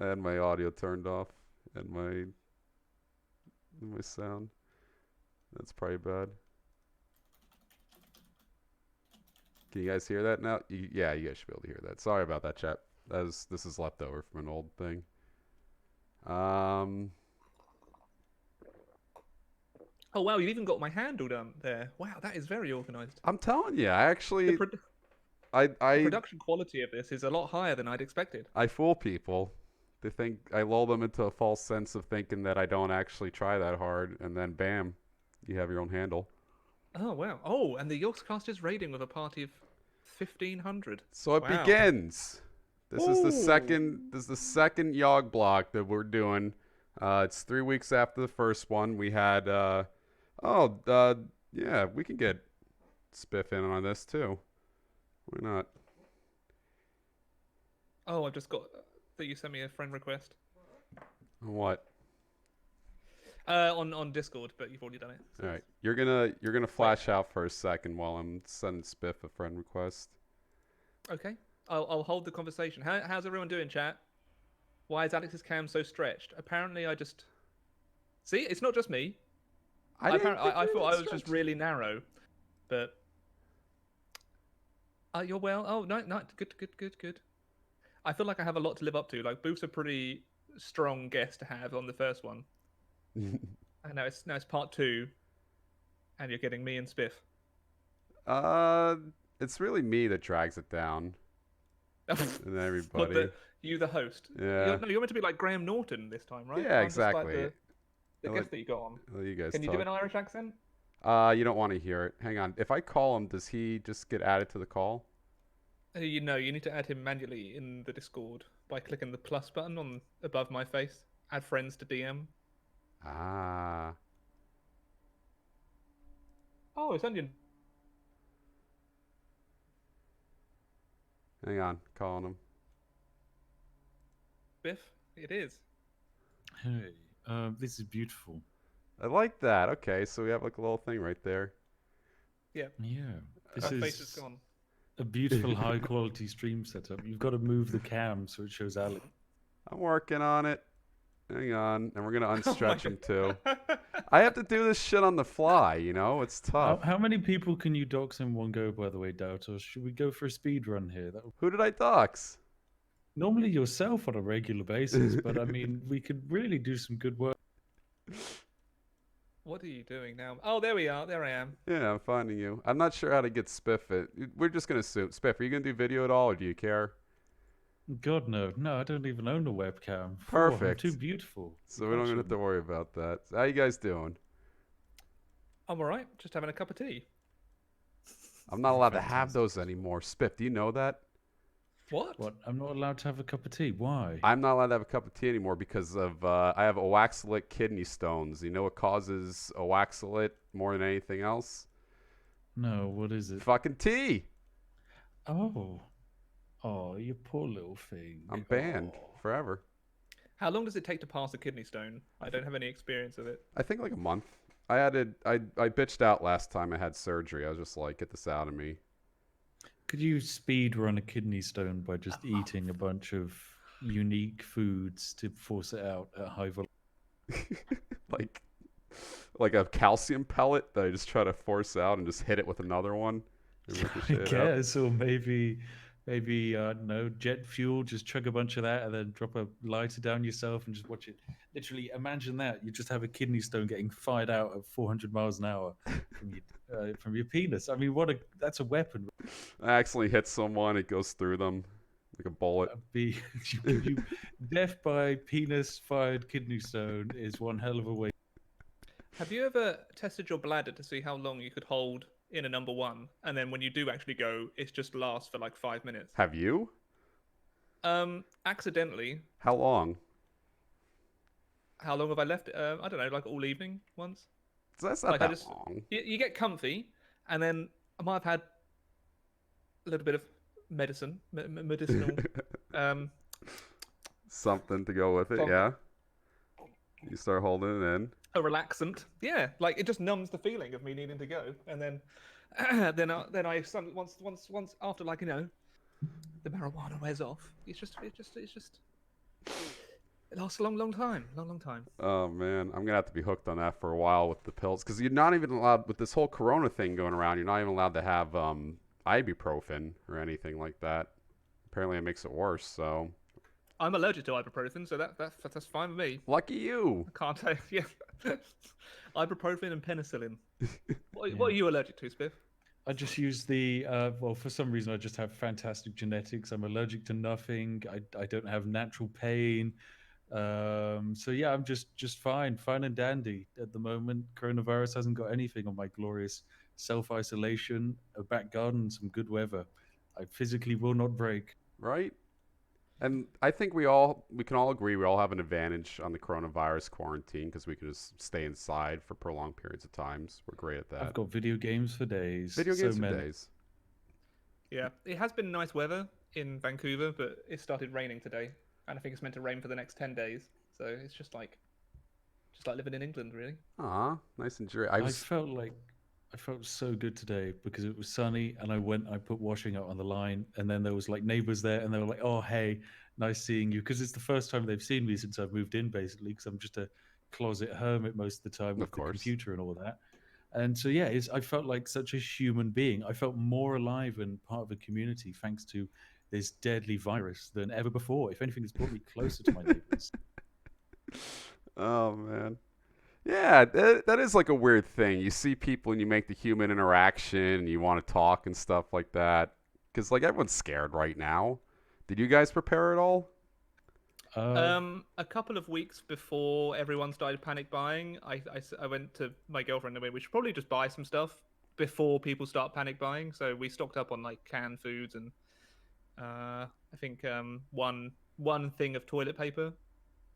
had my audio turned off and my sound. That's probably bad. Can you guys hear that now? Yeah, you guys should be able to hear that. Sorry about that, chat. This is leftover from an old thing. Oh wow, you've even got my handle done there. Wow, that is very organized. I'm telling you, I actually The I production quality of this is a lot higher than I'd expected. I fool people. They think I lull them into a false sense of thinking that I don't actually try that hard, and then bam, you have your own handle. Oh wow. Oh, and the Yorkscasters raiding with a party of 1,500. So it Wow. begins. This is the second. Ooh. This is the second YogBlog that we're doing. It's 3 weeks after the first one. We had. Yeah, we can get Spiff in on this too. Why not? Oh, I've just got that you sent me a friend request. What? On Discord, but you've already done it. So All right, you're gonna flash out for a second while I'm sending Spiff a friend request. okay. I'll hold the conversation. How's everyone doing, chat? Why is Alex's cam so stretched? Apparently, I just see. It's not just me. I thought I was just really narrow, but you're well. Oh no, good. I feel like I have a lot to live up to. Like Booth's a pretty strong guest to have on the first one. And now it's part 2, and you're getting me and Spiff. It's really me that drags it down, and everybody. You the host. Yeah. You're meant to be like Graham Norton this time, right? Yeah, I'm just like exactly. the guest that you got on. You guys Can you talk. do an Irish accent? You don't want to hear it. Hang on. If I call him, does he just get added to the call? You need to add him manually in the Discord by clicking the plus button on above my face. Add friends to DM. Ah. Oh, it's Onion. Hang on. Calling him. Biff, it is. Hey, this is beautiful. I like that. Okay, so we have like a little thing right there. Yeah. Yeah, this My is face is gone. a beautiful high quality stream setup. You've got to move the cam so it shows Alex. I'm working on it. Hang on. And we're going to unstretch him too. God. I have to do this shit on the fly, you know? It's tough. How many people can you dox in one go, by the way, Doubt? Or should we go for a speed run here? Who did I dox? Normally yourself on a regular basis, but I mean, we could really do some good work. What are you doing now? Oh, there we are. There I am. Yeah, I'm finding you. I'm not sure how to get Spiff it. We're just going to assume. Spiff, are you going to do video at all, or do you care? God, no. No, I don't even own a webcam. Perfect. I'm too beautiful. So we don't have to worry about that. So how you guys doing? I'm all right. Just having a cup of tea. I'm not allowed to have those anymore. Spiff, do you know that? What? What? I'm not allowed to have a cup of tea. Why? I'm not allowed to have a cup of tea anymore because of I have oxalate kidney stones. You know what causes oxalate more than anything else? No, what is it? Fucking tea. Oh. Oh, you poor little thing. I'm banned forever. How long does it take to pass a kidney stone? I don't have any experience of it. I think like a month. I bitched out last time I had surgery. I was just like, get this out of me. Could you speed run a kidney stone by just eating a bunch of unique foods to force it out at high velocity? like a calcium pellet that I just try to force out and just hit it with another one. I guess, or maybe I don't know, jet fuel. Just chug a bunch of that and then drop a lighter down yourself and just watch it. Literally, imagine that you just have a kidney stone getting fired out at 400 miles an hour from your penis. I mean, that's a weapon. I accidentally hit someone. It goes through them like a bullet. Death by penis-fired kidney stone is one hell of a way. Have you ever tested your bladder to see how long you could hold in a number 1, and then when you do actually go, it just lasts for like 5 minutes? Have you? Accidentally. How long? How long have I left it? I don't know, like all evening once. So that's not that long. You get comfy, and then I might have had a little bit of medicinal. Something to go with it, yeah. You start holding it in. A relaxant, yeah. Like it just numbs the feeling of me needing to go, and then once after, like, you know, the marijuana wears off, it's just It lasts a long, long time. Long time. Oh man, I'm gonna have to be hooked on that for a while with the pills, because you're not even allowed with this whole Corona thing going around. You're not even allowed to have ibuprofen or anything like that. Apparently, it makes it worse. So I'm allergic to ibuprofen, so that's fine with me. lucky you. I can't take ibuprofen and penicillin. What Yeah. are you allergic to, Spiff? I just use the well, for some reason I just have fantastic genetics. I'm allergic to nothing. I don't have natural pain. So yeah, I'm just fine and dandy at the moment. Coronavirus hasn't got anything on my glorious self-isolation, a back garden, some good weather. I physically will not break. Right? And I think we can all agree we all have an advantage on the coronavirus quarantine, because we can just stay inside for prolonged periods of times. We're great at that. I've got video games for days. Video games for many. days. Yeah, it has been nice weather in Vancouver, but it started raining today, and I think it's meant to rain for the next 10 days. So it's just like living in England, really. Aw, nice and dreary. I felt so good today because it was sunny and I put washing out on the line, and then there was like neighbors there and they were like, "Oh, hey, nice seeing you," because it's the first time they've seen me since I've moved in, basically, because I'm just a closet hermit most of the time with the computer and all that. And so yeah, I felt like such a human being. I felt more alive and part of a community thanks to this deadly virus than ever before. If anything, it's brought me closer to my neighbors. Oh man. Yeah, that is like a weird thing. You see people and you make the human interaction and you want to talk and stuff like that. Because like everyone's scared right now. Did you guys prepare at all? A couple of weeks before everyone started panic buying, I went to my girlfriend and we should probably just buy some stuff before people start panic buying. So we stocked up on like canned foods and I think one thing of toilet paper,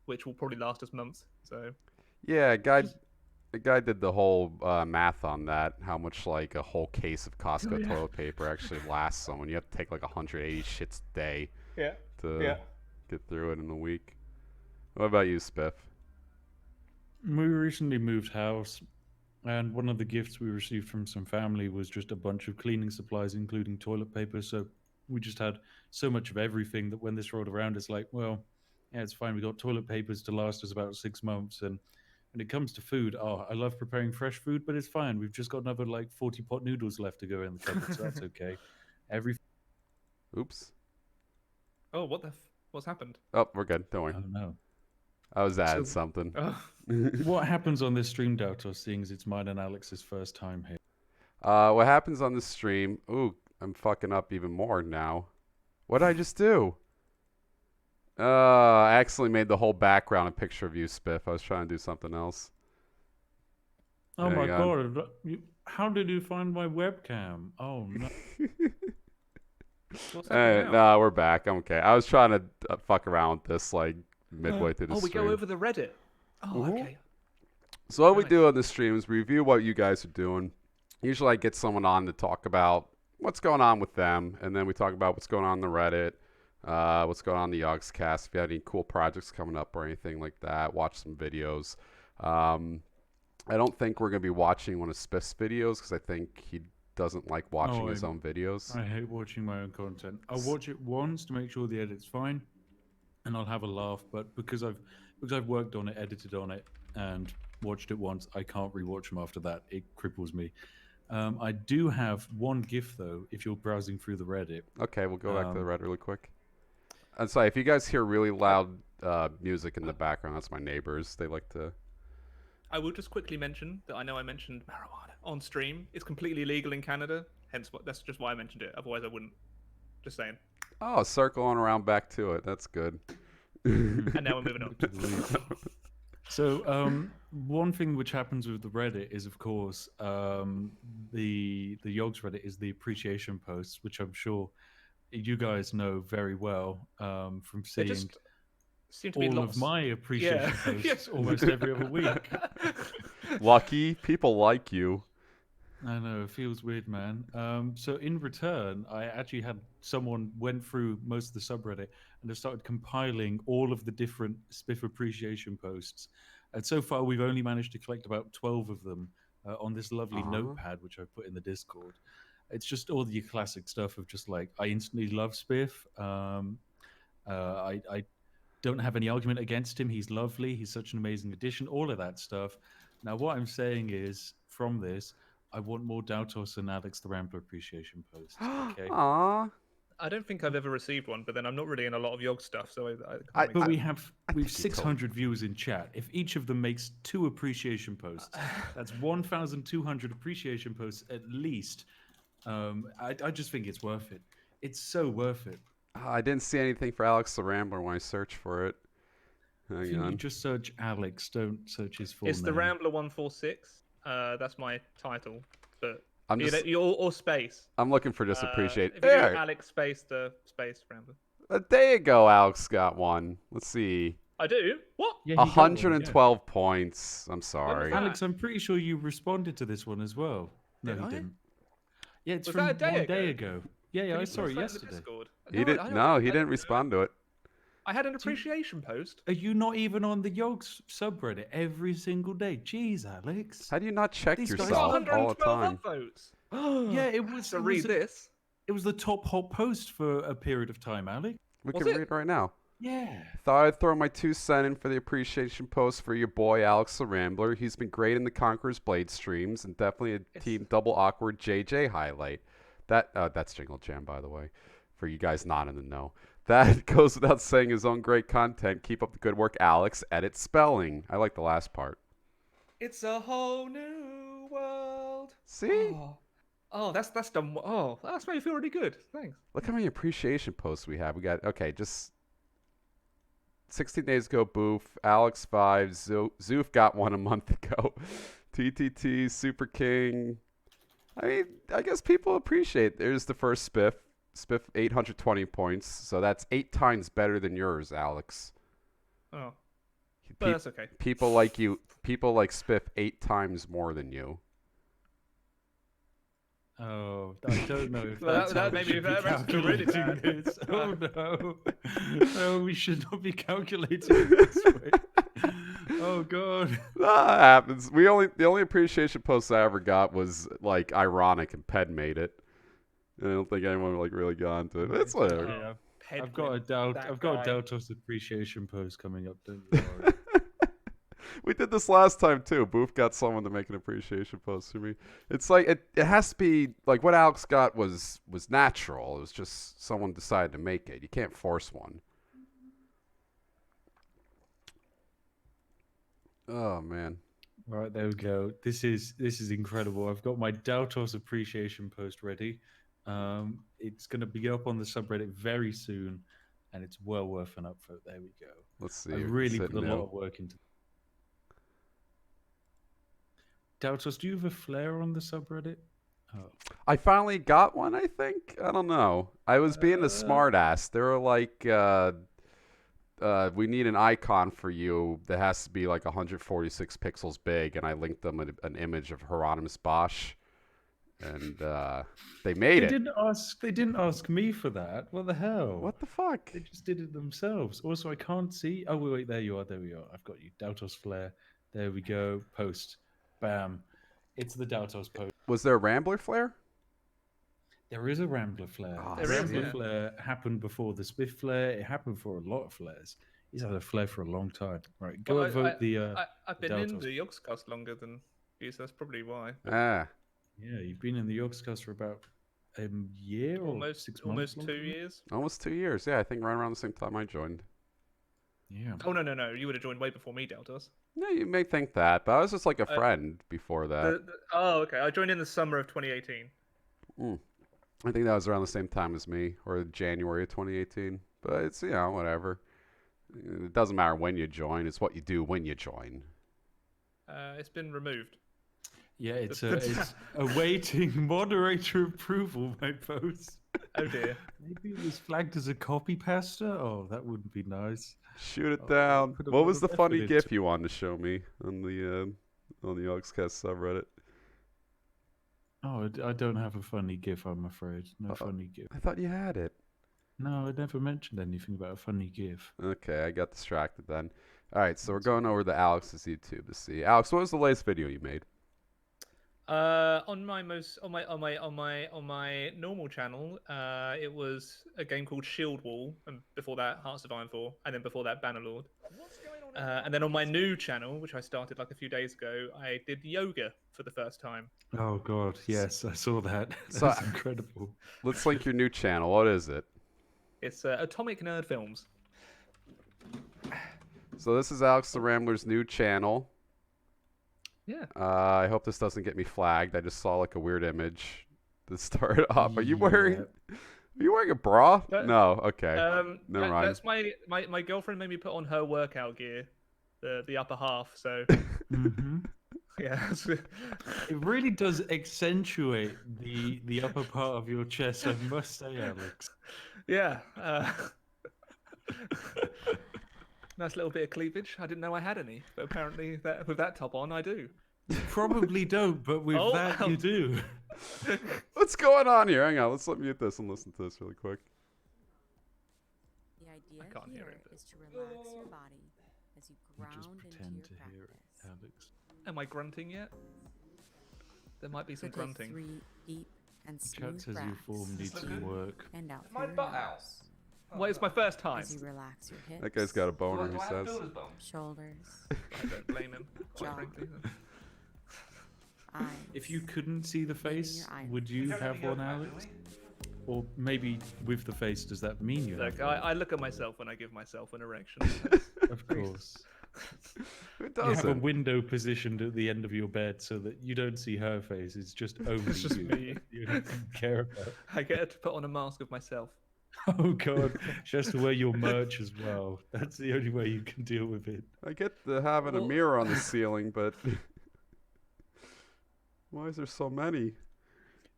which will probably last us months. So Yeah, a guy did the whole math on that. How much like a whole case of Costco toilet paper actually lasts someone. You have to take like 180 shits a day to get through it in a week. What about you, Spiff? We recently moved house, and one of the gifts we received from some family was just a bunch of cleaning supplies, including toilet paper. So we just had so much of everything that when this rolled around, it's like, well, yeah, it's fine. We got toilet papers to last us about 6 months. And when it comes to food, I love preparing fresh food, but it's fine. We've just got another like 40 pot noodles left to go in the cupboard, so that's okay. Oops. Oh, what's happened? Oh, we're good. Don't worry. I don't know. I was adding something. What happens on this stream, Doubtor, seeing as it's mine and Alex's first time here? What happens on the stream? Ooh, I'm fucking up even more now. What did I just do? I accidentally made the whole background a picture of you, Spiff. I was trying to do something else. Oh my god! How did you find my webcam? Oh no! What's happening now? Nah, we're back. I'm okay. I was trying to fuck around with this like midway through the we stream. go over the Reddit. Oh, okay. So what we do on the stream is review what you guys are doing. Usually I get someone on to talk about what's going on with them, and then we talk about what's going on the Reddit, what's going on in the YogCast, if you have any cool projects coming up or anything like that, watch some videos. I don't think we're going to be watching one of Spiff's videos because I think he doesn't like watching his own videos. I hate watching my own content. I'll watch it once to make sure the edit's fine, and I'll have a laugh. But because I've worked on it, edited on it, and watched it once, I can't rewatch them after that. It cripples me. I do have one GIF though. If you're browsing through the Reddit, okay, we'll go back to the Reddit really quick. I'm sorry if you guys hear really loud music in the background. That's my neighbors. They like to. I will just quickly mention that I know I mentioned marijuana on stream. It's completely legal in Canada. Hence, that's just why I mentioned it. Otherwise, I wouldn't. Just saying. Oh, circling around back to it. That's good. And now we're moving on. So, one thing which happens with the Reddit is, of course, the Yogs Reddit is the appreciation posts, which I'm sure you guys know very well from seeing all of my appreciation posts almost every other week. Lucky people like you. I know, it feels weird, man. So in return, I actually had someone went through most of the subreddit and have started compiling all of the different Spiff appreciation posts. And so far, we've only managed to collect about 12 of them on this lovely notepad, which I've put in the Discord. It's just all the classic stuff of just like, I instantly love Spiff. don't have any argument against him. He's lovely. He's such an amazing addition. All of that stuff. Now, what I'm saying is, from this, I want more Daltos and Alex the Rambler appreciation posts. Okay. Aww. I don't think I've ever received one, but then I'm not really in a lot of Yog stuff, so But we have think 600 viewers in chat. If each of them makes 2 appreciation posts, that's 1,200 appreciation posts at least. I just think it's worth it. It's so worth it. I didn't see anything for Alex the Rambler when I searched for it. Hang on. You just search Alex. Don't search his full name. It's the Rambler 146. That's my title, but I'm just, or space. I'm looking for just appreciate. If you do Alex space the space Rambler. There you go. Alex got one. Let's see. I do. What? Yeah, 112 points. I'm sorry. Alex, I'm pretty sure you responded to this one as well. No, Did he I? didn't. Yeah, it's Was from that a one day ago. Yeah, I saw it yesterday. He didn't respond to it. I had an appreciation post. Are you not even on the Yogs subreddit every single day? Jeez, Alex. How do you not check These guys yourself got all the time? Votes. Yeah, it was. To read this. It was the top hot post for a period of time, Alex. We can read right now. Yeah. Thought I'd throw my 2 cents in for the appreciation post for your boy Alex the Rambler. He's been great in the Conqueror's Blade streams and definitely a Team Double Awkward JJ highlight. That's Jingle Jam, by the way, for you guys not in the know. That goes without saying. His own great content. Keep up the good work, Alex. Edit spelling. I like the last part. It's a whole new world. See? Oh, that's done. Oh, that's made me feel really good. Thanks. Look how many appreciation posts we have. We got just 16 days ago. Boof, Alex 5, Zoof got one a month ago. TTT, Super King. I mean, I guess people appreciate. There's the first Spiff. Spiff 820 points, so that's 8 times better than yours, Alex. Oh, but that's okay. People like Spiff 8 times more than you. Oh, I don't know if that maybe that's really bad. This. Oh no, no, we should not be calculating this way. Oh god, that happens. The only appreciation post I ever got was like ironic, and Ped made it. I don't think anyone really got into it. It's whatever. Yeah, I've got a Daltos appreciation post coming up. Don't you worry. We did this last time too. Boof got someone to make an appreciation post for me. It's like it has to be like what Alex got was natural. It was just someone decided to make it. You can't force one. Oh man. All right, there we go. This is incredible. I've got my Daltos appreciation post ready. It's going to be up on the subreddit very soon, and it's well worth an upvote. There we go. Let's see. I really put a lot of work into. Daltos, do you have a flare on the subreddit? Oh. I finally got one, I think. I don't know. I was being a smart ass. They were like, we need an icon for you that has to be like 146 pixels big, and I linked them an image of Hieronymus Bosch, and they made it. They didn't ask me for that. What the hell? What the fuck? They just did it themselves. Also, I can't see. Oh, wait, there you are. There we are. I've got you. Daltos flare. There we go. Post. Bam. It's the Daltos post. Was there a Rambler flare? There is a Rambler flare. Oh, the Rambler flare happened before the Spiff flare. It happened for a lot of flares. He's had a flare for a long time. Right, go and vote I've been in the Yogscast longer than you, so that's probably why. Ah. Yeah, you've been in the Yogscast for about a year or almost 6 months. Almost 2 years. Almost 2 years. Yeah, I think right around the same time I joined. Yeah. Oh no! You would have joined way before me, Daltos. Yeah, you may think that, but I was just like a friend before that. Oh, okay. I joined in the summer of 2018. I think that was around the same time as me, or January of 2018. But it's, whatever. It doesn't matter when you join. It's what you do when you join. It's been removed. Yeah, it's awaiting moderator approval, my post. Oh dear. Maybe it was flagged as a copy pasta? Oh, that wouldn't be nice. Shoot it down. What was the funny GIF you wanted to show me on the Yogscast subreddit? Oh, I don't have a funny GIF, I'm afraid. No funny GIF. I thought you had it. No, I never mentioned anything about a funny GIF. Okay, I got distracted then. All right, so we're going over to Alex's YouTube to see. Alex, what was the latest video you made? On my normal channel, it was a game called Shield Wall, and before that Hearts of Iron 4, and then before that Bannerlord. And then on my new channel, which I started like a few days ago, I did yoga for the first time. Oh God, yes, I saw that. So- That's incredible. Let's link your new channel. What is it? It's Atomic Nerd Films. So this is Alex the Rambler's new channel. Yeah. I hope this doesn't get me flagged. I just saw like a weird image to start off. Are you wearing a bra? No. Okay. Never mind. That's my girlfriend made me put on her workout gear, the upper half. So. Yeah. It really does accentuate the upper part of your chest, I must say, Alex. Yeah. Nice little bit of cleavage. I didn't know I had any, but apparently with that top on, I do. You probably don't, but with that you do. What's going on here? Hang on. Let me get this and listen to this really quick. The idea here is to relax your body as you ground Just into pretend your to hear it, practice. Alex. Am I grunting yet? There might be some So take grunting. 3 deep and Chat smooth says your form breaths needs some work. and out My through butt your out. nose Well, it's my first time. as you relax your hips, That guy's got a boner, he says. shoulders, I don't blame him, quite Jaw. frankly. eyes. If you couldn't see the face, your eyelids. would you have one, Alex? Or maybe with the face, does that mean you Look, have one? I look at myself when I give myself an erection. Of course. Who You have a doesn't? window positioned at the end of your bed so that you don't see her face. It's just only It's just you. me. You don't care about. I get to put on a mask of myself. Oh God, she has to wear your merch as well. That's the only way you can deal with it. I get the having a Well- mirror on the ceiling, but why is there so many?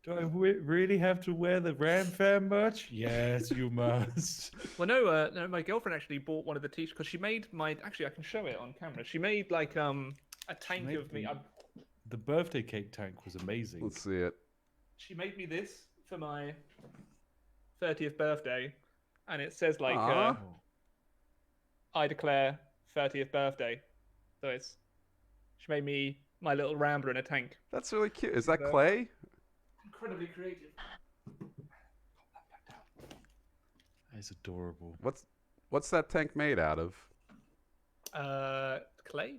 Do I really have to wear the Ram Fam merch? Yes, you must. Well, no, my girlfriend actually bought one of the t-shirts because she made my. Actually, I can show it on camera. She made like a tank made of me. The birthday cake tank was amazing. Let's see it. She made me this for my 30th birthday, and it says like Aw. I declare 30th birthday. So it's she made me my little Rambler in a tank. That's really cute. Is that clay? Incredibly creative. It's adorable. What's that tank made out of? Clay.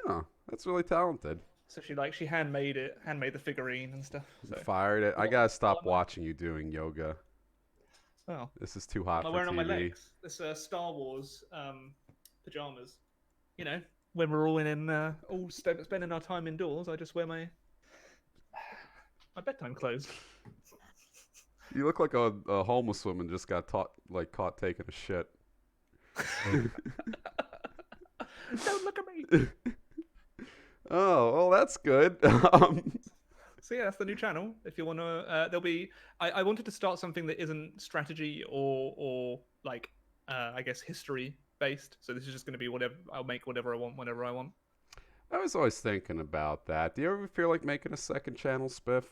Oh, that's really talented. So she handmade it, handmade the figurine and stuff. So Fired it. I gotta stop watching you doing yoga. well, This is too hot I'm for wearing on my TV. legs. This Star Wars pajamas. You know, when we're all spending our time indoors, I just wear my bedtime clothes. You look like a homeless woman just got caught taking a shit. Don't look at me. Oh, well, that's good. So yeah, that's the new channel. If you want to, there'll be. I wanted to start something that isn't strategy or like I guess history based. So this is just going to be whatever. I'll make whatever I want whenever I want. I was always thinking about that. Do you ever feel like making a second channel, Spiff?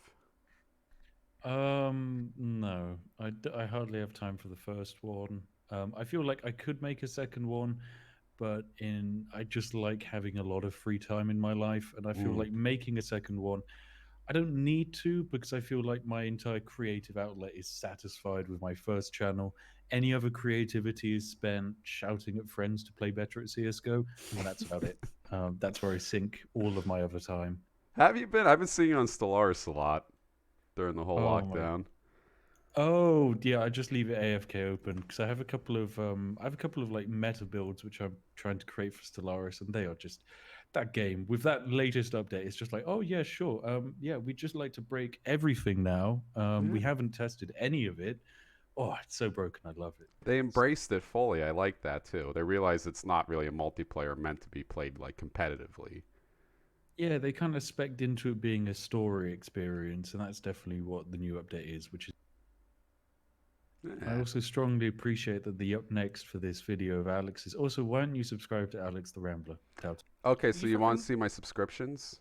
No. I hardly have time for the first one. I feel like I could make a second one, but I just like having a lot of free time in my life, and I feel like making a second one, I don't need to, because I feel like my entire creative outlet is satisfied with my first channel. Any other creativity is spent shouting at friends to play better at CSGO, and that's about it. That's where I sink all of my other time. Have you been? I've been seeing you on Stellaris a lot during the whole lockdown. Oh yeah, I just leave it AFK open because I have a couple of like meta builds which I'm trying to create for Stellaris, and they are just that game with that latest update. It's just like, oh yeah, sure, yeah, we just like to break everything now. We haven't tested any of it. Oh, it's so broken. I love it. They embraced it fully. I like that too. They realize it's not really a multiplayer meant to be played like competitively. Yeah, they kind of spec'd into it being a story experience, and that's definitely what the new update is, which is. I also strongly appreciate that the up next for this video of Alex is also, why don't you subscribe to Alex the Rambler? Okay, so you want to see my subscriptions?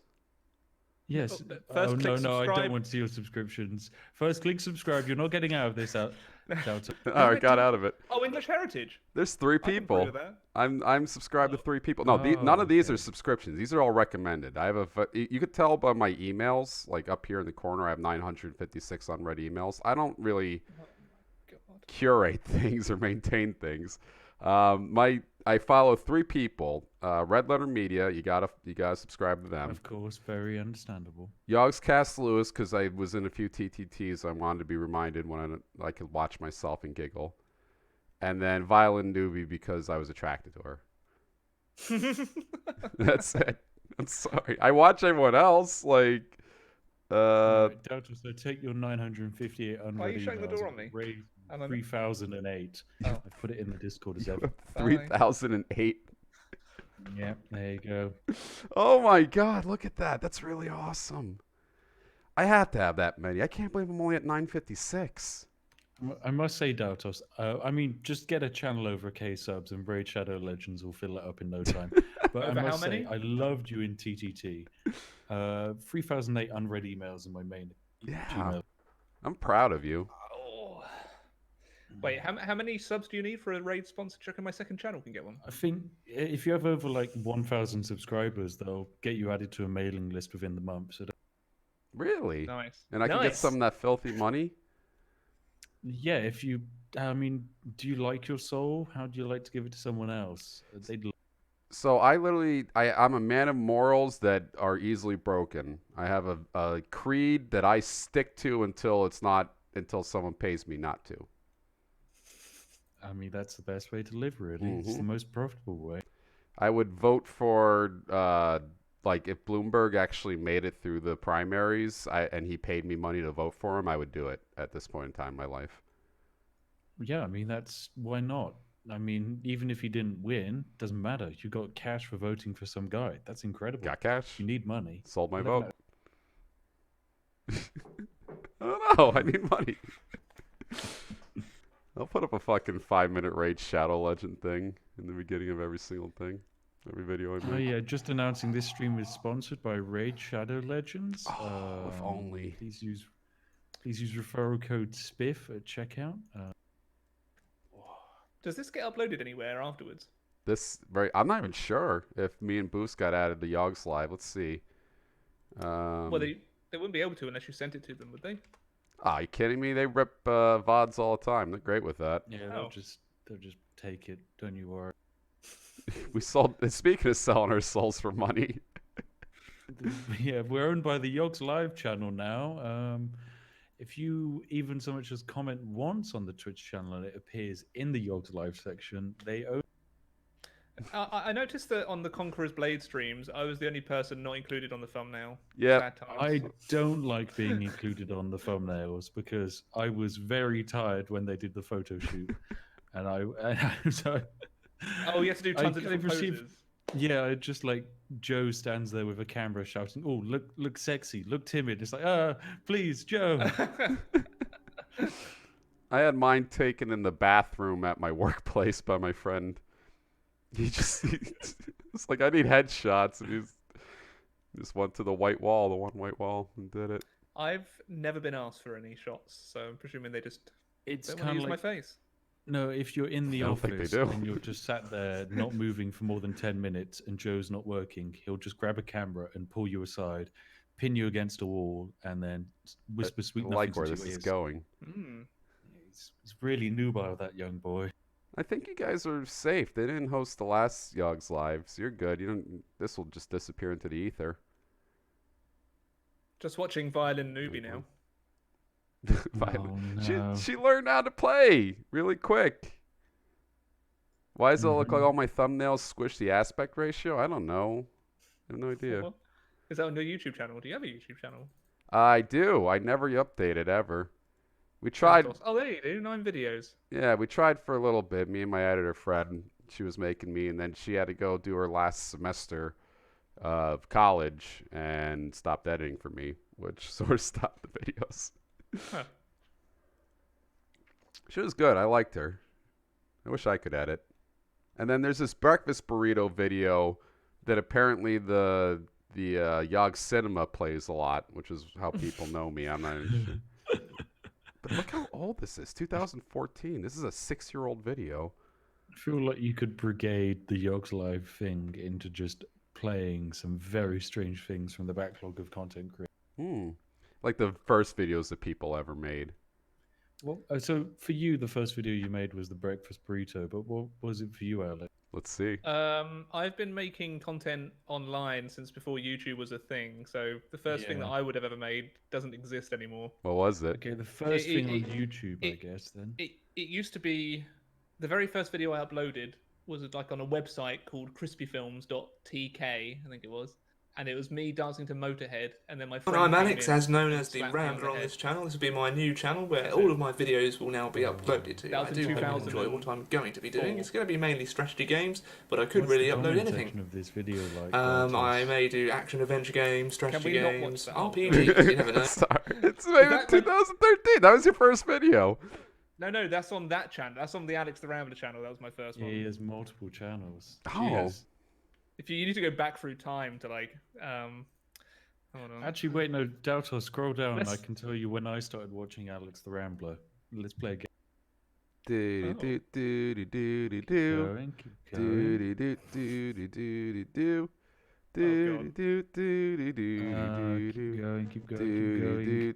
Yes. First Oh, click no, I subscribe. don't want to see your subscriptions. First, click subscribe. You're not getting out of this. No, Delta. I got out of it. Oh, English Heritage. There's 3 I can people. prove that. I'm subscribed to 3 people. No, none of these are subscriptions. These are all recommended. I have you could tell by my emails, like up here in the corner, I have 956 unread emails. I don't really curate things or maintain things. I follow 3 people. Red Letter Media, you gotta subscribe to them. Of course, very understandable. Yogs Cast Lewis, because I was in a few TTTs, I wanted to be reminded when I could watch myself and giggle. And then Violin Newbie, because I was attracted to her. That's it. I'm sorry. I watch everyone else, like... Right, Delta, so take your 958 unread Why are you shutting the emails door on me? Raise I'm 3008. Oh. I've put it in the Discord as ever. 3008. Yeah, there you go. Oh my god, look at that. That's really awesome. I have to have that many. I can't believe I'm only at 956. I must say, Dautos, I mean, just get a channel over K subs and Raid Shadow Legends will fill it up in no time. But Over I how must many? say, I loved you in TTT. 3008 unread emails in my main Yeah. Gmail. I'm proud of you. Oh. Wait, how many subs do you need for a raid sponsor? Check on my second channel can get one. I think if you have over like 1,000 subscribers, they'll get you added to a mailing list within the month. So Really? Nice. And I can get some of that filthy money? yeah, if you, I mean, do you like your soul? How do you like to give it to someone else? They'd So I'm a man of morals that are easily broken. I have a creed that I stick to until someone pays me not to. I mean, that's the best way to live, really. It's the most profitable way. I would vote for, like, if Bloomberg actually made it through the primaries and he paid me money to vote for him, I would do it at this point in time in my life. Yeah, I mean, why not? I mean, even if you didn't win, doesn't matter. You got cash for voting for some guy. That's incredible. Got cash? You need money. Sold my I vote. don't I don't know. I need money. I'll put up a fucking 5-minute Raid Shadow Legend thing in the beginning of every single thing. Every video I make. Oh yeah, just announcing this stream is sponsored by Raid Shadow Legends. Oh, if only. Please use referral code SPIFF at checkout. Does this get uploaded anywhere afterwards? I'm not even sure if me and Boost got added to Yogs Live. Let's see. Well, they wouldn't be able to unless you sent it to them, would they? Are you kidding me? They rip VODs all the time. They're great with that. Yeah, they'll just take it. Don't you worry. We sold. Speaking of selling our souls for money. Yeah, we're owned by the Yogs Live channel now. If you even so much as comment once on the Twitch channel and it appears in the Yogs Live section, they own. I noticed that on the Conqueror's Blade streams, I was the only person not included on the thumbnail. Yeah. Sad times. I don't like being included on the thumbnails because I was very tired when they did the photo shoot, and so. Oh, you have to do tons of different poses. Yeah, I just like Joe stands there with a camera shouting, "Oh, look sexy, look timid." It's like, please, Joe. I had mine taken in the bathroom at my workplace by my friend. It's like, I need headshots, and he just went to the one white wall, and did it. I've never been asked for any shots, so I'm presuming they just It's don't want to kind use of my like face. no, if you're in the I don't think they office do. and you're just sat there not moving for more than 10 minutes and Joe's not working, he'll just grab a camera and pull you aside, pin you against a wall, and then whisper sweet I nothings like where into this your is ears. going. It's really nubile, that young boy. I think you guys are safe. They didn't host the last Yogs Live, so you're good. This will just disappear into the ether. Just watching Violin Newbie now. Violin. Oh, no. She learned how to play really quick. Why does it look like all my thumbnails squish the aspect ratio? I don't know. I have no idea. Well, is that on your YouTube channel? Do you have a YouTube channel? I do. I never update it ever. We tried. Oh, there you do. 9 videos. Yeah, we tried for a little bit. Me and my editor friend. She was making me, and then she had to go do her last semester of college and stopped editing for me, which sort of stopped the videos. Huh. She was good. I liked her. I wish I could edit. And then there's this breakfast burrito video that apparently the Yog Cinema plays a lot, which is how people know me. I'm not even sure. But look how old this is. 2014. This is a 6-year-old video. I feel like you could brigade the Yogs Live thing into just playing some very strange things from the backlog of content creators. Like the first videos that people ever made. Well, so for you, the first video you made was the breakfast burrito, but what was it for you, Alex? Let's see. I've been making content online since before YouTube was a thing. So the first thing that I would have ever made doesn't exist anymore. What was it? Okay, the first thing on YouTube, I guess, then. It used to be, the very first video I uploaded was like on a website called crispyfilms.tk, I think it was. And it was me dancing to Motorhead, and then my friend. I'm Alex, as known as the Rambler on this channel. This will be my new channel where all of my videos will now be uploaded to. I do hope you enjoy what I'm going to be doing. It's going to be mainly strategy games, but I could really upload anything. Of this video like? I may do action adventure games, strategy games, RPGs. You never know. Sorry, it's maybe 2013. That was your first video. No, that's on that channel. That's on the Alex the Rambler channel. That was my first one. He has multiple channels. Oh. Jeez. If you need to go back through time to like, hold on. Actually, wait, no, Dalto, scroll down. I can tell you when I started watching Alex the Rambler. Let's play a game. Do do do do do do do do do do do do do. Keep going.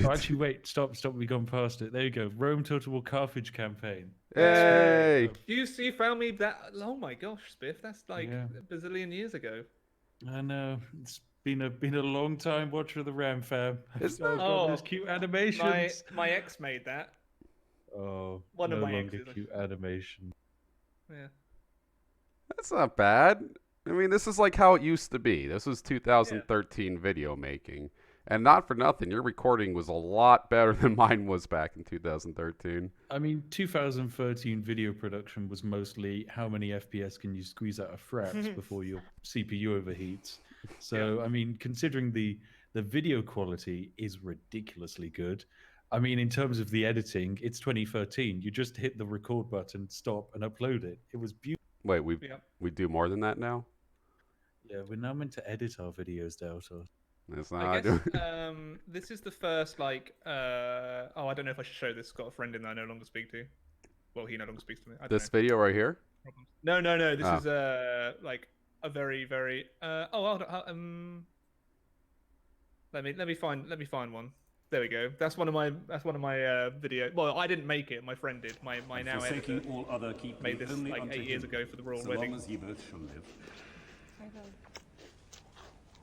Oh, actually, wait, stop. We've gone past it. There you go. Rome Total Carthage campaign. Hey! You found me that. Oh my gosh, Spiff, that's like a bazillion years ago. I know. It's been a long time watcher of the Ram fam. Those cute animations. My ex made that. Oh, one no of my longer exes. cute animation. Yeah. That's not bad. I mean, this is like how it used to be. This was 2013 video making. And not for nothing, your recording was a lot better than mine was back in 2013. I mean, 2013 video production was mostly how many FPS can you squeeze out of fraps before your CPU overheats. So, I mean, considering the video quality is ridiculously good. I mean, in terms of the editing, it's 2013. You just hit the record button, stop, and upload it. It was beautiful. Wait, we do more than that now? Yeah, we're now meant to edit our videos, Delta. That's not I guess this is the first like I don't know if I should show this. Got a friend in that I no longer speak to. Well, he no longer speaks to me. This video right here? No. This is like a very let me find one. There we go. That's one of my video. Well, I didn't make it. My friend did. My now editor all other made this like 8 years ago for the royal wedding. Long as ye both shall live.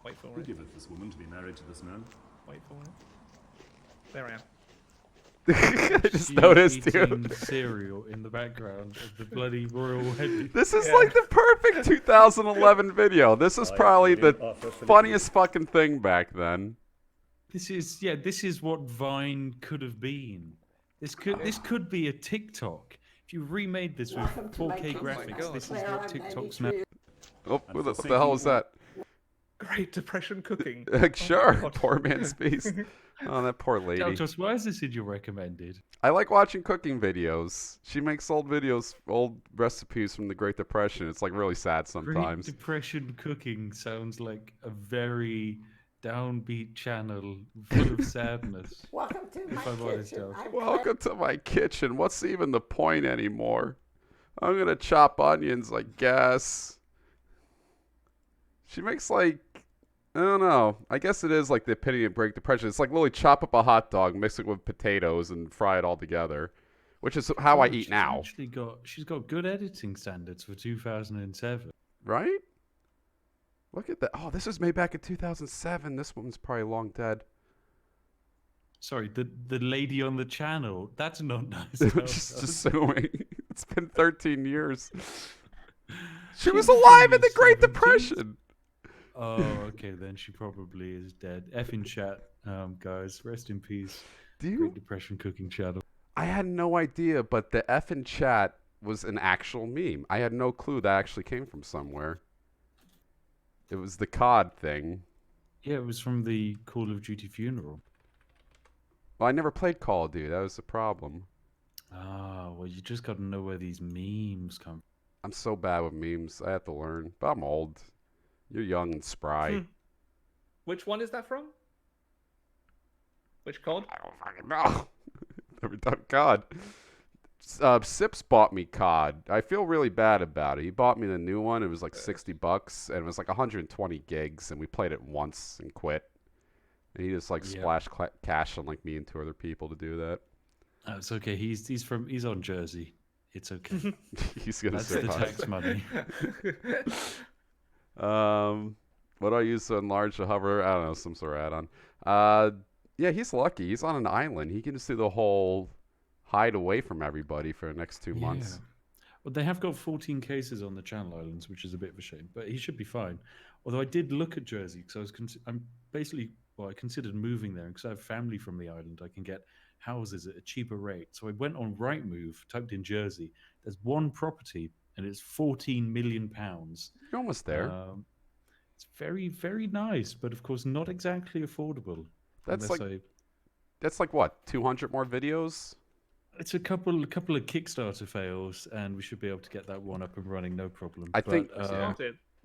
Wait for Who it. giveth this woman to be married to this man? Wait for it. There I am. I just noticed you. Cereal in the background of the bloody royal wedding. This is like the perfect 2011 video. This is probably the funniest fucking thing back then. This is what Vine could have been. This could be a TikTok. If you remade this with 4K graphics, this is what TikTok's now. Oh, what the hell was that? Great Depression cooking. Sure, Oh, poor man's feast. Oh, that poor lady. Deltos, why is this in your recommended? I like watching cooking videos. She makes old recipes from the Great Depression. It's like really sad sometimes. Great Depression cooking sounds like a very downbeat channel full of sadness. Welcome to my kitchen. Welcome to my kitchen. What's even the point anymore? I'm gonna chop onions, I guess. She makes like, I don't know. I guess it is like the epitome of Great Depression. It's like literally chop up a hot dog, mix it with potatoes, and fry it all together, which is how I eat now. She's got good editing standards for 2007. Right? Look at that. Oh, this was made back in 2007. This woman's probably long dead. Sorry, the lady on the channel. That's not nice. Just assuming. It's been 13 years. She was alive in the Great Depression. Oh, okay, then she probably is dead. F in chat, guys. Rest in peace. Great Depression cooking channel. I had no idea, but the F in chat was an actual meme. I had no clue that actually came from somewhere. It was the COD thing. Yeah, it was from the Call of Duty funeral. Well, I never played Call of Duty. That was the problem. Ah, well, you just got to know where these memes come from. I'm so bad with memes. I have to learn. But I'm old. You're young and spry. Which one is that from? Which COD? I don't fucking know. Never done COD. Sips bought me COD. I feel really bad about it. He bought me the new one. It was like $60, and it was like 120 gigs, and we played it once and quit. And he just like splashed cash on like me and 2 other people to do that. Oh, it's okay. He's on Jersey. It's okay. He's gonna That's survive. the tax money. What do I use to enlarge the hover? I don't know, some sort of add-on. Yeah, he's lucky. He's on an island. He can just do the whole hide away from everybody for the next 2 months. Well, they have got 14 cases on the Channel Islands, which is a bit of a shame, but he should be fine. Although I did look at Jersey because I considered moving there because I have family from the island. I can get houses at a cheaper rate. So I went on Rightmove, typed in Jersey. There's one property, and it's £14 million. You're almost there. It's very, very nice, but of course not exactly affordable. That's like what, 200 more videos? It's a couple of Kickstarter fails, and we should be able to get that one up and running, no problem. I think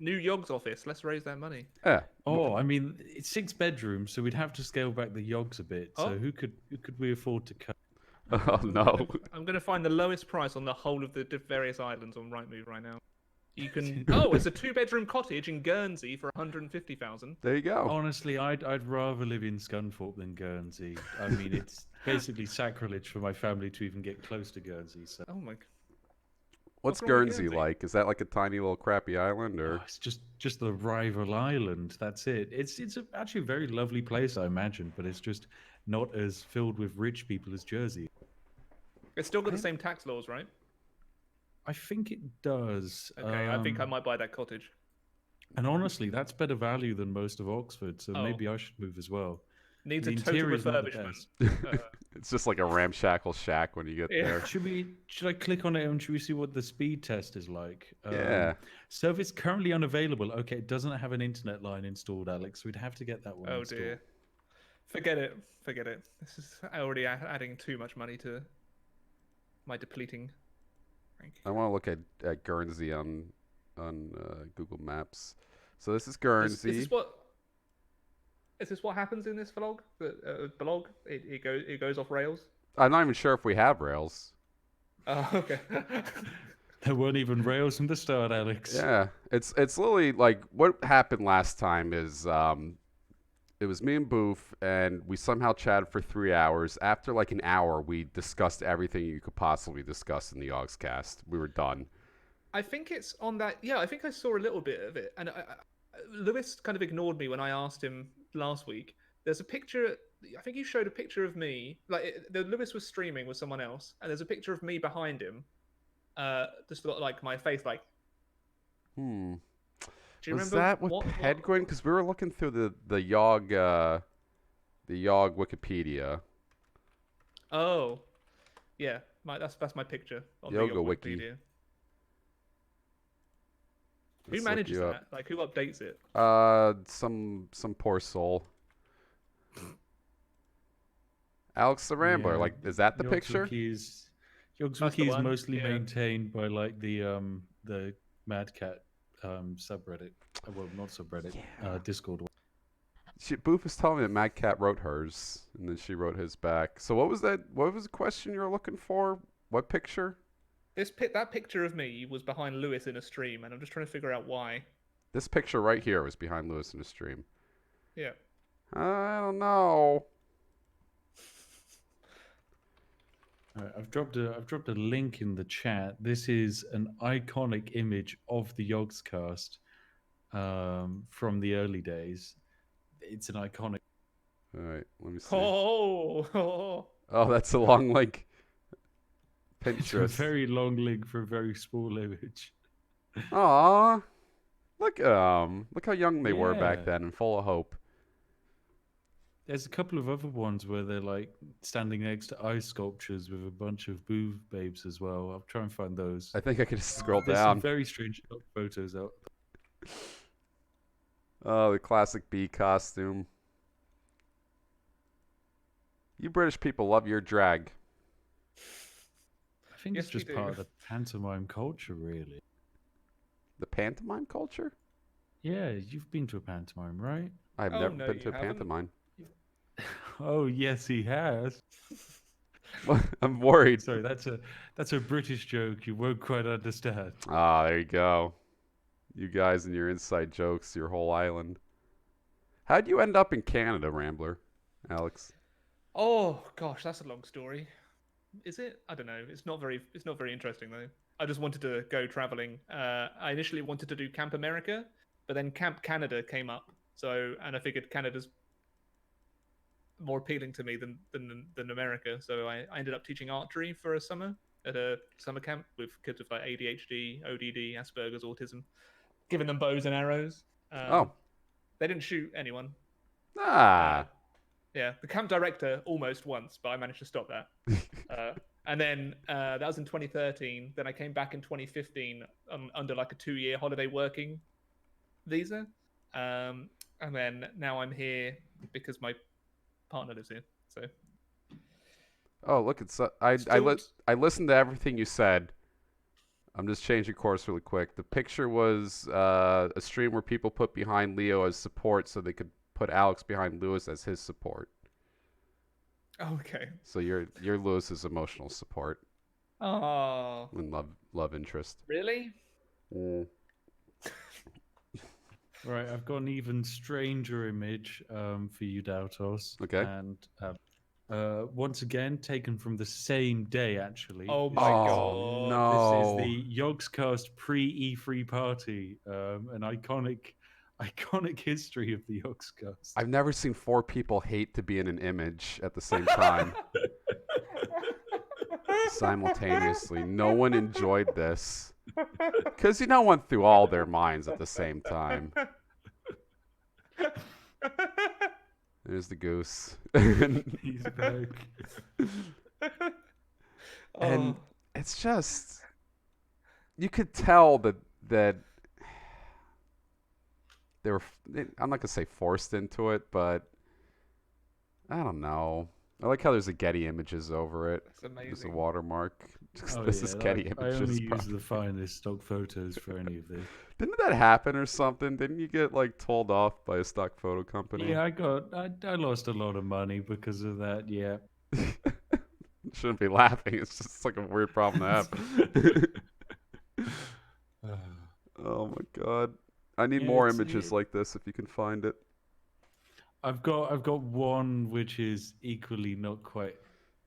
New Yogg's office. Let's raise that money. Yeah. Oh, I mean, it's 6 bedrooms, so we'd have to scale back the Yogs a bit. So who could we afford to cut? Oh no! I'm going to find the lowest price on the whole of the various islands on Rightmove right now. You can. Oh, it's a 2-bedroom cottage in Guernsey for 150,000. There you go. Honestly, I'd rather live in Scunthorpe than Guernsey. I mean, it's basically sacrilege for my family to even get close to Guernsey. So. Oh my. What's Guernsey like? Is that like a tiny little crappy island, or? Oh, it's just the rival island. That's it. It's actually a very lovely place, I imagine, but it's just not as filled with rich people as Jersey. It's still got the same tax laws, right? I think it does. Okay, I think I might buy that cottage. And honestly, that's better value than most of Oxford, so maybe I should move as well. Needs a total refurbishment. It's just like a ramshackle shack when you get there. Should I click on it and should we see what the speed test is like? Yeah. Service currently unavailable. Okay, it doesn't have an internet line installed, Alex. We'd have to get that one installed. Dear. Forget it. This is already adding too much money to my depleting. I want to look at Guernsey on Google Maps. So this is Guernsey. Is this what happens in this vlog? Blog? It goes off rails. I'm not even sure if we have rails. Oh, okay. There weren't even rails from the start, Alex. Yeah, it's literally like what happened last time is it was me and Boof, and we somehow chatted for 3 hours. After like an hour, we discussed everything you could possibly discuss in the Yogscast. We were done. I think it's on that. Yeah, I think I saw a little bit of it, and Lewis kind of ignored me when I asked him last week. There's a picture. I think you showed a picture of me. Lewis was streaming with someone else, and there's a picture of me behind him. Just got like my face, like. Do you was remember that with Pedguin? Because we were looking through the Yog Wikipedia. Oh, yeah, that's my picture on Yoga the Yog Wiki. Wikipedia. Who manages that? Like, who updates it? Some poor soul. AlexTheRambler, like, is that the picture? Yog's Wiki is mostly maintained by like the Mad Cat subreddit. Well, not subreddit. Discord. Boof was telling me that Mad Cat wrote hers, and then she wrote his back. So what was that? What was the question you were looking for? What picture? That picture of me was behind Lewis in a stream, and I'm just trying to figure out why. This picture right here was behind Lewis in a stream. Yeah. I don't know. I've dropped a link in the chat. This is an iconic image of the Yogscast from the early days. It's an iconic. All right, let me see. Oh, that's a long link. Pinterest. It's a very long link for a very small image. Aw, look look how young they were back then and full of hope. There's a couple of other ones where they're like standing next to ice sculptures with a bunch of boob babes as well. I'll try and find those. I think I could scroll There's down. some very strange photos out. Oh, the classic bee costume. You British people love your drag. I think it's just part of the pantomime culture, really. The pantomime culture? Yeah, you've been to a pantomime, right? I've never been to a pantomime. Oh, yes, he has. I'm worried. Sorry, that's a British joke you won't quite understand. Ah, there you go. You guys and your inside jokes, your whole island. How'd you end up in Canada, Rambler, Alex? Oh gosh, that's a long story. Is it? I don't know. It's not very interesting though. I just wanted to go traveling. I initially wanted to do Camp America, but then Camp Canada came up. And I figured Canada's more appealing to me than America. So I ended up teaching archery for a summer at a summer camp with kids with like ADHD, ODD, Asperger's, autism, giving them bows and arrows. They didn't shoot anyone. Yeah, the camp director almost once, but I managed to stop that. And then that was in 2013. Then I came back in 2015 under like a 2-year holiday working visa. And then now I'm here because my partner lives here. So. Oh, look, it's I listened to everything you said. I'm just changing course really quick. The picture was a stream where people put behind Leo as support so they could put Alex behind Lewis as his support. Okay. So you're Lewis's emotional support. Oh. And love interest. Really? Right, I've got an even stranger image for you, Dautos. Okay. And once again, taken from the same day, actually. Oh my god. No. This is the Yogscast pre-E3 party, an iconic history of the Yogscast. I've never seen 4 people hate to be in an image at the same time. Simultaneously. No one enjoyed this. Because no one threw all their minds at the same time. There's the goose. He's back. And it's just... You could tell that they were... I'm not going to say forced into it, but... I don't know. I like how there's a Getty Images over it. That's amazing. There's a watermark. Oh, this is Getty Images. I only use the finest stock photos for any of this. Didn't that happen or something? Didn't you get like told off by a stock photo company? Yeah, I lost a lot of money because of that. Yeah. Shouldn't be laughing. It's just like a weird problem to have. Oh my god! I need more images like this if you can find it. I've got one which is equally not quite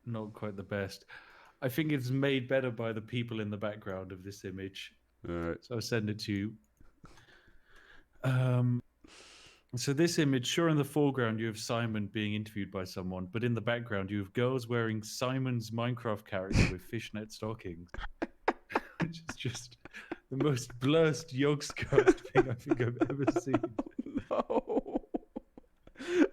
the best. I think it's made better by the people in the background of this image. All right. So I'll send it to you. So this image, sure, in the foreground you have Simon being interviewed by someone, but in the background you have girls wearing Simon's Minecraft character with fishnet stockings, which is just the most blurst Yogscast thing I think I've ever seen. No.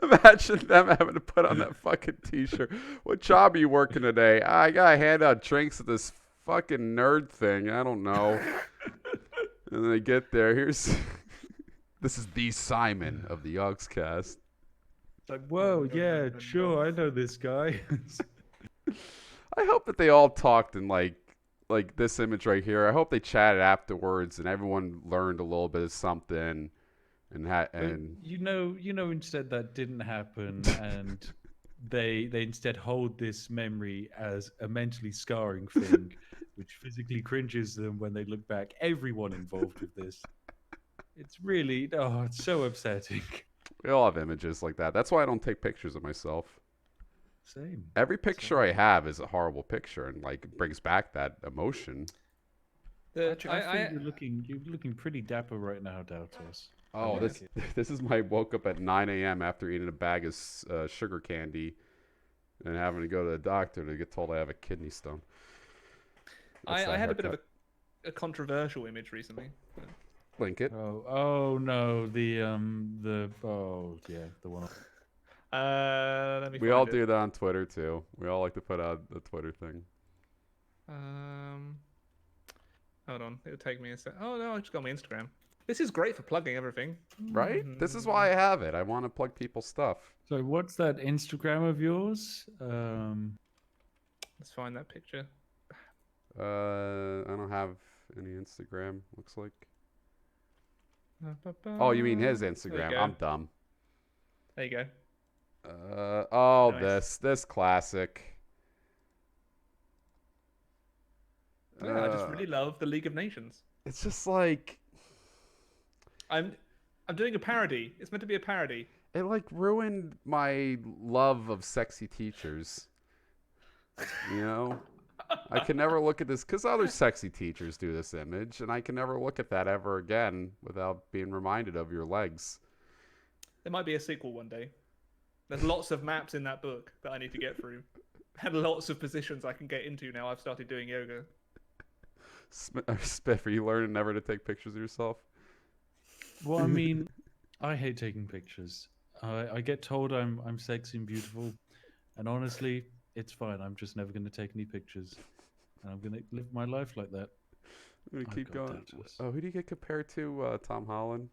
Imagine them having to put on that fucking t-shirt. What job are you working today? I gotta hand out drinks at this fucking nerd thing. I don't know. And then they get there. This is the Simon of the Yogscast. It's like, whoa, yeah, sure, I know this guy. I hope that they all talked in like this image right here. I hope they chatted afterwards and everyone learned a little bit of something. And you know, instead that didn't happen, and they instead hold this memory as a mentally scarring thing, which physically cringes them when they look back. Everyone involved with this, it's really it's so upsetting. We all have images like that. That's why I don't take pictures of myself. Same. Every picture I have is a horrible picture, and like it brings back that emotion. I think you're looking pretty dapper right now, Dautos. Oh, this is my woke up at 9 a.m. after eating a bag of sugar candy and having to go to the doctor to get told I have a kidney stone. I had a bit of a controversial image recently. Link it. Oh no, the one. Let me. We all do that on Twitter too. We all like to put out the Twitter thing. Hold on, it'll take me a sec. Oh no, I just got my Instagram. This is great for plugging everything. Right? This is why I have it. I want to plug people's stuff. So what's that Instagram of yours? Let's find that picture. I don't have any Instagram, looks like. Oh, you mean his Instagram. I'm dumb. There you go. Oh, Nice. this classic. Yeah, I just really love the League of Nations. It's just like I'm doing a parody. It's meant to be a parody. it like ruined my love of sexy teachers. You know, I can never look at this because other sexy teachers do this image, and I can never look at that ever again without being reminded of your legs. There might be a sequel one day. There's lots of maps in that book that I need to get through, and lots of positions I can get into now I've started doing yoga. Spiff, are you learning never to take pictures of yourself? Well, I mean, I hate taking pictures. I get told I'm sexy and beautiful, and honestly, it's fine. I'm just never going to take any pictures, and I'm going to live my life like that. I'm gonna keep going. Oh, who do you get compared to? Tom Holland.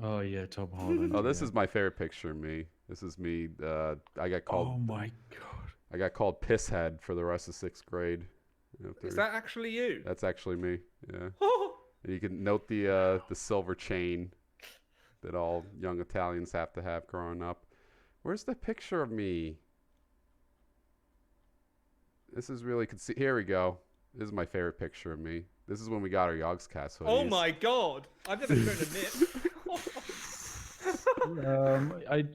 Oh yeah, Tom Holland. Oh, this is my favorite picture of me. This is me. I got called. Oh my god. I got called pisshead for the rest of 6th grade. Is that actually you? That's actually me. Yeah. And you can note the silver chain that all young Italians have to have growing up. Where's the picture of me? This is really here we go. This is my favorite picture of me. This is when we got our Yogscast hoodies. Oh my god! I've never shown a nip.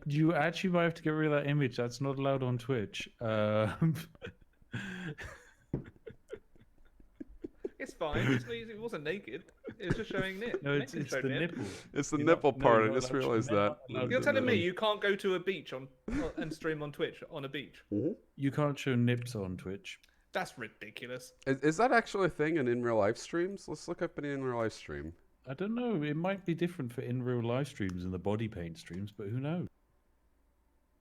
You actually might have to get rid of that image. That's not allowed on Twitch. It's fine. It wasn't naked. It was just showing nip. No, it's the nipple. It's the nipple part. I just realized that. You're telling me you can't go to a beach and stream on Twitch on a beach? You can't show nips on Twitch. That's ridiculous. Is that actually a thing in real life streams? Let's look up an in real life stream. I don't know. It might be different for in real live streams and the body paint streams, but who knows?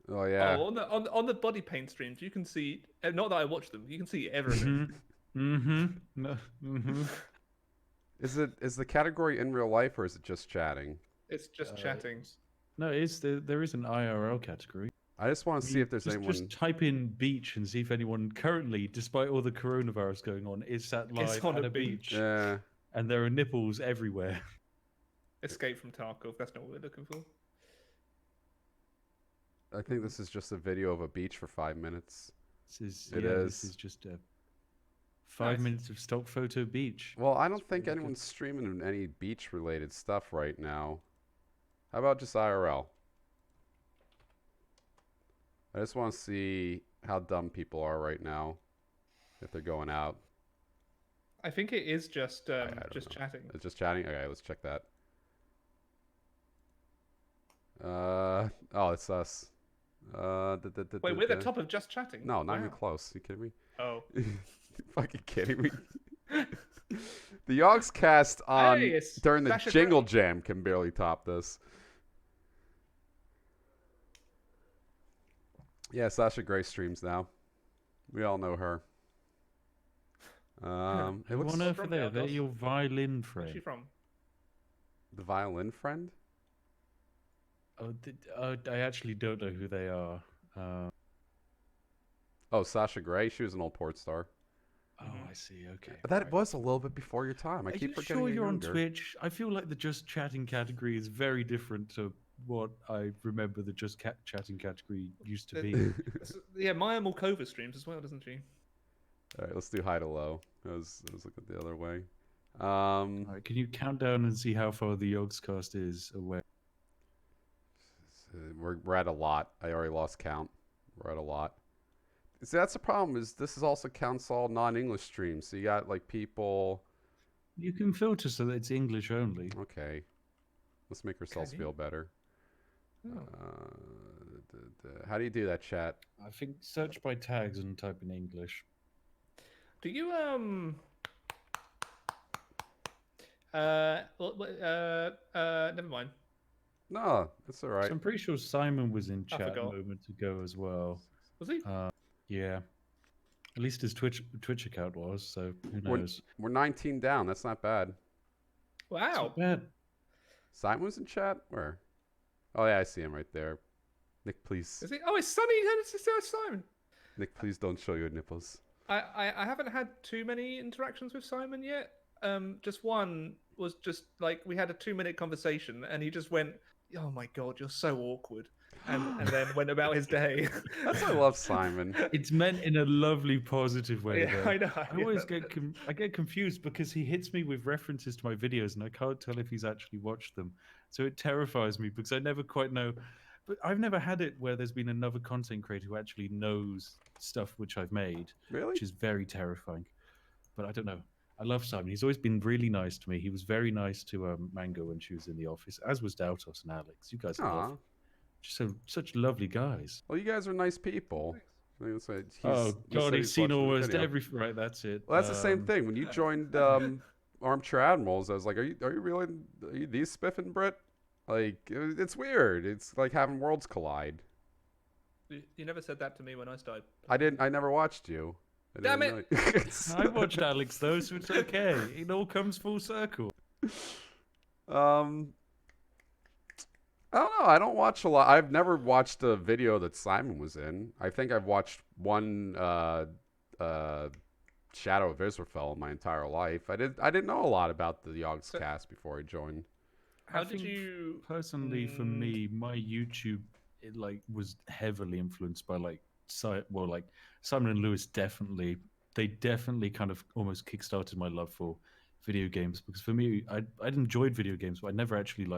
Oh yeah. Oh, on the body paint streams, you can see. Not that I watch them. You can see everything. No. Is the category in real life or is it just chatting? It's just chatting. No, there is an IRL category. I just want to see if there's anyone. Just type in beach and see if anyone currently, despite all the coronavirus going on, is sat live on at a a beach. Yeah. And there are nipples everywhere. Escape from Tarkov. That's not what we're looking for. I think this is just a video of a beach for 5 minutes. This is just a 5 minutes of stock photo beach. Well, I don't think anyone's streaming any beach related stuff right now. How about just IRL? I just want to see how dumb people are right now if they're going out. I think it is just chatting. It's just chatting? Okay, let's check that. Oh, it's us. Wait, we're the top of just chatting? No, not even close. You kidding me? Oh. You fucking kidding me? The Yogscast on during the Jingle Jam can barely top this. Yeah, Sasha Grey streams now. We all know her. It looks on Earth there. They're your violin friend. Where's she from? The violin friend? I actually don't know who they are. Oh, Sasha Grey. She was an old porn star. Oh, I see. Okay. That was a little bit before your time. I keep forgetting. Sure, you're younger. on Twitch. I feel like the just chatting category is very different to what I remember the just chatting category used to be. Yeah, Maya Mulkova streams as well, doesn't she? All right, let's do high to low. I was looking the other way. All right, can you count down and see how far the Yogscast is away? We're at a lot. I already lost count. We're at a lot. See, that's the problem. Is this is also counts all non-English streams. So you got like people. You can filter so that it's English only. Okay, let's make ourselves feel better. Oh. How do you do that, chat? I think search by tags and type in English. Do you never mind. No, that's all right. So I'm pretty sure Simon was in chat a moment ago as well. Was he? Yeah. At least his Twitch account was, so who knows? We're 19 down. That's not bad. Wow. That's not bad. Simon was in chat? Where? Oh, yeah, I see him right there. Nick, please. Is he? Oh, it's Sunny. It's Simon. Nick, please don't show your nipples. I haven't had too many interactions with Simon yet. Just one was just like we had a 2-minute conversation and he just went, "Oh my god, you're so awkward," and then went about his day. That's why I love Simon. It's meant in a lovely, positive way. Yeah, though. I know. I always get confused because he hits me with references to my videos, and I can't tell if he's actually watched them. So it terrifies me because I never quite know. But I've never had it where there's been another content creator who actually knows stuff which I've made, Really? which is very terrifying. But I don't know. I love Simon. He's always been really nice to me. He was very nice to Mango when she was in the office, as was Dautos and Alex. You guys are lovely. Just such lovely guys. Well, you guys are nice people. Oh God, he's seen almost everything. Right, that's it. Well, that's the same thing. When you joined Armchair Admirals, I was like, are you really the SpiffingBrit? Like, it's weird. It's like having worlds collide. You never said that to me when I started. I never watched you. Damn it! I watched Alex though, so it's okay. It all comes full circle. I don't know. I don't watch a lot. I've never watched a video that Simon was in. I think I've watched one Shadow of Israfel in my entire life. I didn't know a lot about the Yogs cast before I joined. How did you personally? For me, my YouTube was heavily influenced by Simon and Lewis. They definitely kind of almost kickstarted my love for video games, because for me, I'd enjoyed video games, but I never actually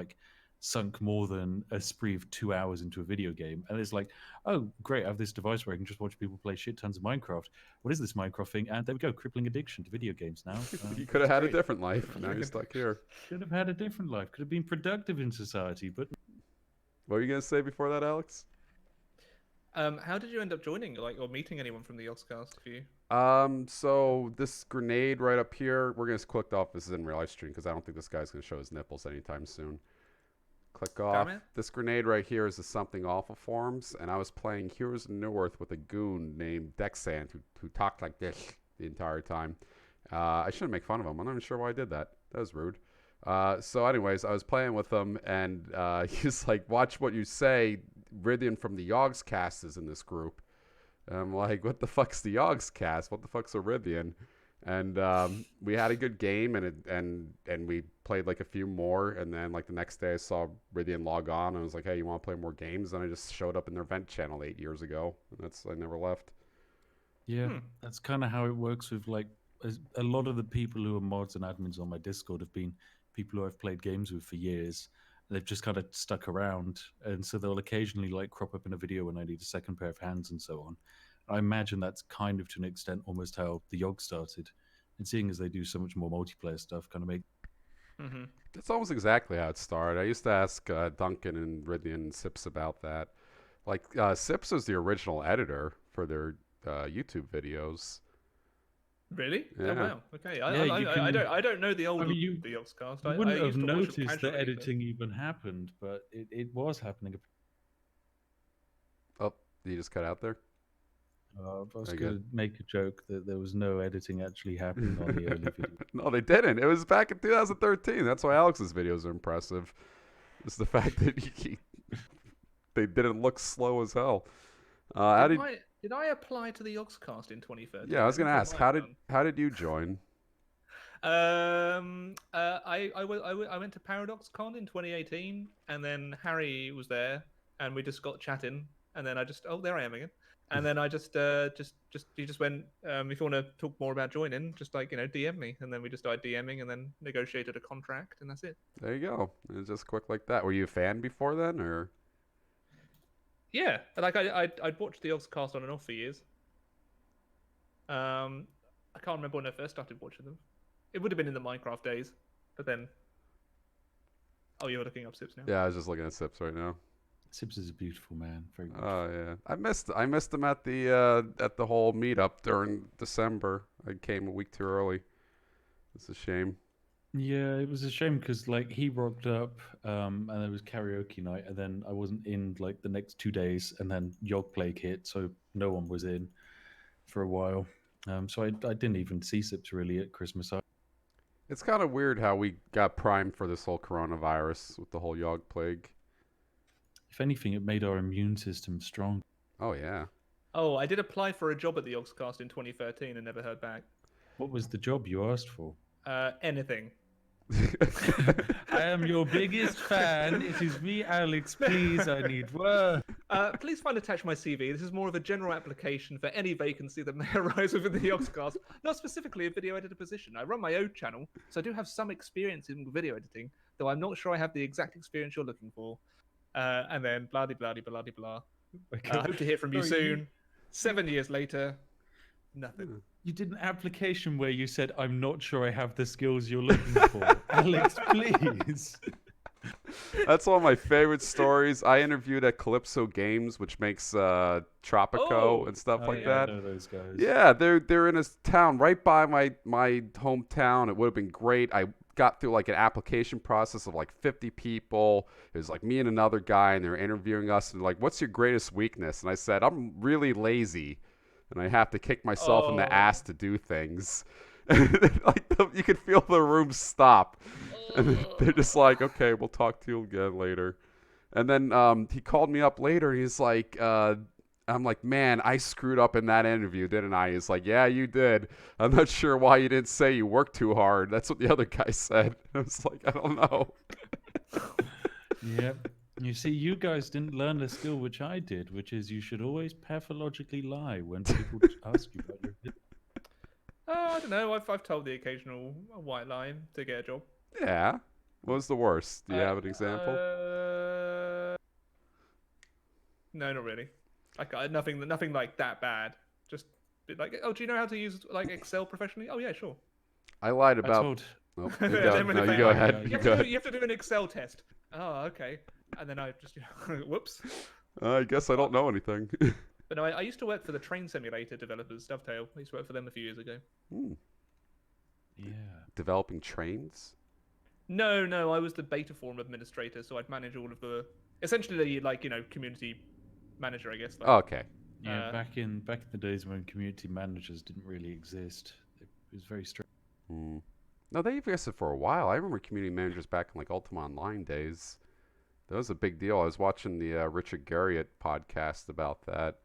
sunk more than a spree of 2 hours into a video game. And it's like, oh great, I have this device where I can just watch people play shit tons of Minecraft. What is this Minecraft thing? And there we go, crippling addiction to video games now. You could have had a different life. Now you're stuck here. Could have had a different life. Could have been productive in society, but... What were you going to say before that, Alex? How did you end up joining, or meeting anyone from the Yogscast for you? So this grenade right up here, we're going to click off. This is in real live stream because I don't think this guy's going to show his nipples anytime soon. Click off. This grenade right here is the Something Awful forums, and I was playing Heroes of New Earth with a goon named Dexant who talked like this the entire time. I shouldn't make fun of him. I'm not even sure why I did that. That was rude. So anyways, I was playing with him, and he's like, watch what you say. Rithian from the Yogs cast is in this group. And I'm like, what the fuck's the Yogs cast? What the fuck's a Rithian? And we had a good game, and we played a few more, and then the next day I saw Rithian log on, and I was like, hey, you want to play more games? And I just showed up in their vent channel 8 years ago, and I never left. Yeah, that's kind of how it works with a lot of the people who are mods and admins on my Discord have been people who I've played games with for years. They've just kind of stuck around, and so they'll occasionally crop up in a video when I need a second pair of hands and so on. I imagine that's kind of, to an extent, almost how the Yog started. And seeing as they do so much more multiplayer stuff, kind of make... That's almost exactly how it started. I used to ask Duncan and Rithian and Sips about that. Sips was the original editor for their YouTube videos. Really? Yeah. Oh, wow. Okay. Yeah, I don't know the old the Yogscast. You wouldn't have noticed that editing even happened, but it was happening. Oh, you just cut out there? I was going to make a joke that there was no editing actually happening on the early video. No, they didn't. It was back in 2013. That's why Alex's videos are impressive. It's the fact that they didn't look slow as hell. Did I apply to the Yogscast in 2013? Yeah, I was going to ask, how did you join? I went to ParadoxCon in 2018, and then Harry was there, and we just got chatting, and then there I am again. And then I he just went, if you want to talk more about joining, just DM me. And then we just started DMing and then negotiated a contract, and that's it. There you go. It was just quick like that. Were you a fan before then, or? Yeah, I'd watched the Yogscast on and off for years. I can't remember when I first started watching them. It would have been in the Minecraft days, but then... Oh, you're looking up Sips now? Yeah, I was just looking at Sips right now. Sips is a beautiful man. Very beautiful. Oh yeah, I missed him at the whole meetup during December. I came a week too early. It's a shame. Yeah, it was a shame because he rocked up, and there was karaoke night, and then I wasn't in the next 2 days, and then Yog Plague hit, so no one was in for a while. So I didn't even see Sips really at Christmas. It's kind of weird how we got primed for this whole coronavirus with the whole Yog Plague. If anything, it made our immune system strong. Oh, yeah. Oh, I did apply for a job at the Yogscast in 2013 and never heard back. What was the job you asked for? Anything. I am your biggest fan. It is me, Alex. Please, I need work. Please find attached my CV. This is more of a general application for any vacancy that may arise within the Yogscast, not specifically a video editor position. I run my own channel, so I do have some experience in video editing, though I'm not sure I have the exact experience you're looking for. And then blah blah blah blah blah blah. I hope to hear from you soon. 7 years later, nothing. You did an application where you said, "I'm not sure I have the skills you're looking for." Alex, please. That's one of my favorite stories. I interviewed at Calypso Games, which makes Tropico and stuff like that. I know those guys. Yeah, they're in a town right by my hometown. It would have been great. I got through like an application process of like 50 people. It was like me and another guy, and they were interviewing us. And like, what's your greatest weakness? And I said, I'm really lazy, and I have to kick myself in the ass to do things. Like you could feel the room stop, and they're just like, okay, we'll talk to you again later. And then he called me up later, and he's like, I'm like, man, I screwed up in that interview, didn't I? He's like, yeah, you did. I'm not sure why you didn't say you worked too hard. That's what the other guy said. I was like, I don't know. Yep. You see, you guys didn't learn the skill which I did, which is you should always pathologically lie when people ask you about your business. I don't know. I've told the occasional white lie to get a job. Yeah. What was the worst? Do you have an example? No, not really. Nothing like that bad. Just like, oh, do you know how to use like Excel professionally? Oh yeah, sure. I lied about. Oh, you go ahead. You have to do an Excel test. Oh, okay. And then I just, whoops. I guess I don't know anything. But no, I used to work for the train simulator developers, Dovetail. I used to work for them a few years ago. Yeah. Developing trains? No, I was the beta forum administrator, so I'd manage all of the, essentially, like, community manager, I guess. Like, okay. Yeah, back in the days when community managers didn't really exist, it was very strange. No, they existed for a while. I remember community managers back in like Ultima Online days. That was a big deal. I was watching the Richard Garriott podcast about that,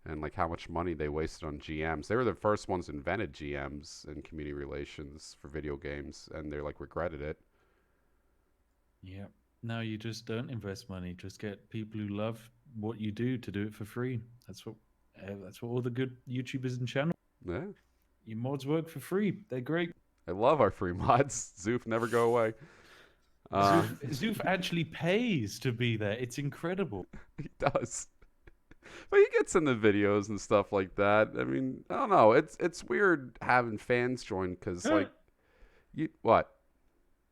and like how much money they wasted on GMs. They were the first ones who invented GMs and community relations for video games, and they like regretted it. Yeah. No, you just don't invest money. Just get people who love what you do to do it for free. That's what all the good YouTubers and channels. Yeah. Your mods work for free. They're great. I love our free mods. Zoof never go away. Zoof actually pays to be there. It's incredible. He does. But he gets in the videos and stuff like that. I mean, I don't know. It's weird having fans join because, like, what?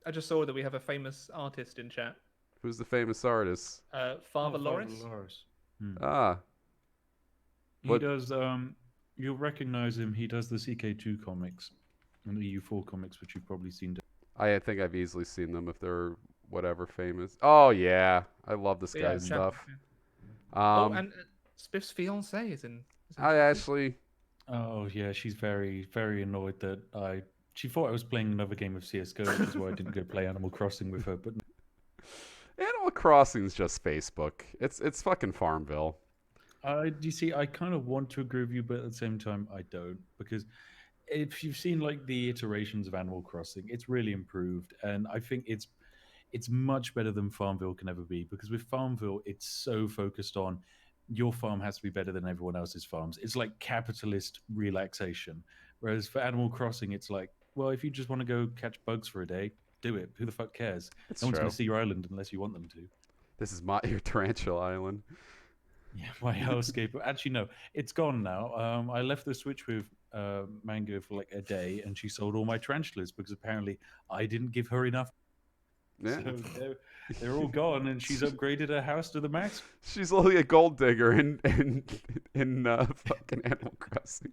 I just saw that we have a famous artist in chat. Who's the famous artist? Father Loris. He does. You'll recognize him. He does the CK2 comics and the U4 comics, which you've probably seen. I think I've easily seen them if they're whatever famous. Oh yeah, I love this guy's stuff. And Spiff's fiance is in. I actually. Oh yeah, she's very, very annoyed that she thought I was playing another game of CS:GO, which is why I didn't go play Animal Crossing with her. But Animal Crossing's just Facebook. It's fucking Farmville. You see, I kind of want to agree with you, but at the same time, I don't, because if you've seen like the iterations of Animal Crossing, it's really improved, and I think it's much better than Farmville can ever be, because with Farmville, it's so focused on your farm has to be better than everyone else's farms. It's like capitalist relaxation. Whereas for Animal Crossing, it's like, well, if you just want to go catch bugs for a day, do it. Who the fuck cares? No one's going to see your island unless you want them to. This is your tarantula island. Yeah, my hellscape. Actually, no, it's gone now. I left the Switch with Mango for like a day, and she sold all my tarantulas because apparently I didn't give her enough. Yeah. So they're all gone, and she's upgraded her house to the max. She's only a gold digger in fucking Animal Crossing.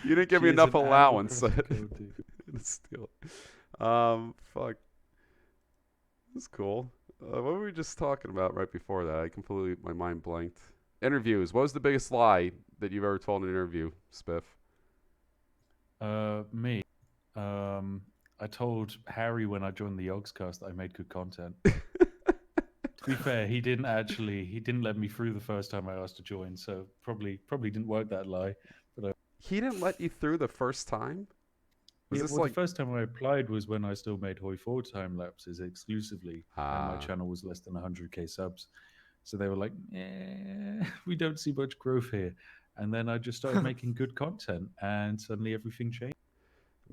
You didn't give me enough allowance. Steal it. Fuck. That's cool. What were we just talking about right before that? My mind blanked. Interviews. What was the biggest lie that you've ever told in an interview, Spiff? Me. I told Harry when I joined the Yogscast that I made good content. To be fair, he didn't let me through the first time I asked to join, so probably didn't work that lie. But he didn't let you through the first time? Yeah, this well, like the first time I applied was when I still made Hoi 4 time lapses exclusively, and my channel was less than 100k subs. So they were like, we don't see much growth here. And then I just started making good content, and suddenly everything changed.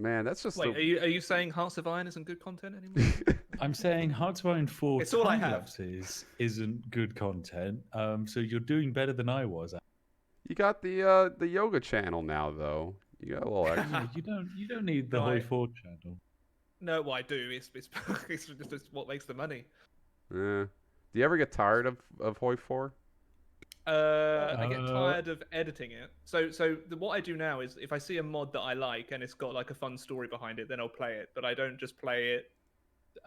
man, that's just Wait, are you saying Hearts of Iron isn't good content anymore? I'm saying Hearts of Iron 4 It's all I time have. lapses isn't good content. So you're doing better than I was. you got the yoga channel now though. You got a little extra. Yeah, you don't need the No, Hoi 4 channel. No, well, I do. It's just what makes the money. Do you ever get tired of Hoi 4? I get tired of editing it. So what I do now is if I see a mod that I like and it's got like a fun story behind it, then I'll play it. But I don't just play it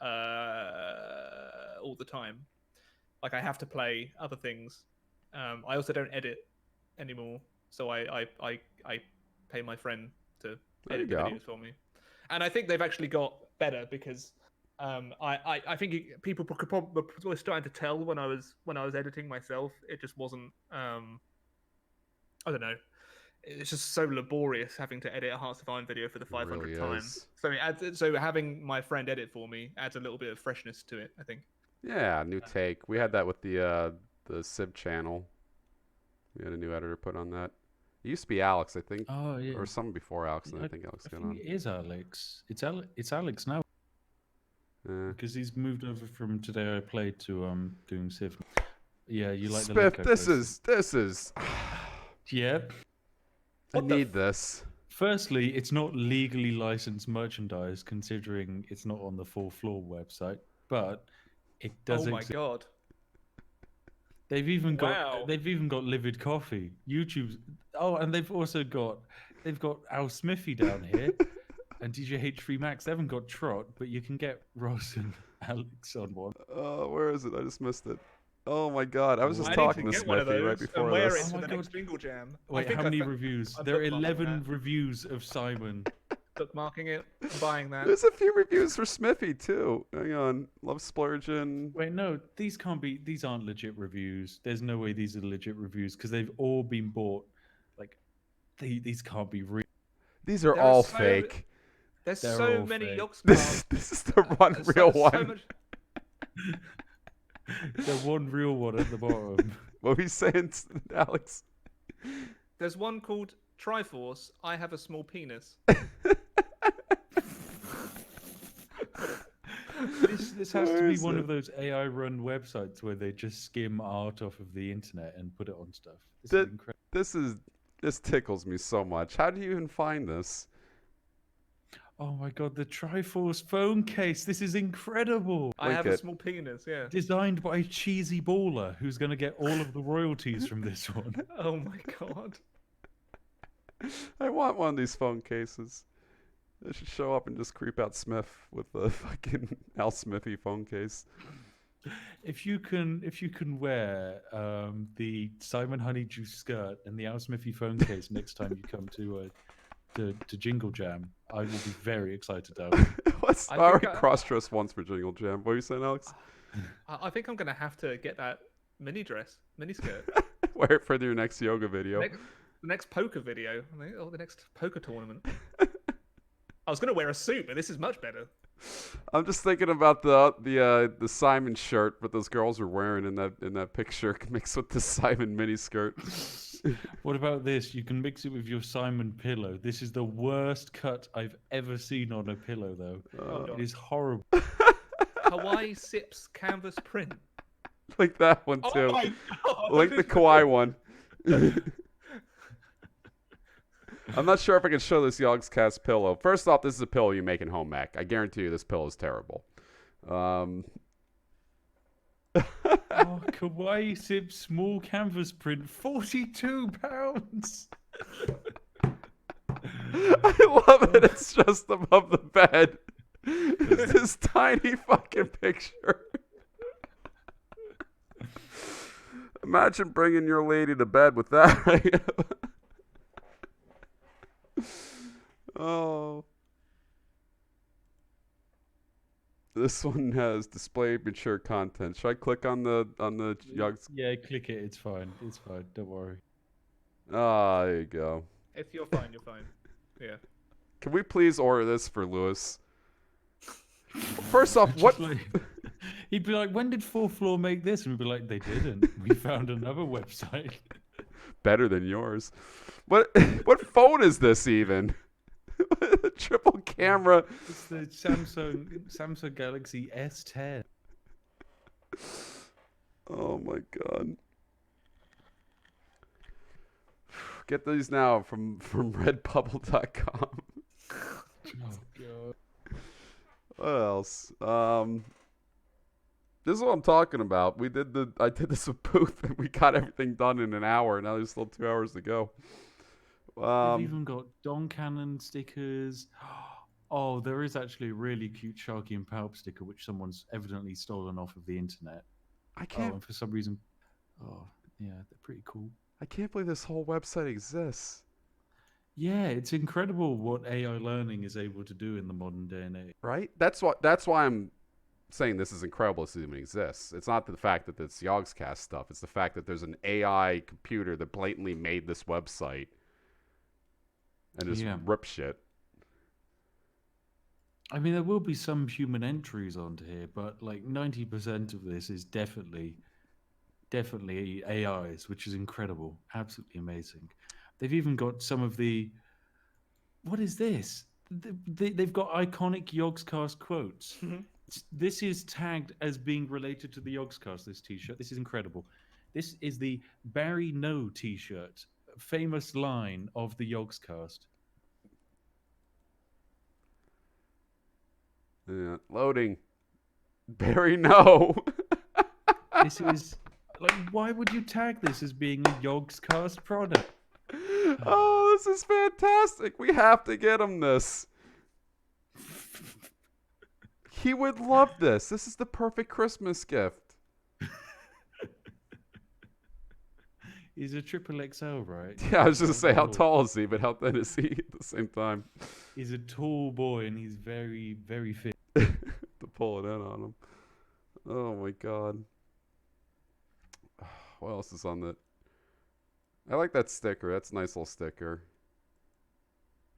all the time. Like I have to play other things. I also don't edit anymore, so I pay my friend to edit the videos for me. And I think they've actually got better because I think people could probably were starting to tell when I was editing myself. It just wasn't. I don't know. It's just so laborious having to edit a Hearts of Iron video for the 500th really time. is. So having my friend edit for me adds a little bit of freshness to it, I think. Yeah, new take. We had that with the Civ channel. We had a new editor put on that. It used to be Alex, I think. Oh yeah. Or someone before Alex, and I think Alex got on. It is Alex. It's Alex now. Because he's moved over from Today I Played to doing Civ. Yeah, you like the look. This is. Yep. I need this. Firstly, it's not legally licensed merchandise, considering it's not on the Full Floor website, but it does. Oh my god! They've even got Livid Coffee. YouTube's. Oh, and they've also got Al Smithy down here. And DJH3 Max, they haven't got Trot, but you can get Ross and Alex on one. Where is it? I just missed it. Oh my god, I was just talking to Smithy right before this. this. And wear it to the next Jingle Jam. Wait, how many reviews? There are 11 reviews of Simon. Bookmarking it, I'm buying that. There's a few reviews for Smithy too. Hang on, Love Splurgeon. Wait, no, these aren't legit reviews. There's no way these are legit reviews because they've all been bought. Like, these can't be real. These are all fake. There's so many Yogscast. This is the one real one. The one real one at the bottom. What were you saying, Alex? There's one called Triforce. I have a small penis. This has to be one of those AI-run websites where they just skim art off of the internet and put it on stuff. This is incredible. This tickles me so much. How do you even find this? Oh my god, the Triforce phone case. This is incredible. I have a small penis, yeah. Designed by Cheesy Baller, who's going to get all of the royalties from this one. Oh my god. I want one of these phone cases. I should show up and just creep out Smith with the fucking Al Smithy phone case. If you can wear the Simon Honeydew skirt and the Al Smithy phone case next time you come to Jingle Jam, I will be very excited. I cross-dress once for Jingle Jam. What are you saying, Alex? I think I'm gonna have to get that mini skirt. Wear it for your next yoga video. The next poker video. The next poker tournament. I was gonna wear a suit, but this is much better. I'm just thinking about the Simon shirt that those girls were wearing in that picture mixed with the Simon mini skirt. What about this? You can mix it with your Simon pillow. This is the worst cut I've ever seen on a pillow, though. It is horrible. Hawaii Sips canvas print. Like that one too. Oh my god! Like the Kawaii one. I'm not sure if I can show this Yogscast pillow. First off, this is a pillow you make in home ec. I guarantee you this pillow is terrible. Kawaii Sip small canvas print, £42. I love it. It's just above the bed. It's this tiny fucking picture. Imagine bringing your lady to bed with that. Right? Oh. This one has displayed mature content. Should I click on the Yogs? Yeah, click it. It's fine. It's fine. Don't worry. Ah, there you go. If you're fine, you're fine. Yeah. Can we please order this for Lewis? First off, what? He'd be like, when did 4th Floor make this? And we'd be like, they didn't. We found another website. Better than yours. What phone is this even? Triple camera. It's the Samsung Galaxy S10. Oh my god. Get these now from redbubble.com. Oh god. What else? This is what I'm talking about. I did this with Booth and we got everything done in an hour. Now there's still 2 hours to go. They've even got Don Cannon stickers. Oh, there is actually a really cute Sharky and Palp sticker which someone's evidently stolen off of the internet. I can't. And for some reason, yeah, they're pretty cool. I can't believe this whole website exists. Yeah, it's incredible what AI learning is able to do in the modern day and age. Right? That's why I'm saying this is incredible this even exists. It's not the fact that it's Yogscast stuff. It's the fact that there's an AI computer that blatantly made this website and just rip shit. I mean, there will be some human entries onto here, but like 90% of this is definitely AIs, which is incredible. Absolutely amazing. They've even got some of the... What is this? They've got iconic Yogscast quotes. This is tagged as being related to the Yogscast, this t-shirt. This is incredible. This is the Barry No t-shirt. Famous line of the Yogscast. Yeah, loading. Barry No. This is... Like, why would you tag this as being a Yogscast product? Oh, this is fantastic. We have to get him this. He would love this. This is the perfect Christmas gift. He's a triple XL, right? Yeah, I was just going to say, how tall is he, but how thin is he at the same time? He's a tall boy, and he's very, very fit. To pull it in on him. Oh, my God. What else is on that? I like that sticker. That's a nice little sticker.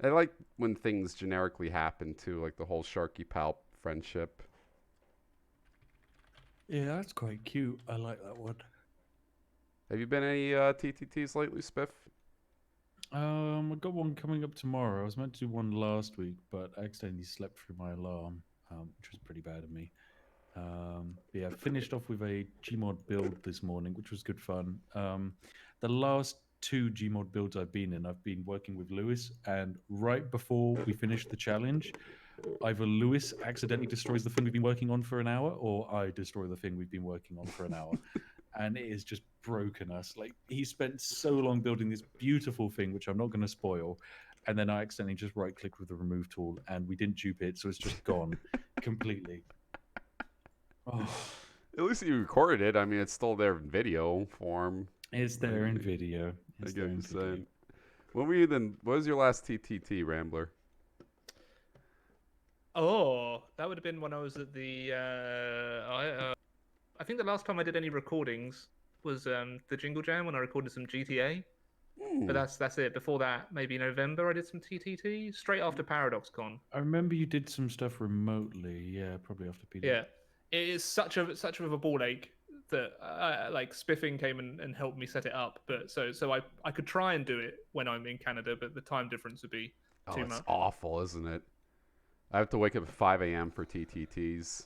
I like when things generically happen, too, like the whole Sharky Palp friendship. Yeah, that's quite cute. I like that one. Have you been any TTTs lately, Spiff? I got one coming up tomorrow. I was meant to do one last week, but I accidentally slept through my alarm, which was pretty bad of me. Yeah, finished off with a Gmod build this morning, which was good fun. The last 2 Gmod builds I've been in, I've been working with Lewis, and right before we finished the challenge, either Lewis accidentally destroys the thing we've been working on for an hour, or I destroy the thing we've been working on for an hour. And it has just broken us. Like, he spent so long building this beautiful thing, which I'm not going to spoil, and then I accidentally just right-click with the remove tool, and we didn't dupe it, so it's just gone completely. Oh. At least you recorded it. I mean, it's still there in video form. It's there in video. I get what you're saying. When were you then? What was your last TTT, Rambler? Oh, that would have been when I was at the. I think the last time I did any recordings was the Jingle Jam when I recorded some GTA. But that's it. Before that, maybe November, I did some TTT straight after ParadoxCon. I remember you did some stuff remotely. Yeah, probably after PD. Yeah, it is such of a ball ache that like Spiffing came and helped me set it up. But so I could try and do it when I'm in Canada, but the time difference would be too much. It's awful, isn't it? I have to wake up at 5 a.m. for TTTs.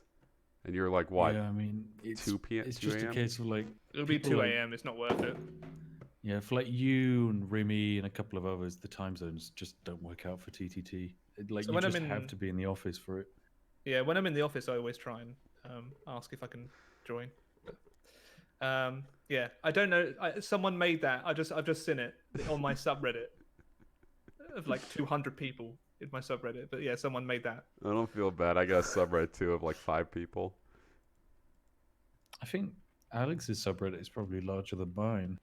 And you're like, what? Yeah, I mean, it's 2 p.m. It's just a case of like... It'll be 2 a.m. It's not worth it. Yeah, for like you and Remy and a couple of others, the time zones just don't work out for TTT. Like, so you just have to be in the office for it. Yeah, when I'm in the office, I always try and ask if I can join. But, yeah, I don't know. Someone made that. I've just seen it on my subreddit of like 200 people in my subreddit. But yeah, someone made that. I don't feel bad. I got a subreddit too of like 5 people. I think Alex's subreddit is probably larger than mine.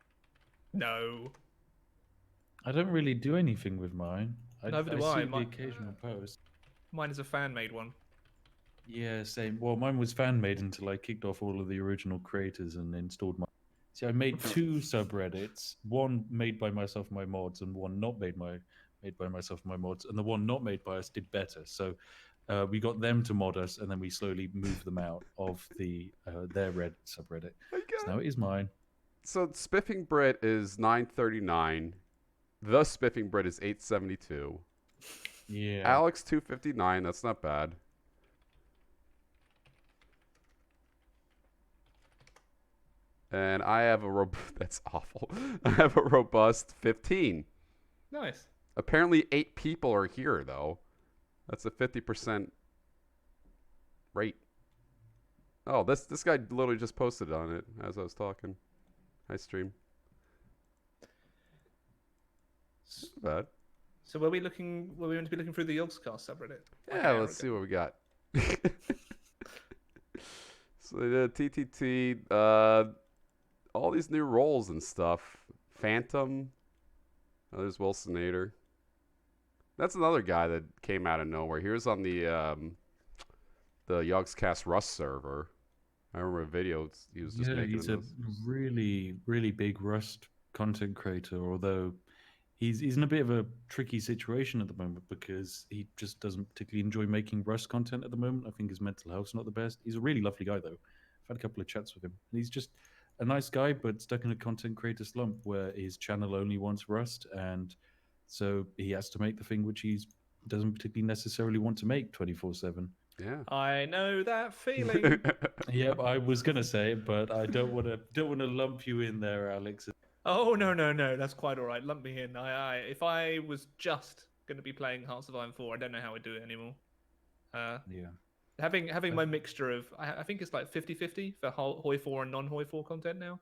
No. I don't really do anything with mine. Neither do I see the occasional post. Mine is a fan-made one. Yeah, same. Well, mine was fan-made until I kicked off all of the original creators and installed my... See, I made 2 subreddits. One made by myself and my mods, and one not made by made by myself and my mods, and the one not made by us did better. So we got them to mod us, and then we slowly moved them out of their Red subreddit. So now it is mine. So SpiffingBrit is 939. The SpiffingBrit is 872. Yeah. Alex 259. That's not bad. And I have a that's awful. I have a robust 15. Nice. Apparently 8 people are here though. That's a 50% rate. Oh, this guy literally just posted on it as I was talking. Nice stream. Not bad. So were we meant to be looking through the Yogscast subreddit? Yeah, let's see what we got. So they did TTT, all these new roles and stuff. Phantom. Oh, there's Wilsonator. That's another guy that came out of nowhere. He was on the Yogscast Rust server. I remember a video he was just making. He's a really, really big Rust content creator, although he's in a bit of a tricky situation at the moment because he just doesn't particularly enjoy making Rust content at the moment. I think his mental health's not the best. He's a really lovely guy, though. I've had a couple of chats with him. And he's just a nice guy, but stuck in a content creator slump where his channel only wants Rust, and so he has to make the thing which he doesn't particularly necessarily want to make 24/7. Yeah. I know that feeling. Yep, I was gonna say it, but I don't want to lump you in there, Alex. Oh no, that's quite all right. Lump me in. If I was just going to be playing Hearts of Iron 4, I don't know how I'd do it anymore. Yeah. Having my mixture of, I think it's like 50-50 for Hoi 4 and non-Hoi 4 content now.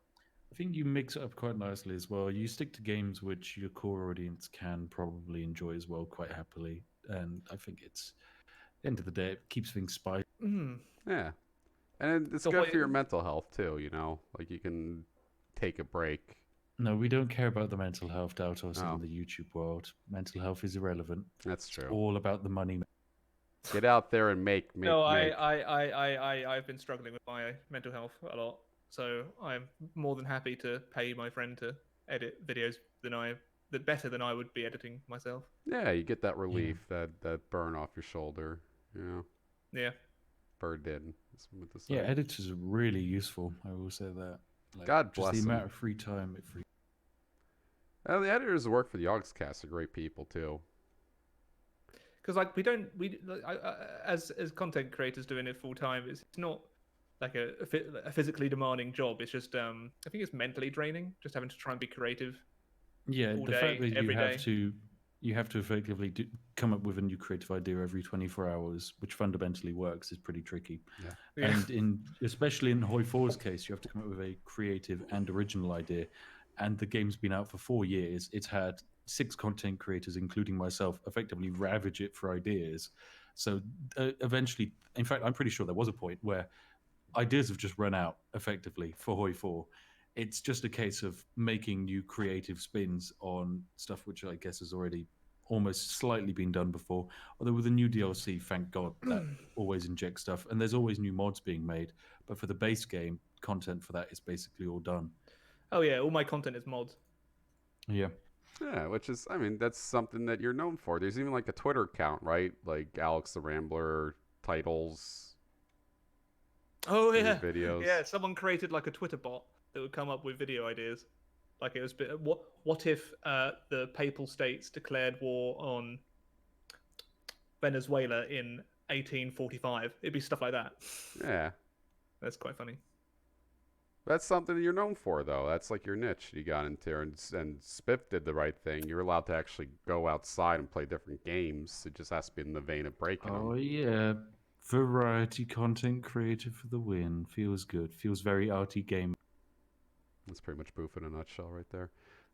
I think you mix it up quite nicely as well. You stick to games which your core audience can probably enjoy as well quite happily, and I think it's at the end of the day it keeps things spicy. Yeah, and it's good for your mental health too. You know, like you can take a break. No, we don't care about the mental health out us in the YouTube world. Mental health is irrelevant. That's true. It's all about the money. Get out there and make. No, make. I've been struggling with my mental health a lot, so I'm more than happy to pay my friend to edit videos better than I would be editing myself. Yeah, you get that relief, that burn off your shoulder. You know. Yeah. Bird did. Yeah, editors are really useful. I will say that. Like, God bless just the them. amount of free time it frees. The editors that work for the Yogscast are great people too. Because like as content creators doing it full time, it's not like a physically demanding job. It's just I think it's mentally draining, just having to try and be creative. Yeah, all the day, fact that every day. you have to effectively come up with a new creative idea every 24 hours, which fundamentally works, is pretty tricky. Yeah. And especially in Hoi 4's case, you have to come up with a creative and original idea. And the game's been out for 4 years. It's had 6 content creators, including myself, effectively ravage it for ideas. So eventually, in fact, I'm pretty sure there was a point where ideas have just run out effectively for Hoi 4. It's just a case of making new creative spins on stuff which I guess has already almost slightly been done before. Although with the new DLC, thank God, that always injects stuff. And there's always new mods being made. But for the base game, content for that is basically all done. Oh yeah, all my content is mods. Yeah. Yeah, which is, I mean, that's something that you're known for. There's even like a Twitter account, right? Like AlexTheRambler titles. Oh yeah, videos. Yeah, someone created like a Twitter bot that would come up with video ideas. Like it was, what if the Papal States declared war on Venezuela in 1845? It'd be stuff like that. Yeah. That's quite funny. That's something that you're known for, though. That's like your niche you got into. And Spiff did the right thing. You're allowed to actually go outside and play different games. It just has to be in the vein of breaking them. Oh, yeah. Variety content creative for the win. Feels good. Feels very arty game. That's pretty much Boof in a nutshell right there.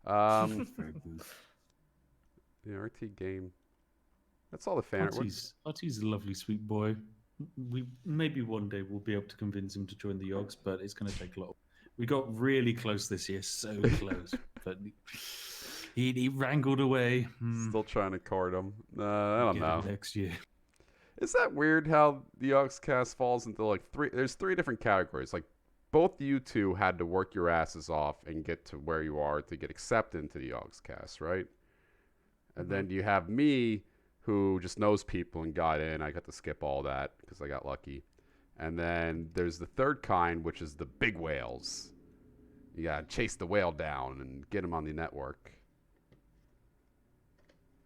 Very Boof. The RT game. That's all the fan art. Artie's a lovely, sweet boy. We maybe one day we'll be able to convince him to join the Yogs, but it's going to take a lot. We got really close this year, so close, but he wrangled away. Still trying to court him. I don't know. Next year. Is that weird how the Yogscast falls into like there's 3 different categories. Like both you two had to work your asses off and get to where you are to get accepted into the Yogscast, right? And then you have me, who just knows people and got in. I got to skip all that because I got lucky. And then there's the third kind, which is the big whales. You got to chase the whale down and get him on the network.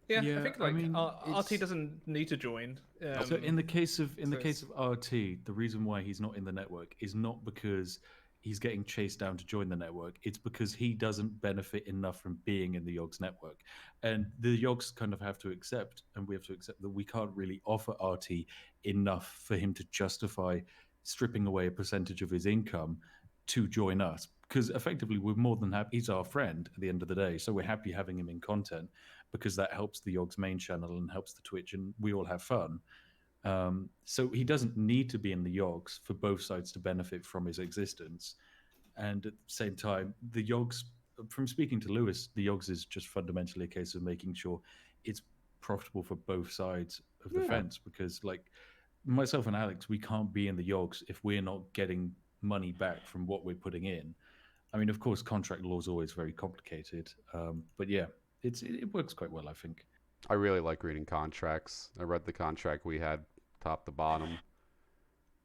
Yeah, I think RT doesn't need to join. So in the case of RT, the reason why he's not in the network is not because he's getting chased down to join the network. It's because he doesn't benefit enough from being in the Yogs network, and the Yogs kind of have to accept, and we have to accept that we can't really offer RT enough for him to justify stripping away a percentage of his income to join us. Because effectively, we're more than happy. He's our friend at the end of the day, so we're happy having him in content because that helps the Yogs main channel and helps the Twitch, and we all have fun. So he doesn't need to be in the Yogs for both sides to benefit from his existence. And at the same time, the Yogs, from speaking to Lewis, the Yogs is just fundamentally a case of making sure it's profitable for both sides of the fence. Because like myself and Alex, we can't be in the Yogs if we're not getting money back from what we're putting in. I mean, of course, contract law is always very complicated. But yeah, it works quite well, I think. I really like reading contracts. I read the contract we had top to bottom.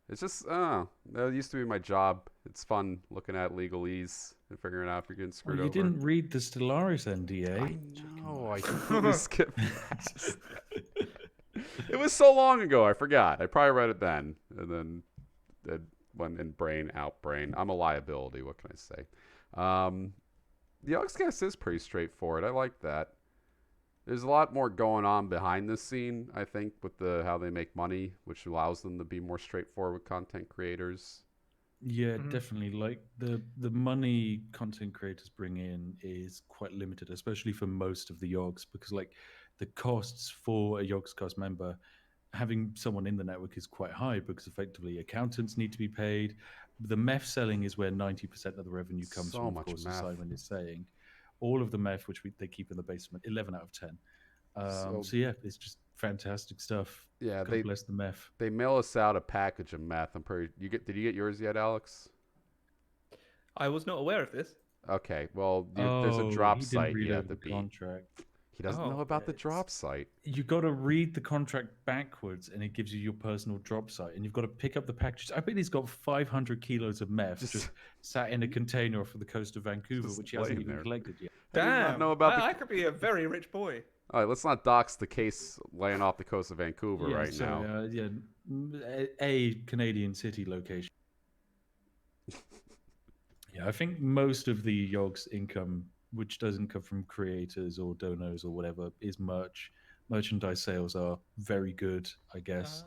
It's just, that used to be my job. It's fun looking at legalese and figuring out if you're getting screwed over. You didn't read the Stellaris NDA. I know. I completely skipped that. It was so long ago, I forgot. I probably read it then. And then it went in brain, out brain. I'm a liability. What can I say? The Yogscast is pretty straightforward. I like that. There's a lot more going on behind the scene, I think, with how they make money, which allows them to be more straightforward with content creators. Yeah, definitely. Like the money content creators bring in is quite limited, especially for most of the Yogs, because like the costs for a Yogscast member, having someone in the network is quite high because effectively accountants need to be paid. The meth selling is where 90% of the revenue comes from, of course, as Simon is saying. All of the meth, which they keep in the basement, 11 out of 10. So yeah, it's just fantastic stuff. Yeah, God bless the meth. They mail us out a package of meth. Did you get yours yet, Alex? I was not aware of this. Okay, well, there's a drop site you have to be. Contract. He doesn't know about the drop site. You got to read the contract backwards, and it gives you your personal drop site, and you've got to pick up the package. I bet he's got 500 kilos of meth just sat in a container off of the coast of Vancouver, which he hasn't even collected yet. Damn! I could be a very rich boy. All right, let's not dox the case laying off the coast of Vancouver now. A Canadian city location. Yeah, I think most of the Yogs income, which doesn't come from creators or donors or whatever, is merch. Merchandise sales are very good, I guess.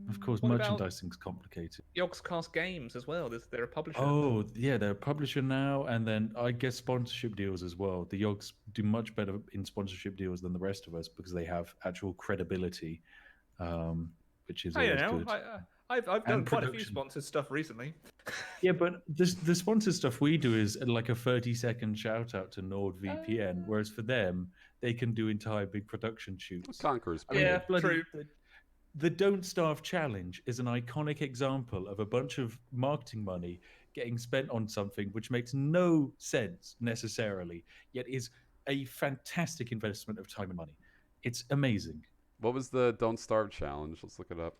Of course, merchandising's complicated. Yogscast Games as well. They're a publisher. Oh, yeah, they're a publisher now, and then I guess sponsorship deals as well. The Yogs do much better in sponsorship deals than the rest of us because they have actual credibility, which is always good. I've done quite a few sponsored stuff recently. Yeah, but the sponsored stuff we do is like a 30-second shout out to NordVPN, whereas for them, they can do entire big production shoots. Conquerors. True. The Don't Starve Challenge is an iconic example of a bunch of marketing money getting spent on something which makes no sense necessarily, yet is a fantastic investment of time and money. It's amazing. What was the Don't Starve Challenge? Let's look it up.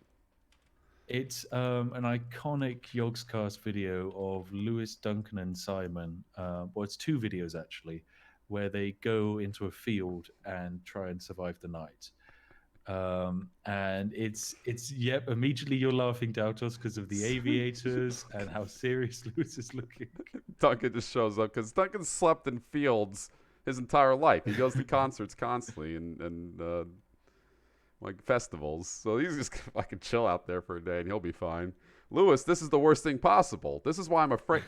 It's an iconic Yogscast video of Lewis, Duncan, and Simon. Well, it's two videos actually, where they go into a field and try and survive the night. And it's immediately you're laughing down us because of the aviators and how serious Lewis is looking. Duncan just shows up because Duncan slept in fields his entire life. He goes to concerts constantly and like festivals, so he's just I can chill out there for a day and he'll be fine. Lewis, this is the worst thing possible. This is why I'm afraid.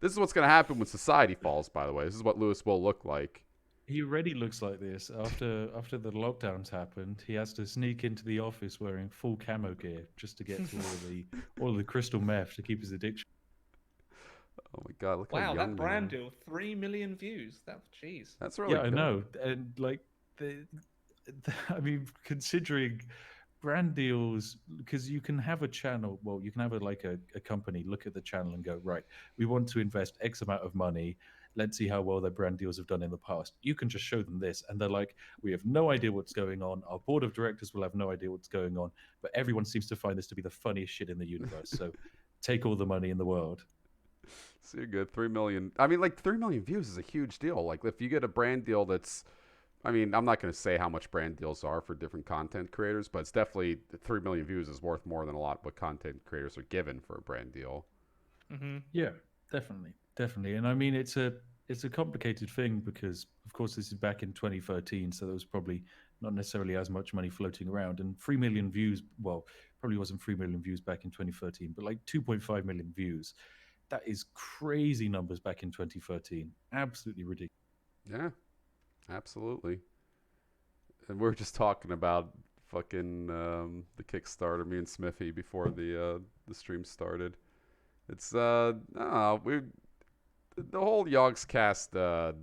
This is what's going to happen when society falls. By the way, this is what Lewis will look like. He already looks like this after the lockdowns happened. He has to sneak into the office wearing full camo gear just to get to all of the crystal meth to keep his addiction. Oh my god! Look how young that brand deal, 3 million views. Jeez. That's really good. I know, and like I mean, considering brand deals, because you can have a channel, you can have a company look at the channel and go, right, we want to invest X amount of money, let's see how well their brand deals have done in the past. You can just show them this, and they're like, we have no idea what's going on. Our board of directors will have no idea what's going on, but everyone seems to find this to be the funniest shit in the universe. So take all the money in the world. So you're good. 3 million. I mean, like 3 million views is a huge deal. Like if you get a brand deal that's, I mean, I'm not going to say how much brand deals are for different content creators, but it's definitely 3 million views is worth more than a lot what content creators are given for a brand deal. Mm-hmm. Yeah, definitely. And I mean, it's a complicated thing because, of course, this is back in 2013, so there was probably not necessarily as much money floating around. And 3 million views, well, probably wasn't 3 million views back in 2013, but like 2.5 million views. That is crazy numbers back in 2013. Absolutely ridiculous. Yeah, absolutely. And we're just talking about fucking the Kickstarter, me and Smithy, before the stream started. It's the whole Yogscast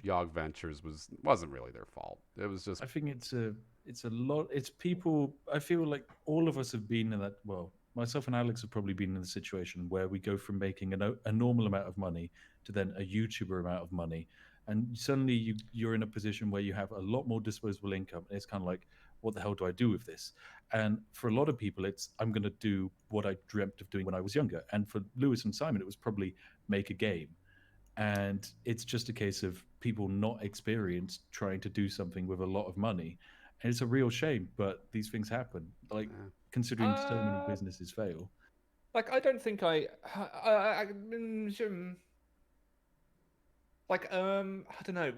Yog Ventures wasn't really their fault. It was just, I think it's a lot. It's people. I feel like all of us have been in that. Well, myself and Alex have probably been in the situation where we go from making a normal amount of money to then a YouTuber amount of money, and suddenly you're in a position where you have a lot more disposable income, and it's kind of like, what the hell do I do with this? And for a lot of people, it's, I'm going to do what I dreamt of doing when I was younger. And for Lewis and Simon, it was probably make a game. And it's just a case of people not experienced trying to do something with a lot of money. And it's a real shame, but these things happen. Like, considering so many businesses fail. Like, I don't think I don't know.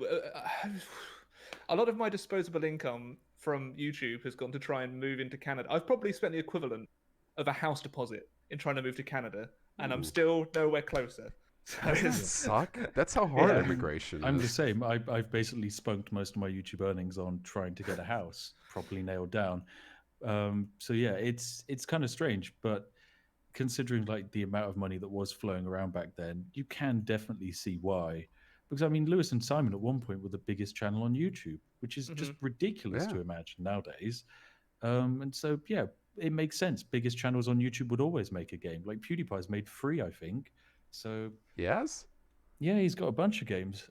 A lot of my disposable income from YouTube has gone to try and move into Canada. I've probably spent the equivalent of a house deposit in trying to move to Canada, and I'm still nowhere closer. So doesn't that suck? That's how hard immigration is. I'm the same. I've basically spunked most of my YouTube earnings on trying to get a house properly nailed down. So yeah, it's kind of strange, but considering like the amount of money that was flowing around back then, you can definitely see why. Because I mean, Lewis and Simon at one point were the biggest channel on YouTube, which is just ridiculous to imagine nowadays. And so yeah, it makes sense. Biggest channels on YouTube would always make a game. Like PewDiePie's made 3, I think. So yes, yeah, he's got a bunch of games.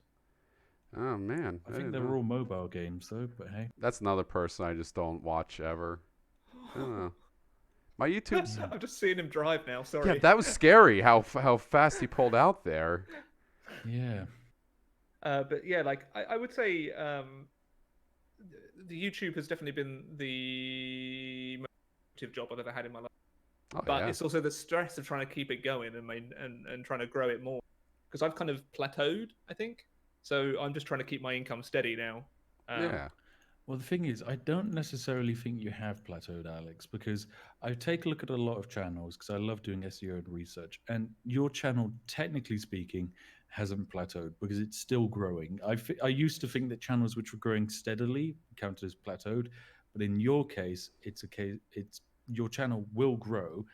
Oh man, I think they're all mobile games though. But hey, that's another person I just don't watch ever. I don't know. My YouTube. I'm just seeing him drive now. Sorry. Yeah, that was scary. How fast he pulled out there. Yeah. But yeah, like I would say, the YouTube has definitely been the most productive job I've ever had in my life. Oh, but it's also the stress of trying to keep it going and trying to grow it more, because I've kind of plateaued, I think. So I'm just trying to keep my income steady now. Yeah. Well, the thing is, I don't necessarily think you have plateaued, Alex, because I take a look at a lot of channels because I love doing SEO and research. And your channel, technically speaking, hasn't plateaued because it's still growing. I used to think that channels which were growing steadily counted as plateaued, but in your case, it's your channel will grow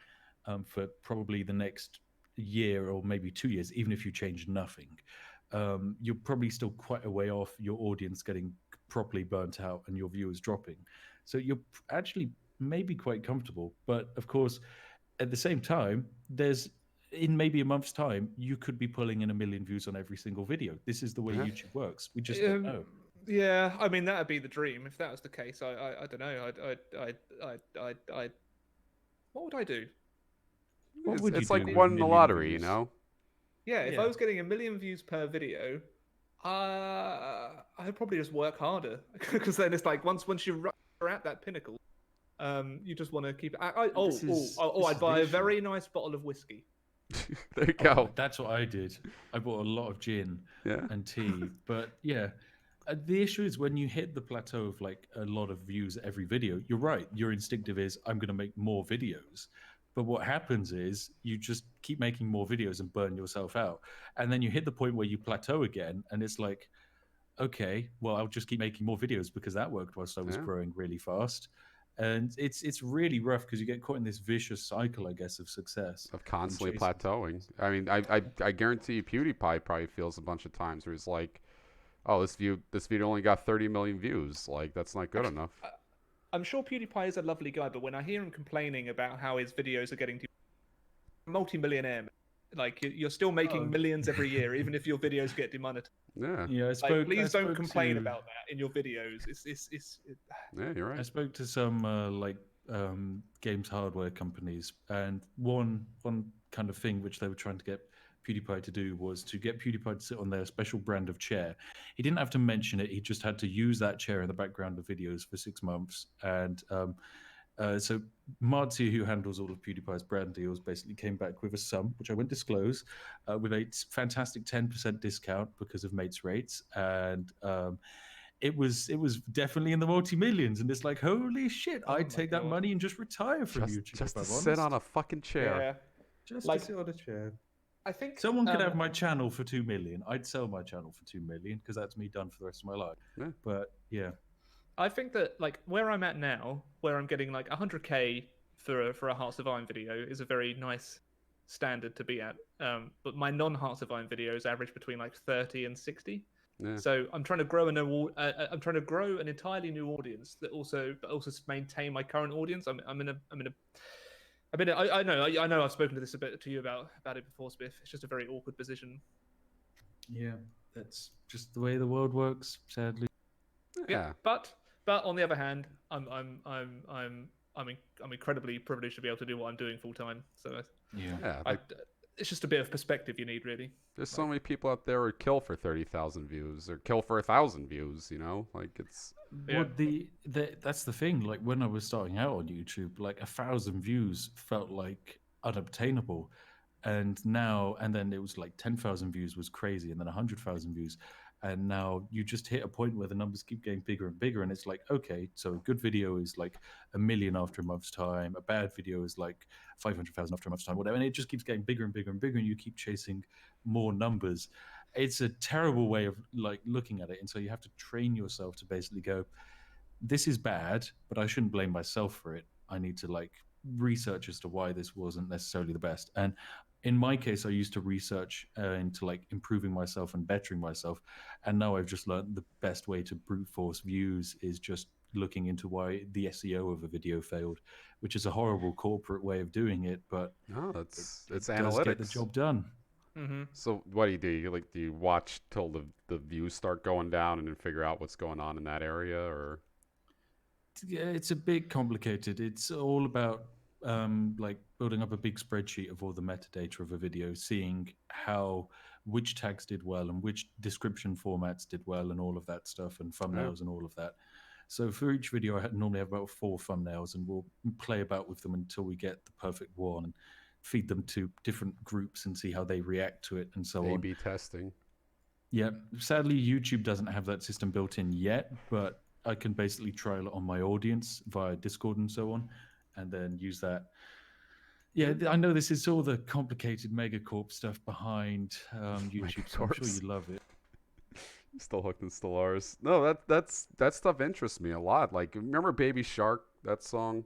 for probably the next year or maybe 2 years, even if you change nothing. You're probably still quite a way off your audience getting properly burnt out and your viewers dropping. So you're actually maybe quite comfortable. But of course, at the same time, in maybe a month's time, you could be pulling in 1 million views on every single video. This is the way YouTube works. We just don't know. Yeah, I mean, that'd be the dream if that was the case. I don't know. What would I do? It's like winning the lottery, you know? Yeah, if I was getting 1 million views per video, I'd probably just work harder, because then it's like once you're at that pinnacle, you just want to keep. I'd buy a very nice bottle of whiskey. There you go. That's what I did. I bought a lot of gin and tea. But yeah, the issue is when you hit the plateau of like a lot of views every video, you're right. Your instinctive is, I'm going to make more videos. But what happens is you just keep making more videos and burn yourself out. And then you hit the point where you plateau again. And it's like, okay, well, I'll just keep making more videos because that worked whilst I was growing really fast. And it's really rough because you get caught in this vicious cycle, I guess, of success. Of constantly plateauing. I mean, I guarantee you PewDiePie probably feels a bunch of times where he's like, oh, this video only got 30 million views. Like, that's not good enough. I'm sure PewDiePie is a lovely guy, but when I hear him complaining about how his videos are getting to multi-millionaire, Like you're still making millions every year, even if your videos get demonetized. Yeah. Please don't complain about that in your videos. Yeah, you're right. I spoke to some games hardware companies, and one kind of thing which they were trying to get PewDiePie to do was to get PewDiePie to sit on their special brand of chair. He didn't have to mention it; he just had to use that chair in the background of videos for 6 months. And so Marzi, who handles all of PewDiePie's brand deals, basically came back with a sum, which I won't disclose, with a fantastic 10% discount because of mates rates, and it was definitely in the multi-millions, and it's like, holy shit, I'd take that money and just retire from YouTube. Just to if I'm sit honest. on a fucking chair. Yeah. Just Like, to sit on a chair. I think Someone could have my channel for 2 million. I'd sell my channel for 2 million because that's me done for the rest of my life. Yeah. But yeah. I think that like where I'm at now, where I'm getting like 100k for a Hearts of Iron video is a very nice standard to be at. But my non-Hearts of Iron videos average between like 30 and 60. Yeah. So I'm trying to grow I'm trying to grow an entirely new audience that also maintain my current audience. I know I've spoken to this a bit to you about it before, Spiff. It's just a very awkward position. Yeah, that's just the way the world works, sadly. Yeah, but on the other hand, I'm incredibly privileged to be able to do what I'm doing full time. So it's just a bit of perspective you need, really. There's so many people out there who kill for 30,000 views or kill for 1,000 views. You know, like it's. Well, that's the thing. Like when I was starting out on YouTube, like 1,000 views felt like unobtainable, and then it was like 10,000 views was crazy, and then 100,000 views. And now you just hit a point where the numbers keep getting bigger and bigger, and it's like, okay, so a good video is like 1 million after a month's time, a bad video is like 500,000 after a month's time, whatever, and it just keeps getting bigger and bigger and bigger, and you keep chasing more numbers. It's a terrible way of like looking at it, and so you have to train yourself to basically go, this is bad, but I shouldn't blame myself for it. I need to like research as to why this wasn't necessarily the best. And in my case, I used to research into like improving myself and bettering myself, and now I've just learned the best way to brute force views is just looking into why the SEO of a video failed, which is a horrible corporate way of doing it, but no, it's does analytics. Get the job done. Mm-hmm. So what do? Do you watch till the views start going down and then figure out what's going on in that area, or? Yeah, it's a bit complicated. It's all about like building up a big spreadsheet of all the metadata of a video, seeing which tags did well and which description formats did well and all of that stuff, and thumbnails and all of that. So for each video, I normally have about 4 thumbnails, and we'll play about with them until we get the perfect one and feed them to different groups and see how they react to it and so on. A/B testing. Yeah, sadly, YouTube doesn't have that system built in yet, but I can basically trial it on my audience via Discord and so on, and then use that. Yeah, I know this is all the complicated megacorp stuff behind YouTube, so I'm sure you love it. Still hooked and still ours. No, that stuff interests me a lot. Like, remember Baby Shark, that song?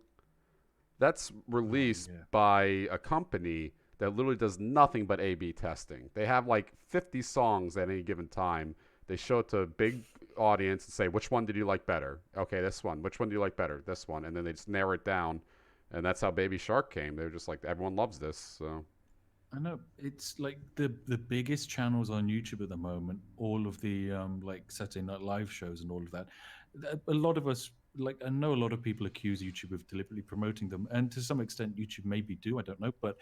That's released by a company that literally does nothing but A/B testing. They have like 50 songs at any given time. They show it to a big audience and say, which one did you like better? Okay, this one. Which one do you like better? This one. And then they just narrow it down. And that's how Baby Shark came. They were just like, everyone loves this. So I know it's like the biggest channels on YouTube at the moment. All of the like Saturday Night Live shows and all of that. A lot of us, like, I know a lot of people accuse YouTube of deliberately promoting them, and to some extent, YouTube maybe do. I don't know, but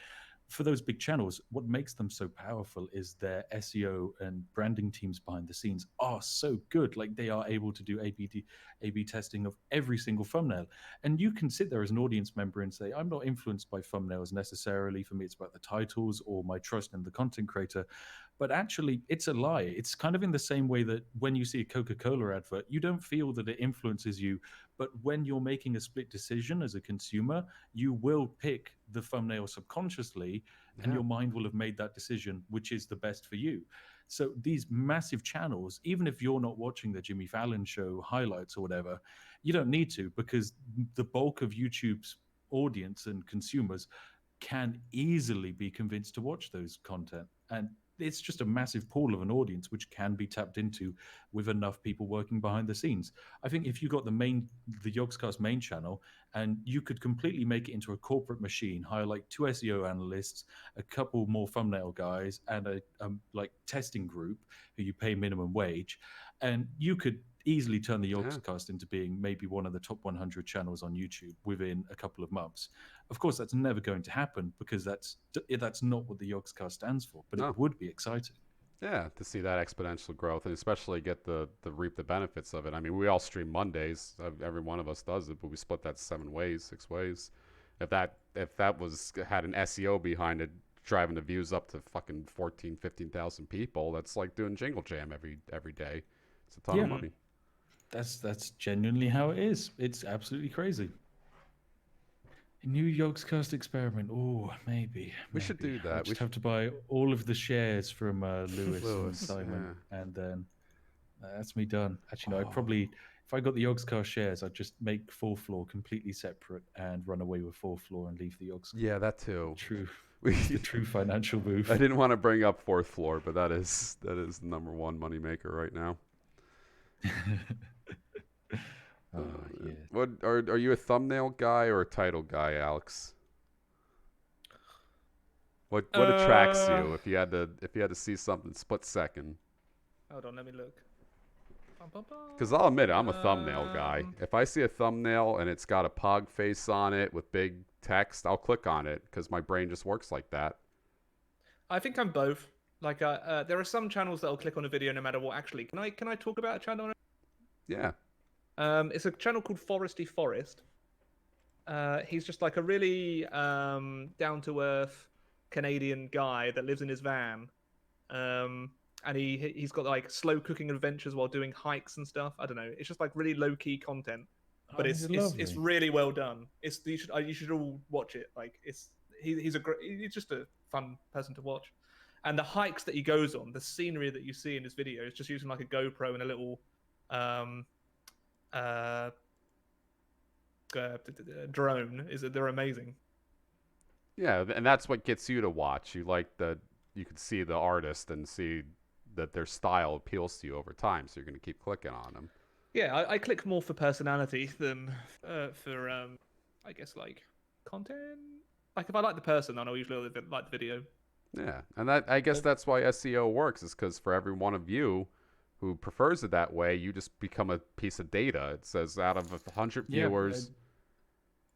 for those big channels, what makes them so powerful is their SEO and branding teams behind the scenes are so good. Like, they are able to do A/B testing of every single thumbnail. And you can sit there as an audience member and say, I'm not influenced by thumbnails necessarily. For me, it's about the titles or my trust in the content creator. But actually, it's a lie. It's kind of in the same way that when you see a Coca-Cola advert, you don't feel that it influences you. But when you're making a split decision as a consumer, you will pick the thumbnail subconsciously, and your mind will have made that decision, which is the best for you. So these massive channels, even if you're not watching the Jimmy Fallon show highlights or whatever, you don't need to, because the bulk of YouTube's audience and consumers can easily be convinced to watch those content. And it's just a massive pool of an audience which can be tapped into with enough people working behind the scenes. I think if you got the Yogscast main channel, and you could completely make it into a corporate machine, hire like 2 SEO analysts, a couple more thumbnail guys, and a like testing group who you pay minimum wage, and you could easily turn the Yogscast into being maybe one of the top 100 channels on YouTube within a couple of months. Of course, that's never going to happen because that's not what the Yogscast stands for, but it would be exciting. Yeah, to see that exponential growth, and especially get the reap the benefits of it. I mean, we all stream Mondays. Every one of us does it, but we split that 7 ways, 6 ways. If that had an SEO behind it, driving the views up to fucking 14, 15,000 people, that's like doing Jingle Jam every day. It's a ton of money. That's genuinely how it is. It's absolutely crazy. A new Yogscast experiment. Oh, maybe. We should do that. We have to buy all of the shares from Lewis and Simon, and then that's me done. Actually, no, I'd probably, if I got the Yogscast shares, I'd just make 4th Floor completely separate and run away with 4th Floor and leave the Yogscast. Yeah, that too. The true financial move. I didn't want to bring up 4th Floor, but that is the number one moneymaker right now. Yes. What are you a thumbnail guy or a title guy, Alex? What attracts you if you had to see something split second? Hold on, let me look. Because I'll admit it, I'm a thumbnail guy. If I see a thumbnail and it's got a pog face on it with big text, I'll click on it because my brain just works like that. I think I'm both. Like, there are some channels that'll click on a video no matter what. Actually, can I talk about a channel? Yeah. It's a channel called Foresty Forest. He's just like a really down-to-earth Canadian guy that lives in his van. And he's got like slow cooking adventures while doing hikes and stuff. I don't know. It's just like really low-key content, but it's really well done. You should all watch it. Like he's just a fun person to watch. And the hikes that he goes on, the scenery that you see in his video is just using like a GoPro and a little drone. They're amazing. Yeah, and that's what gets you to watch. You like you can see the artist and see that their style appeals to you over time, so you're going to keep clicking on them. Yeah, I click more for personality than for I guess like content. Like if I like the person, then I'll usually like the video. Yeah, and I guess that's why SEO works, is because for every one of you who prefers it that way, you just become a piece of data. It says out of 100 viewers.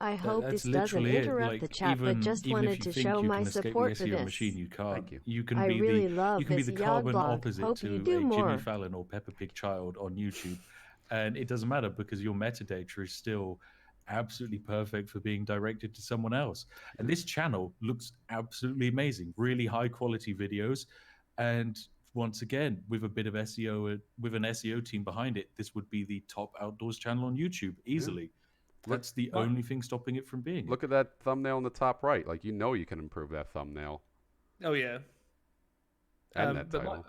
I hope this doesn't interrupt the chat, but just wanted to show my support for this. Machine, you can't. Thank you. You can I be really the love you can be this the carbon YogBlog. opposite Hope to you a do Jimmy more. Fallon or Peppa Pig Child on YouTube, and it doesn't matter because your metadata is still absolutely perfect for being directed to someone else. And this channel looks absolutely amazing, really high quality videos, and once again, with a bit of SEO, with an SEO team behind it, this would be the top outdoors channel on YouTube easily. That's the only thing stopping it from being. Look at that thumbnail in the top right. Like, you can improve that thumbnail. Oh yeah. And that title.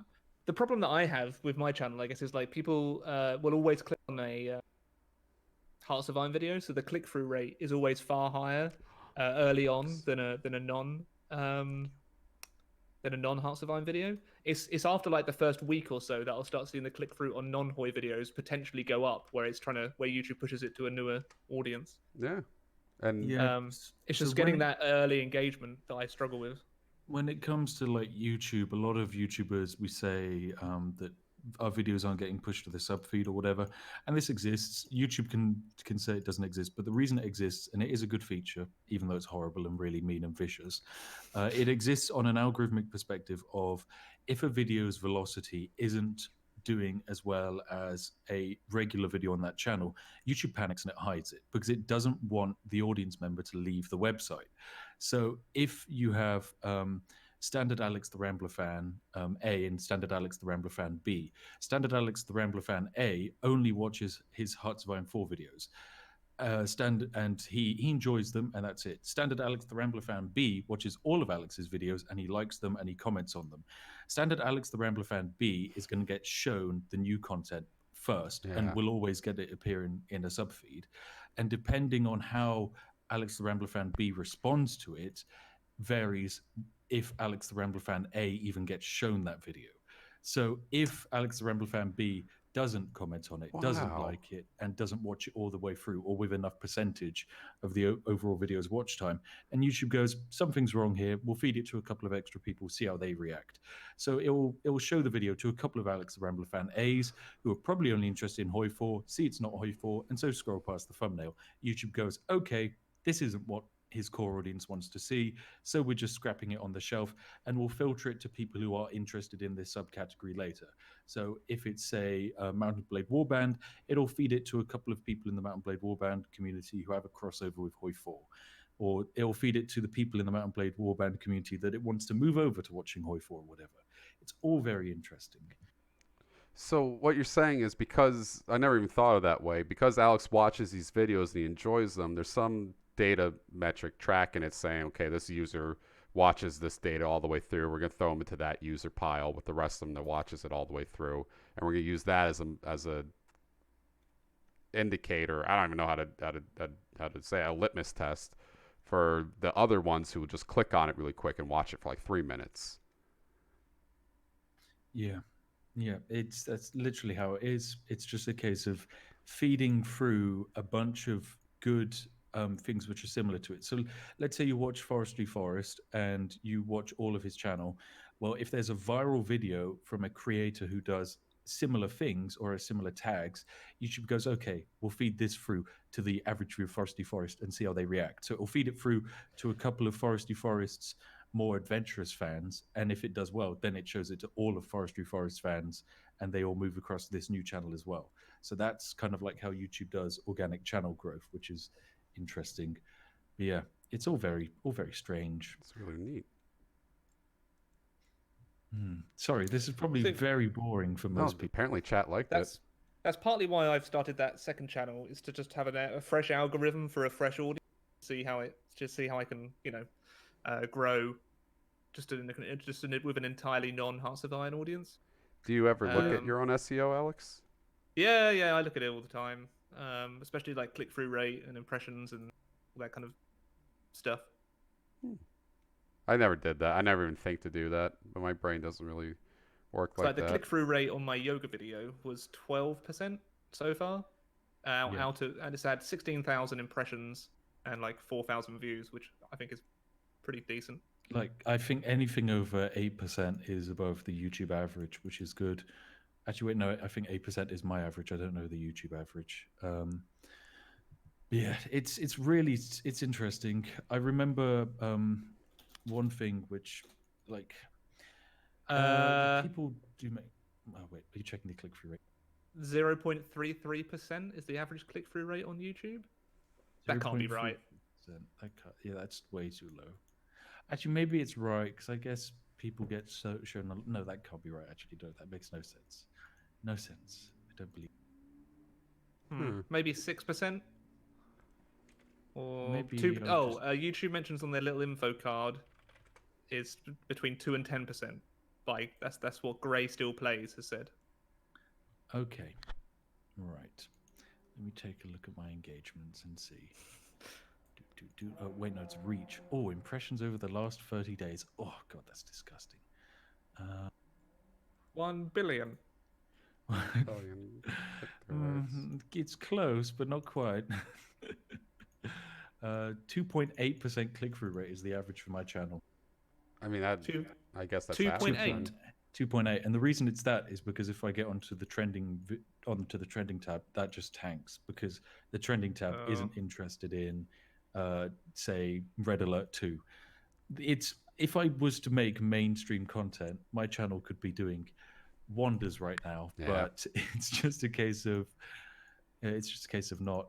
The problem that I have with my channel, I guess, is like people will always click on a Hearts of Iron video, so the click-through rate is always far higher early on than a non Hearts of Iron video. It's after like the first week or so that I'll start seeing the click-through on non-Hoi videos potentially go up, where YouTube pushes it to a newer audience. Yeah, and it's just getting that early engagement that I struggle with. When it comes to like YouTube, a lot of YouTubers, we say that our videos aren't getting pushed to the sub feed or whatever, and this exists. YouTube can say it doesn't exist, but the reason it exists, and it is a good feature, even though it's horrible and really mean and vicious, it exists on an algorithmic perspective of if a video's velocity isn't doing as well as a regular video on that channel, YouTube panics and it hides it because it doesn't want the audience member to leave the website. So if you have standard Alex the Rambler fan A and standard Alex the Rambler fan B, standard Alex the Rambler fan A only watches his Hearts of Iron 4 videos. And he enjoys them, and that's it. Standard Alex the Rambler fan B watches all of Alex's videos, and he likes them and he comments on them. Standard Alex the Rambler fan B is going to get shown the new content first, and will always get it appearing in a sub feed. And depending on how Alex the Rambler fan B responds to it, varies if Alex the Rambler fan A even gets shown that video. So if Alex the Rambler fan B doesn't comment on it, doesn't like it, and doesn't watch it all the way through, or with enough percentage of the overall video's watch time, and YouTube goes, something's wrong here, we'll feed it to a couple of extra people, see how they react. So it will show the video to a couple of Alex the Rambler fan A's who are probably only interested in Hoi 4, see it's not Hoi 4, and so scroll past the thumbnail. YouTube goes, okay, this isn't what his core audience wants to see, so we're just scrapping it on the shelf, and we'll filter it to people who are interested in this subcategory later. So if it's, say, a Mountain Blade Warband, it'll feed it to a couple of people in the Mountain Blade Warband community who have a crossover with Hoi 4. Or it'll feed it to the people in the Mountain Blade Warband community that it wants to move over to watching Hoi 4 or whatever. It's all very interesting. So what you're saying is, because I never even thought of that way, because Alex watches these videos and he enjoys them, there's some data metric tracking it saying, okay, this user watches this data all the way through. We're going to throw them into that user pile with the rest of them that watches it all the way through. And we're going to use that as a indicator. I don't even know how to say a litmus test for the other ones who would just click on it really quick and watch it for like 3 minutes. Yeah. Yeah, that's literally how it is. It's just a case of feeding through a bunch of good things which are similar to it. So let's say you watch Forestry Forest and you watch all of his channel. Well, if there's a viral video from a creator who does similar things or similar tags, YouTube goes, okay, we'll feed this through to the average view of Forestry Forest and see how they react. So it'll feed it through to a couple of Forestry Forest's more adventurous fans, and if it does well, then it shows it to all of Forestry Forest fans, and they all move across to this new channel as well. So that's kind of like how YouTube does organic channel growth, which is interesting. But yeah, it's all very strange. It's really neat. Sorry, this is probably very boring for most people. Apparently chat liked it. That's partly why I've started that second channel, is to just have a fresh algorithm for a fresh audience, see how I can, grow just with an entirely non-Hearts of Iron audience. Do you ever look at your own SEO, Alex? Yeah, I look at it all the time, especially like click-through rate and impressions and all that kind of stuff. I never did that. I never even think to do that, but my brain doesn't really work like that. The click-through rate on my yoga video was 12% so far, and it's had 16,000 impressions and like 4,000 views, which I think is pretty decent. Like, I think anything over 8% is above the YouTube average, which is good. Actually, wait, no, I think 8% is my average. I don't know the YouTube average. Yeah, it's interesting. I remember one thing which, like, people do make. Oh wait, are you checking the click-through rate? 0.33% is the average click-through rate on YouTube. That can't be right. Yeah, that's way too low. Actually, maybe it's right, because I guess people get shown. No, that can't be right. Actually, that makes no sense. No sense. I don't believe. Maybe 6%. Or maybe 2. YouTube mentions on their little info card is between 2 and 10%. Like that's what Grey Still Plays has said. Okay, right. Let me take a look at my engagements and see. Oh, wait, no, it's reach. Oh, impressions over the last 30 days. Oh, God, that's disgusting. 1 billion. It's close, but not quite. 2.8% click-through rate is the average for my channel. I mean, I guess that's 2.8. 2.8, and the reason it's that is because if I get onto the trending tab, that just tanks, because the trending tab isn't interested in say Red Alert 2. If I was to make mainstream content, my channel could be doing wonders right now, but it's just a case of not.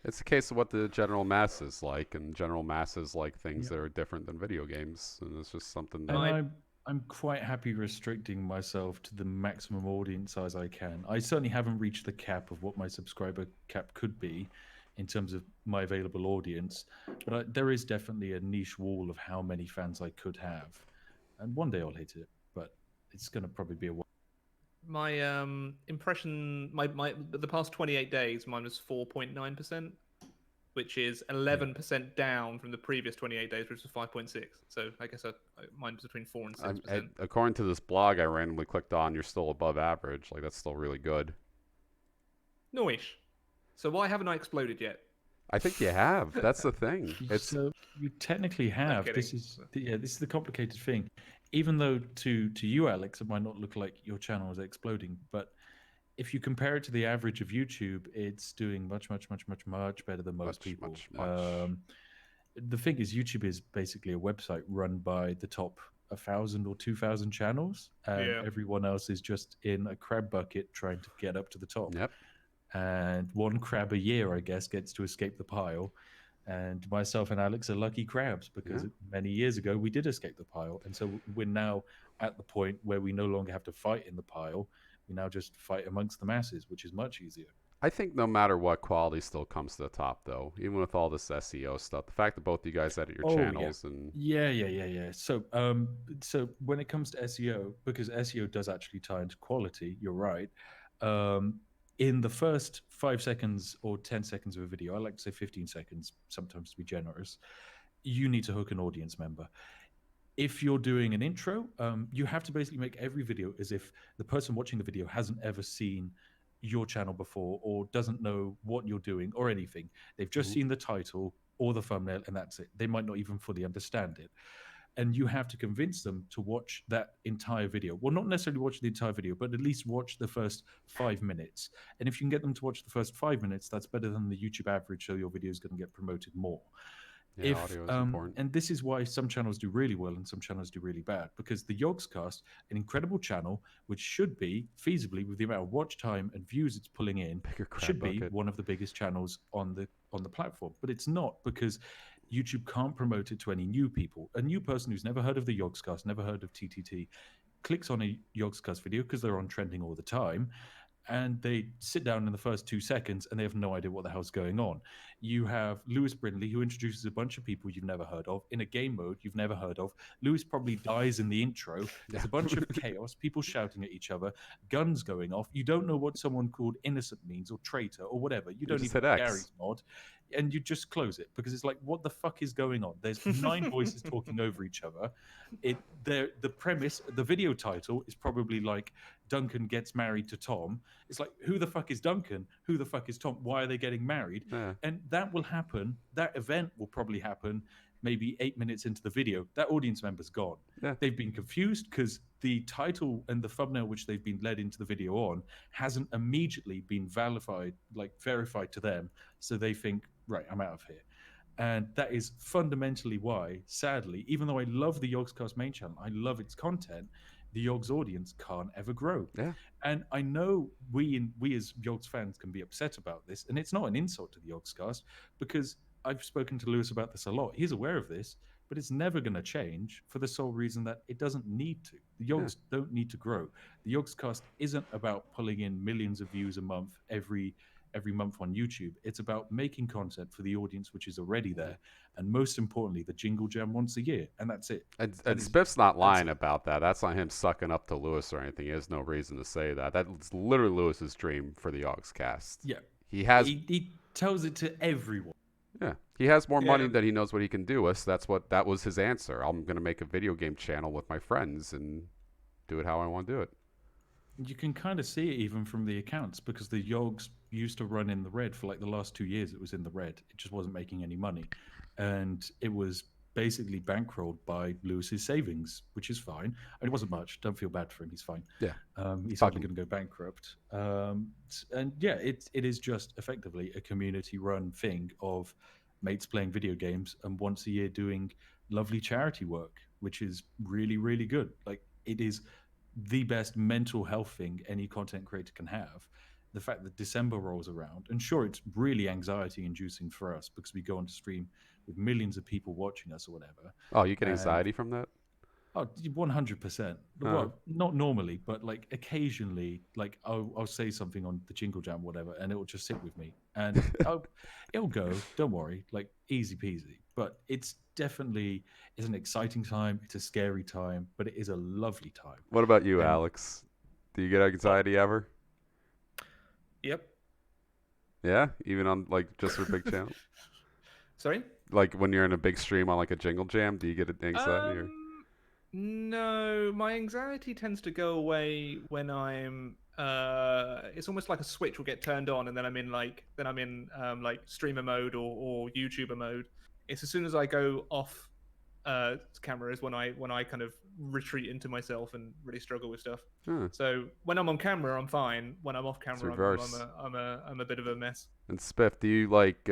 It's a case of what the general masses like, and general masses like things that are different than video games, and it's just something that I'm quite happy restricting myself to the maximum audience size I can. I certainly haven't reached the cap of what my subscriber cap could be in terms of my available audience, but there is definitely a niche wall of how many fans I could have, and one day I'll hit it, but it's going to probably be a while. My impression, the past 28 days, mine was 4.9%. which is 11% down from the previous 28 days, which was 5.6. So I guess mine's between 4 and 6%. According to this blog I randomly clicked on, you're still above average. Like, that's still really good. Noish. So why haven't I exploded yet? I think you have. That's the thing. So you technically have. This is the complicated thing. Even though to you, Alex, it might not look like your channel is exploding, but if you compare it to the average of YouTube, it's doing much better than most people. The thing is, YouTube is basically a website run by the top 1,000 or 2,000 channels, and everyone else is just in a crab bucket trying to get up to the top. Yep. And one crab a year, I guess, gets to escape the pile. And myself and Alex are lucky crabs because many years ago we did escape the pile. And so we're now at the point where we no longer have to fight in the pile. We now just fight amongst the masses, which is much easier. I think no matter what, quality still comes to the top, though, even with all this SEO stuff. The fact that both of you guys edit your channels and So when it comes to SEO, because SEO does actually tie into quality, you're right. In the first 5 seconds or 10 seconds of a video, I like to say 15 seconds, sometimes to be generous, you need to hook an audience member. If you're doing an intro, you have to basically make every video as if the person watching the video hasn't ever seen your channel before or doesn't know what you're doing or anything. They've just seen the title or the thumbnail and that's it. They might not even fully understand it. And you have to convince them to watch that entire video. Well, not necessarily watch the entire video, but at least watch the first 5 minutes. And if you can get them to watch the first 5 minutes, that's better than the YouTube average, so your video is going to get promoted more. Yeah, audio is important. And this is why some channels do really well and some channels do really bad. Because the YogScast, an incredible channel, which should be, feasibly, with the amount of watch time and views it's pulling in, should be one of the biggest channels on the platform. But it's not, because YouTube can't promote it to any new people. A new person who's never heard of the YogScast, never heard of TTT, clicks on a YogScast video because they're on trending all the time, and they sit down in the first 2 seconds and they have no idea what the hell's going on. You have Lewis Brindley, who introduces a bunch of people you've never heard of in a game mode you've never heard of. Lewis probably dies in the intro. There's a bunch of chaos, people shouting at each other, guns going off. You don't know what someone called innocent means or traitor or whatever. You don't need Gary's mod. And you just close it because it's like, what the fuck is going on? There's 9 voices talking over each other. The premise, the video title is probably like Duncan gets married to Tom. It's like, who the fuck is Duncan? Who the fuck is Tom? Why are they getting married? Yeah. And that will happen. That event will probably happen maybe 8 minutes into the video. That audience member's gone. Yeah. They've been confused because the title and the thumbnail which they've been led into the video on hasn't immediately been verified to them. So they think, right, I'm out of here. And that is fundamentally why, sadly, even though I love the YogScast main channel, I love its content, the Yogs audience can't ever grow. Yeah. And I know we as Yogs fans can be upset about this, and it's not an insult to the YogScast, because I've spoken to Lewis about this a lot. He's aware of this, but it's never going to change for the sole reason that it doesn't need to. The Yogs don't need to grow. The YogScast isn't about pulling in millions of views a month every month on YouTube. It's about making content for the audience which is already there, and most importantly, the jingle jam once a year, and that's it. And Spiff's not lying about that. That's not him sucking up to Lewis or anything. He has no reason to say that. That's literally Lewis's dream for the YogScast. Yeah, he tells it to everyone. Yeah, he has more money than he knows what he can do with. So that was his answer. I'm going to make a video game channel with my friends and do it how I want to do it. You can kind of see it even from the accounts, because the Yogs used to run in the red for like the last 2 years. It was in the red. It just wasn't making any money. And it was basically bankrolled by Lewis's savings, which is fine. And it wasn't much. Don't feel bad for him. He's fine. Yeah. He's hardly going to go bankrupt. And yeah, it is just effectively a community-run thing of mates playing video games and once a year doing lovely charity work, which is really, really good. Like, it is the best mental health thing any content creator can have. The fact that December rolls around, and sure, it's really anxiety inducing for us because we go on to stream with millions of people watching us or whatever. Oh, you get anxiety from that? Oh, 100%. Well, not normally, but like occasionally, like I'll say something on the Jingle Jam, whatever, and it will just sit with me, and it'll go. Don't worry, like easy peasy. But it's definitely an exciting time. It's a scary time, but it is a lovely time. What about you, Alex? Do you get anxiety ever? Yep. Yeah, even on like just for big channels. Sorry? Like when you're in a big stream on like a Jingle Jam, do you get anxiety? No, my anxiety tends to go away when I'm. It's almost like a switch will get turned on, and then I'm in like streamer mode or YouTuber mode. It's as soon as I go off camera is when I kind of retreat into myself and really struggle with stuff. So when I'm on camera, I'm fine. When I'm off camera, I'm a bit of a mess. And Spiff, do you like?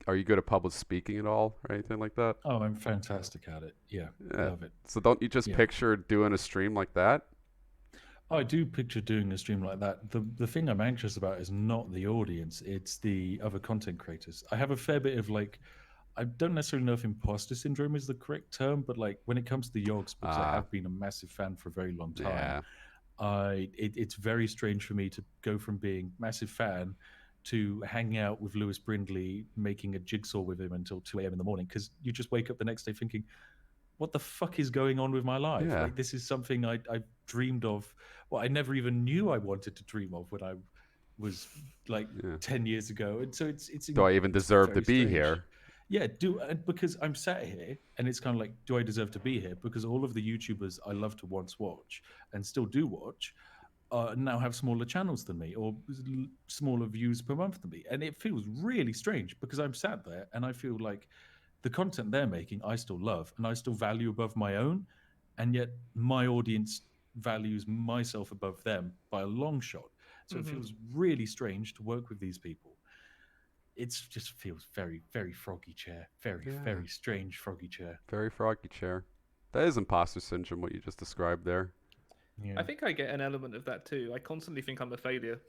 Are you good at public speaking at all or anything like that? Oh, I'm fantastic at it. Yeah. Love it. So don't you just picture doing a stream like that? I do picture doing a stream like that. The thing I'm anxious about is not the audience, it's the other content creators. I have a fair bit of like, I don't necessarily know if imposter syndrome is the correct term, but like when it comes to the Yogs, because I have been a massive fan for a very long time, it's very strange for me to go from being massive fan to hanging out with Lewis Brindley, making a jigsaw with him until 2 a.m. in the morning, because you just wake up the next day thinking, what the fuck is going on with my life? Yeah. Like, this is something I dreamed of. Well, I never even knew I wanted to dream of when I was like 10 years ago. And so it's do I even deserve to be here? Yeah, because I'm sat here and it's kind of like, do I deserve to be here? Because all of the YouTubers I love to once watch and still do watch now have smaller channels than me or smaller views per month than me. And it feels really strange because I'm sat there and I feel like the content they're making, I still love and I still value above my own. And yet my audience values myself above them by a long shot. So it feels really strange to work with these people. It just feels very, very froggy chair. Very strange froggy chair. Very froggy chair. That is imposter syndrome, what you just described there. Yeah. I think I get an element of that too. I constantly think I'm a failure.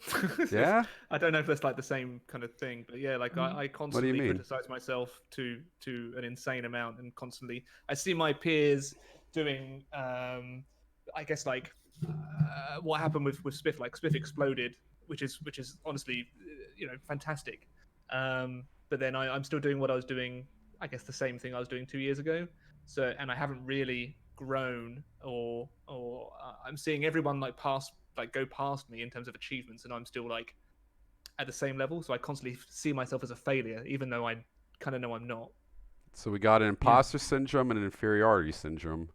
Yeah? I don't know if that's like the same kind of thing, but yeah, like I constantly criticize myself to an insane amount, and constantly I see my peers doing, I guess like what happened with Spiff. Like Spiff exploded, which is honestly, fantastic. But then I'm still doing what I was doing. I guess the same thing I was doing 2 years ago. So, and I haven't really grown, or I'm seeing everyone go past me in terms of achievements, and I'm still like at the same level. So I constantly see myself as a failure, even though I kind of know I'm not. So we got an imposter syndrome and an inferiority syndrome.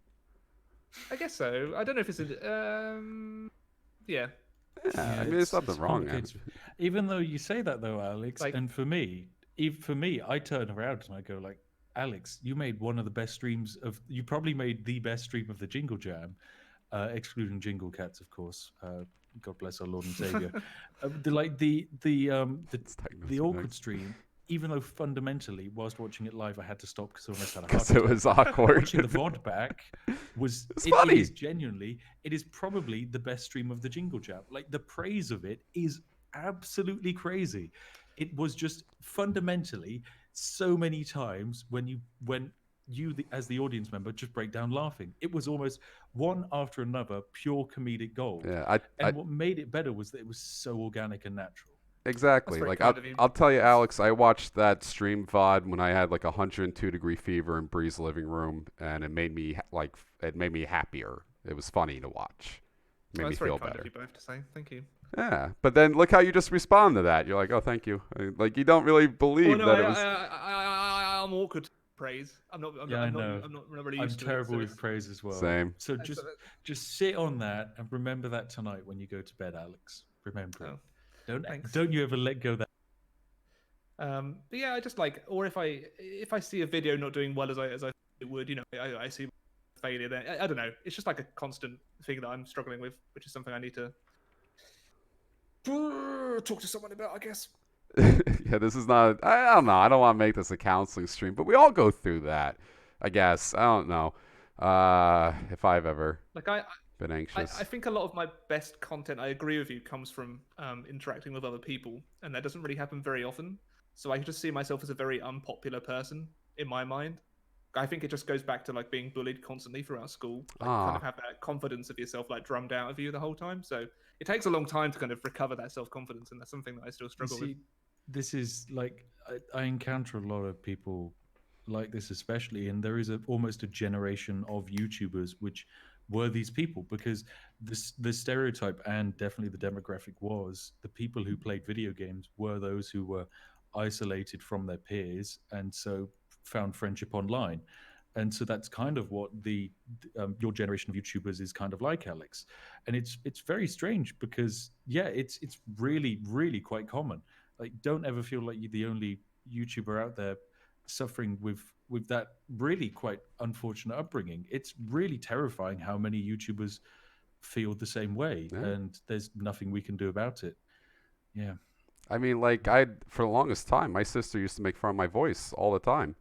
I guess so. I don't know if it's Yeah, I mean, it's nothing wrong. Even though you say that, though, Alex, and for me, I turn around and I go like, Alex, you made one of the best streams you probably made the best stream of the Jingle Jam, excluding Jingle Cats, of course. God bless our Lord and Savior. The awkward stream, even though fundamentally, whilst watching it live, I had to stop because I almost had a heart attack. It was awkward. Watching the VOD back was funny. It is probably the best stream of the Jingle Jam. Like, the praise of it is absolutely crazy. It was just fundamentally so many times when you as the audience member just break down laughing. It was almost one after another, pure comedic gold. Yeah, what made it better was that it was so organic and natural. Exactly. Like I'll tell you, Alex, I watched that stream VOD when I had like 102-degree fever in Bree's living room, and it made me happier. It was funny to watch. It made me feel better. Of you both to say. Thank you. Yeah, but then look how you just respond to that. You're like, oh, thank you. Like, you don't really believe that it was. I'm awkward. Praise. I'm not really used to it. I'm terrible with praise as well. Same. So just sit on that and remember that tonight when you go to bed, Alex. Remember it. Don't you ever let go of that. But yeah, I just like, or if I see a video not doing well as I thought it would, I see failure there. I don't know. It's just like a constant thing that I'm struggling with, which is something I need to talk to someone about, I guess. Yeah, this is not. I don't know. I don't want to make this a counseling stream, but we all go through that. I guess. I don't know if I've ever been anxious. I think a lot of my best content, I agree with you, comes from interacting with other people, and that doesn't really happen very often. So I just see myself as a very unpopular person in my mind. I think it just goes back to like being bullied constantly throughout school. Like, you kind of have that confidence of yourself like drummed out of you the whole time. So it takes a long time to kind of recover that self-confidence, and that's something that I still struggle with. This is like, I encounter a lot of people like this, especially, and there is almost a generation of YouTubers which were these people, because the stereotype and definitely the demographic was the people who played video games were those who were isolated from their peers, and so found friendship online. And so that's kind of what your generation of YouTubers is kind of like, Alex. And it's very strange because it's really, really quite common. Like, don't ever feel like you're the only YouTuber out there suffering with that really quite unfortunate upbringing. It's really terrifying how many YouTubers feel the same way, and there's nothing we can do about it. Yeah. I mean, like, for the longest time, my sister used to make fun of my voice all the time.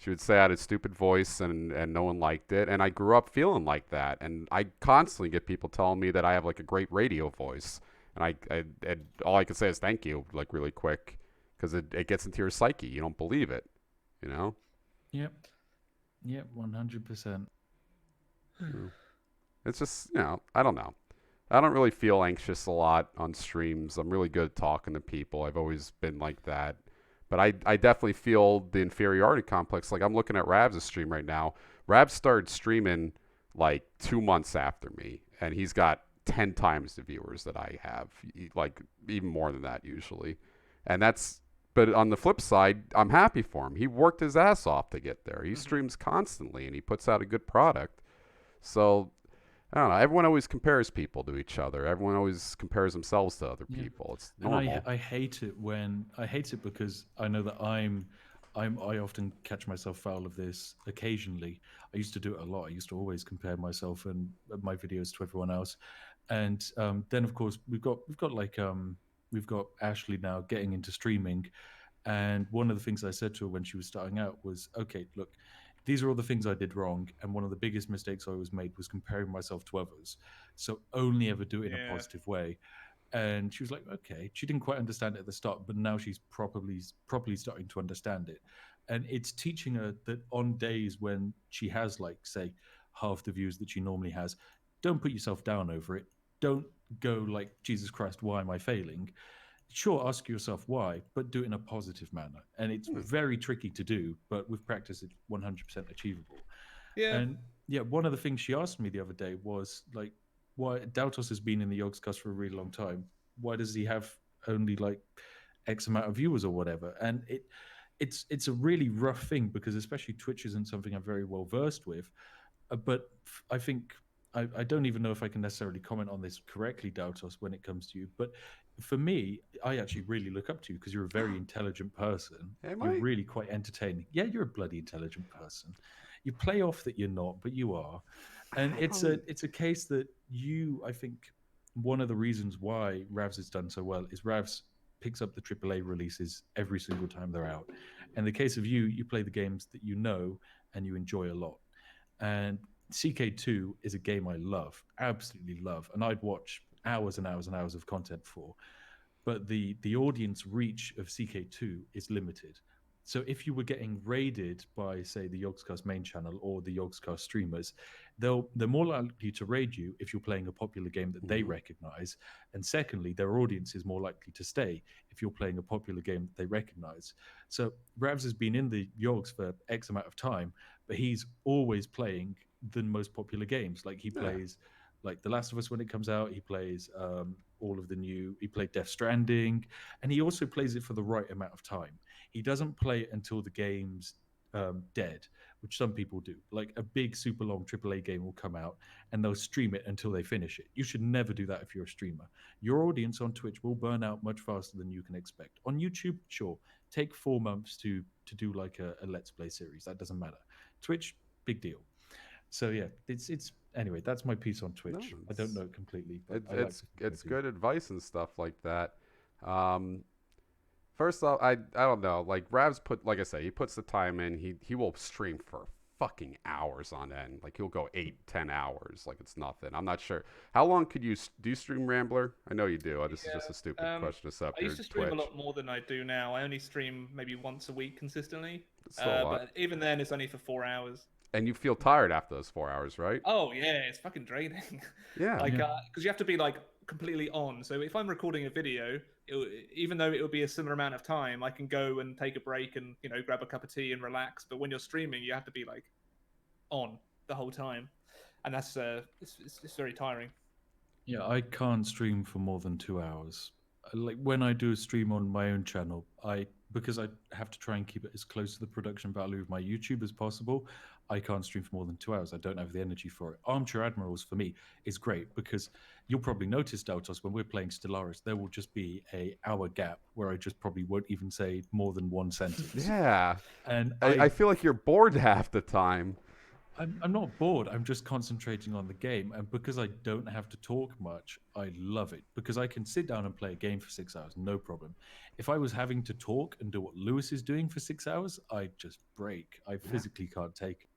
She would say I had a stupid voice and no one liked it. And I grew up feeling like that. And I constantly get people telling me that I have like a great radio voice. And and all I can say is thank you, like really quick, because it gets into your psyche. You don't believe it, you know? Yep. 100%. It's just, I don't know. I don't really feel anxious a lot on streams. I'm really good at talking to people. I've always been like that. But I definitely feel the inferiority complex. Like, I'm looking at Rav's stream right now. Rav started streaming like 2 months after me, and he's got 10 times the viewers that I have, like even more than that usually. And but on the flip side, I'm happy for him. He worked his ass off to get there. He streams constantly, and he puts out a good product. So I don't know. Everyone always compares people to each other. Everyone always compares themselves to other people. It's normal. And I hate it because I know that I often catch myself foul of this occasionally. I used to do it a lot. I used to always compare myself and my videos to everyone else. And then of course we've got Ashley now getting into streaming. And one of the things I said to her when she was starting out was, okay, look, these are all the things I did wrong, and one of the biggest mistakes I always made was comparing myself to others. So only ever do it in a positive way. And she was like, okay. She didn't quite understand it at the start, but now she's properly starting to understand it. And it's teaching her that on days when she has, like, say, half the views that she normally has, don't put yourself down over it. Don't go like, Jesus Christ, why am I failing? Sure, ask yourself why, but do it in a positive manner. And it's very tricky to do, but with practice, it's 100% achievable. Yeah. And one of the things she asked me the other day was, like, why Dautos has been in the YogCast for a really long time. Why does he have only like X amount of viewers or whatever? And it's a really rough thing because especially Twitch isn't something I'm very well versed with. But I think I don't even know if I can necessarily comment on this correctly, Dautos, when it comes to you. But for me, I actually really look up to you because you're a very intelligent person. You're really quite entertaining. Yeah, you're a bloody intelligent person. You play off that you're not, but you are. And it's a case that I think one of the reasons why Ravs has done so well is Ravs picks up the AAA releases every single time they're out. And the case of you play the games that you know and you enjoy a lot. And CK2 is a game I love, absolutely love, and I'd watch hours and hours and hours of content for. But the audience reach of CK2 is limited. So if you were getting raided by, say, the YogCast main channel or the YogCast streamers, they're more likely to raid you if you're playing a popular game that they recognize. And secondly, their audience is more likely to stay if you're playing a popular game that they recognize. So Ravs has been in the Yogs for X amount of time, but he's always playing the most popular games. Like he plays like The Last of Us when it comes out. He plays all of the new. He played Death Stranding, and he also plays it for the right amount of time. He doesn't play it until the game's dead, which some people do. Like a big, super long AAA game will come out, and they'll stream it until they finish it. You should never do that if you're a streamer. Your audience on Twitch will burn out much faster than you can expect. On YouTube, sure, take 4 months to do like a Let's Play series. That doesn't matter. Twitch, big deal. So yeah, it's anyway. That's my piece on Twitch. I don't know it completely, but it's good advice and stuff like that. First off, I don't know. Like Rav's like I say, he puts the time in. He will stream for fucking hours on end. Like he'll go 8-10 hours. Like it's nothing. I'm not sure how long could you stream, Rambler? I know you do. This is just a stupid question to set up. I used to stream a lot more than I do now. I only stream maybe once a week consistently. But even then, it's only for 4 hours. And you feel tired after those 4 hours, right? Oh yeah, it's fucking draining. Yeah. Because you have to be like completely on. So if I'm recording a video, even though it would be a similar amount of time, I can go and take a break and grab a cup of tea and relax. But when you're streaming, you have to be like on the whole time, and that's it's very tiring. Yeah, I can't stream for more than 2 hours. Like when I do a stream on my own channel, I because I have to try and keep it as close to the production value of my YouTube as possible, I can't stream for more than 2 hours. I don't have the energy for it. Armchair Admirals for me is great because you'll probably notice, Daltos, when we're playing Stellaris, there will just be an hour gap where I just probably won't even say more than one sentence. Yeah. And I feel like you're bored half the time. I'm not bored. I'm just concentrating on the game. And because I don't have to talk much, I love it. Because I can sit down and play a game for 6 hours, no problem. If I was having to talk and do what Lewis is doing for 6 hours, I'd just break. I physically can't take it.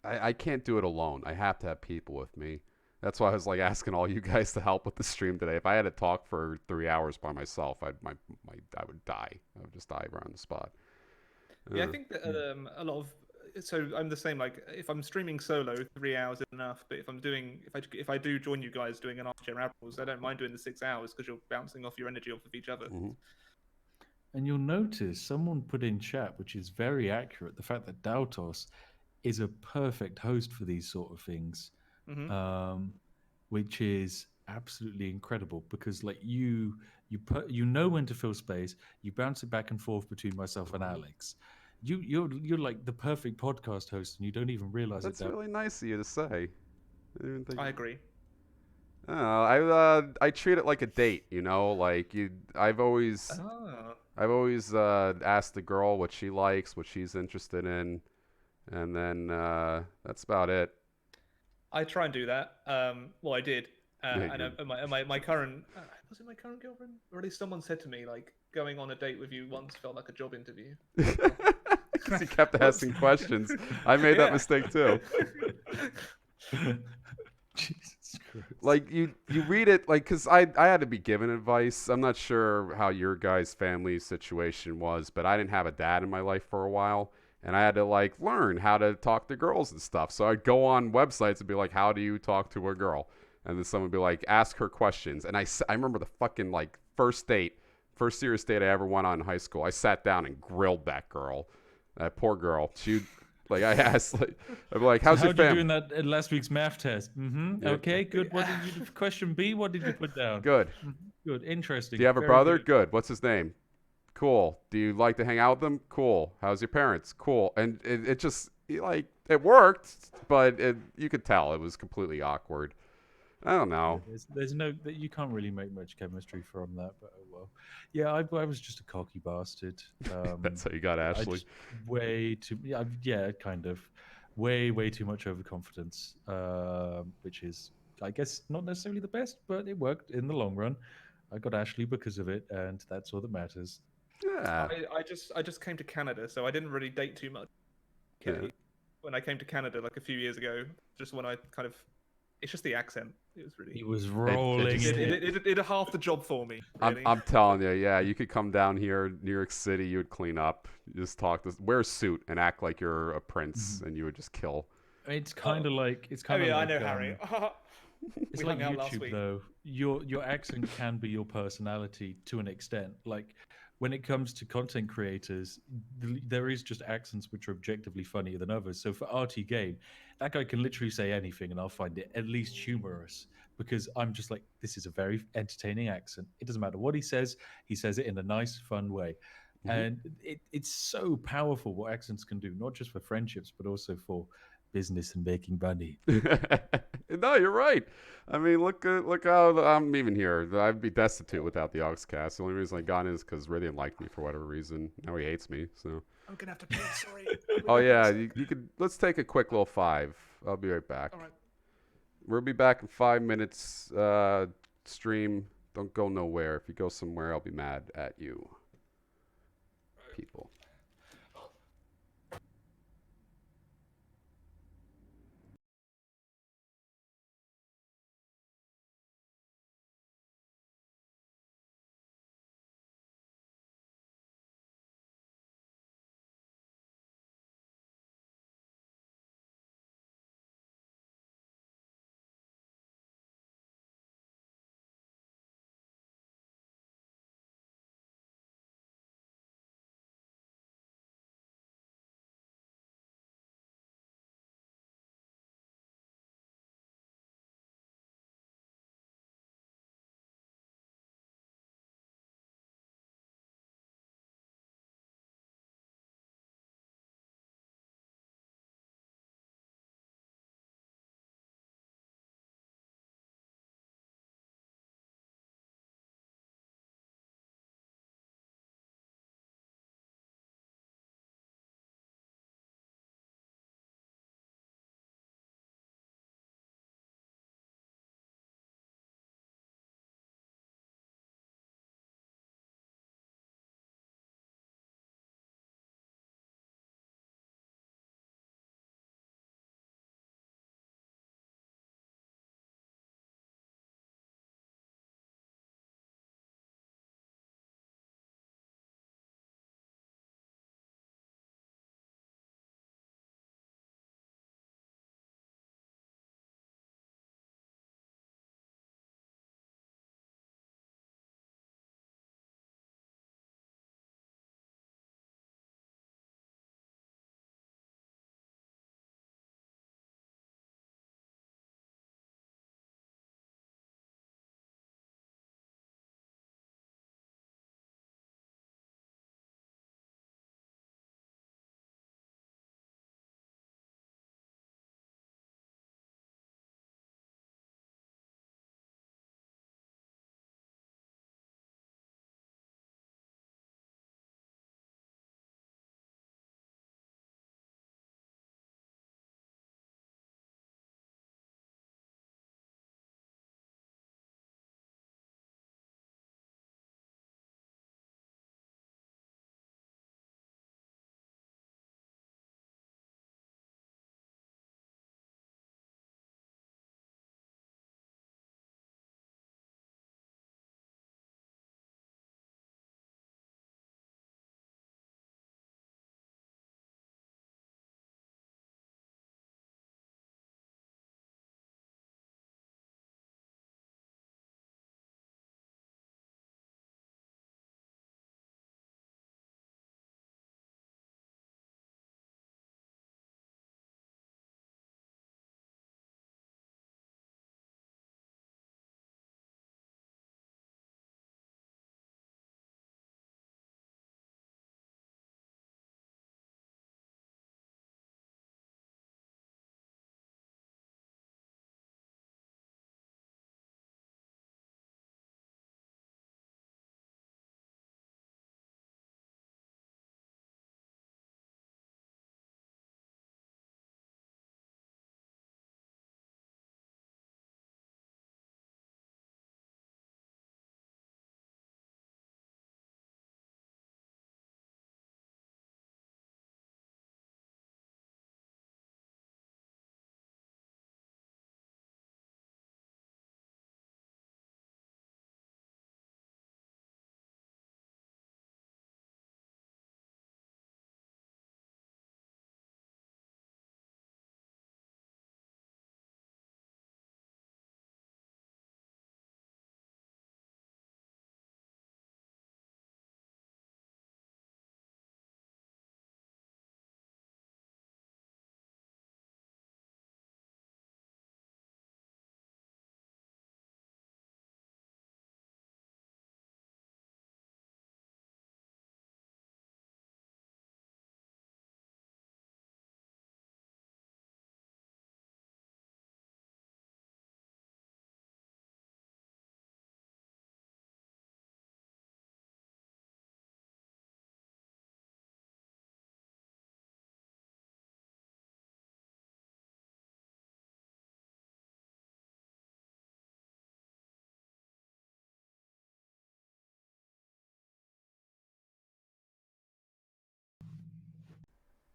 I can't do it alone. I have to have people with me. That's why I was like asking all you guys to help with the stream today. If I had to talk for 3 hours by myself, I would die. I would just die right on the spot. Yeah, I think that a lot of so I'm the same. Like if I'm streaming solo, 3 hours is enough. But if I do join you guys doing an Armchair Admirals, I don't mind doing the 6 hours because you're bouncing off your energy off of each other. Mm-hmm. And you'll notice someone put in chat, which is very accurate, the fact that Daltos is a perfect host for these sort of things, which is absolutely incredible because like you know when to fill space, you bounce it back and forth between myself and Alex. You're like the perfect podcast host, and you don't even realize That's it. That's really nice of you to say. I agree. I treat it like a date, you know. Like I've always asked the girl what she likes, what she's interested in, and then that's about it. I try and do that. Well, I did, and my current was it my current girlfriend, or at least someone said to me like going on a date with you once felt like a job interview. Because he kept asking questions. I made that mistake too. Jesus Christ. Like you read it like because I had to be given advice. I'm not sure how your guys' family situation was, but I didn't have a dad in my life for a while, and I had to like learn how to talk to girls and stuff. So I'd go on websites and be like, "How do you talk to a girl?" And then someone would be like, "Ask her questions." And I remember the fucking like first serious date I ever went on in high school. I sat down and grilled that girl. That poor girl. She, like, I asked, like, I'm like, how's your family? How'd you do in that last week's math test? Yeah. Okay, good. What did you do? Question B, what did you put down? Good. Good. Interesting. Do you have a brother? Good. What's his name? Cool. Do you like to hang out with them? Cool. How's your parents? Cool. And it just, like, it worked, but you could tell it was completely awkward. I don't know. There's no, you can't really make much chemistry from that, but oh well. Yeah, I was just a cocky bastard. That's how you got Ashley. Way too, yeah, kind of. Way too much overconfidence, which is, I guess, not necessarily the best, but it worked in the long run. I got Ashley because of it, and that's all that matters. Yeah. I just came to Canada, so I didn't really date too much. Okay. Yeah. When I came to Canada like a few years ago, just when I kind of, it's just the accent. It was really. He was rolling. It did half the job for me. Really. I'm telling you, yeah. You could come down here, New York City. You would clean up, you just wear a suit, and act like you're a prince, and you would just kill. It's kind of like like, I know Harry. It's like YouTube though. Your accent can be your personality to an extent. Like when it comes to content creators, there is just accents which are objectively funnier than others. So for RT Game, that guy can literally say anything and I'll find it at least humorous because I'm just like, this is a very entertaining accent. It doesn't matter what he says it in a nice, fun way. And it's so powerful what accents can do, not just for friendships, but also for business and making money. No, you're right. I mean, look how I'm even here. I'd be destitute without the Oxcast. The only reason I got in is because Rydian liked me for whatever reason. Now he hates me. So I'm gonna have to pay. Sorry. Oh yeah, you could. Let's take a quick little 5. I'll be right back. All right. We'll be back in 5 minutes. Stream. Don't go nowhere. If you go somewhere, I'll be mad at you. People.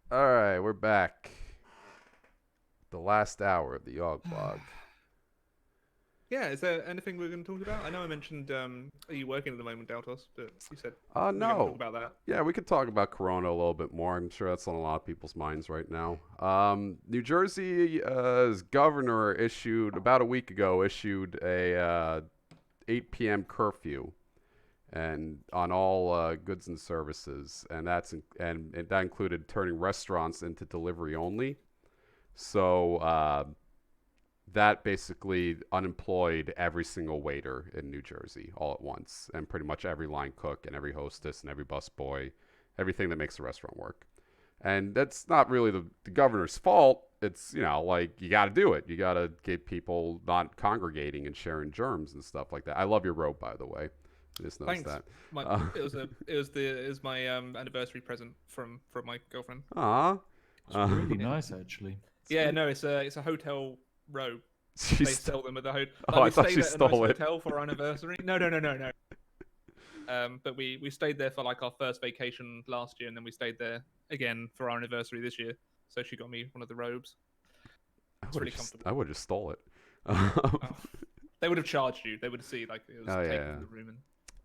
All right, we're back. The last hour of the YogBlog. Yeah, is there anything we're going to talk about? I know I mentioned, are you working at the moment, Daltos? But you said no. We're going to talk about that. Yeah, we could talk about Corona a little bit more. I'm sure that's on a lot of people's minds right now. New Jersey's governor issued, about a week ago, a 8 p.m. curfew and on all goods and services, and that included turning restaurants into delivery only. So that basically unemployed every single waiter in New Jersey all at once, and pretty much every line cook and every hostess and every busboy, everything that makes a restaurant work. And that's not really the governor's fault. It's, you got to do it. You got to get people not congregating and sharing germs and stuff like that. I love your robe, by the way. I just noticed that. It was my anniversary present from my girlfriend. Aw. It's really nice, actually. Yeah, no, it's a hotel robe. They sell them at the hotel. I thought she stole it. Hotel for our anniversary. No. But we stayed there for like our first vacation last year, and then we stayed there again for our anniversary this year. So she got me one of the robes. It's really comfortable. I would have stole it. They would have charged you. They would have seen like it was taken from the room. And...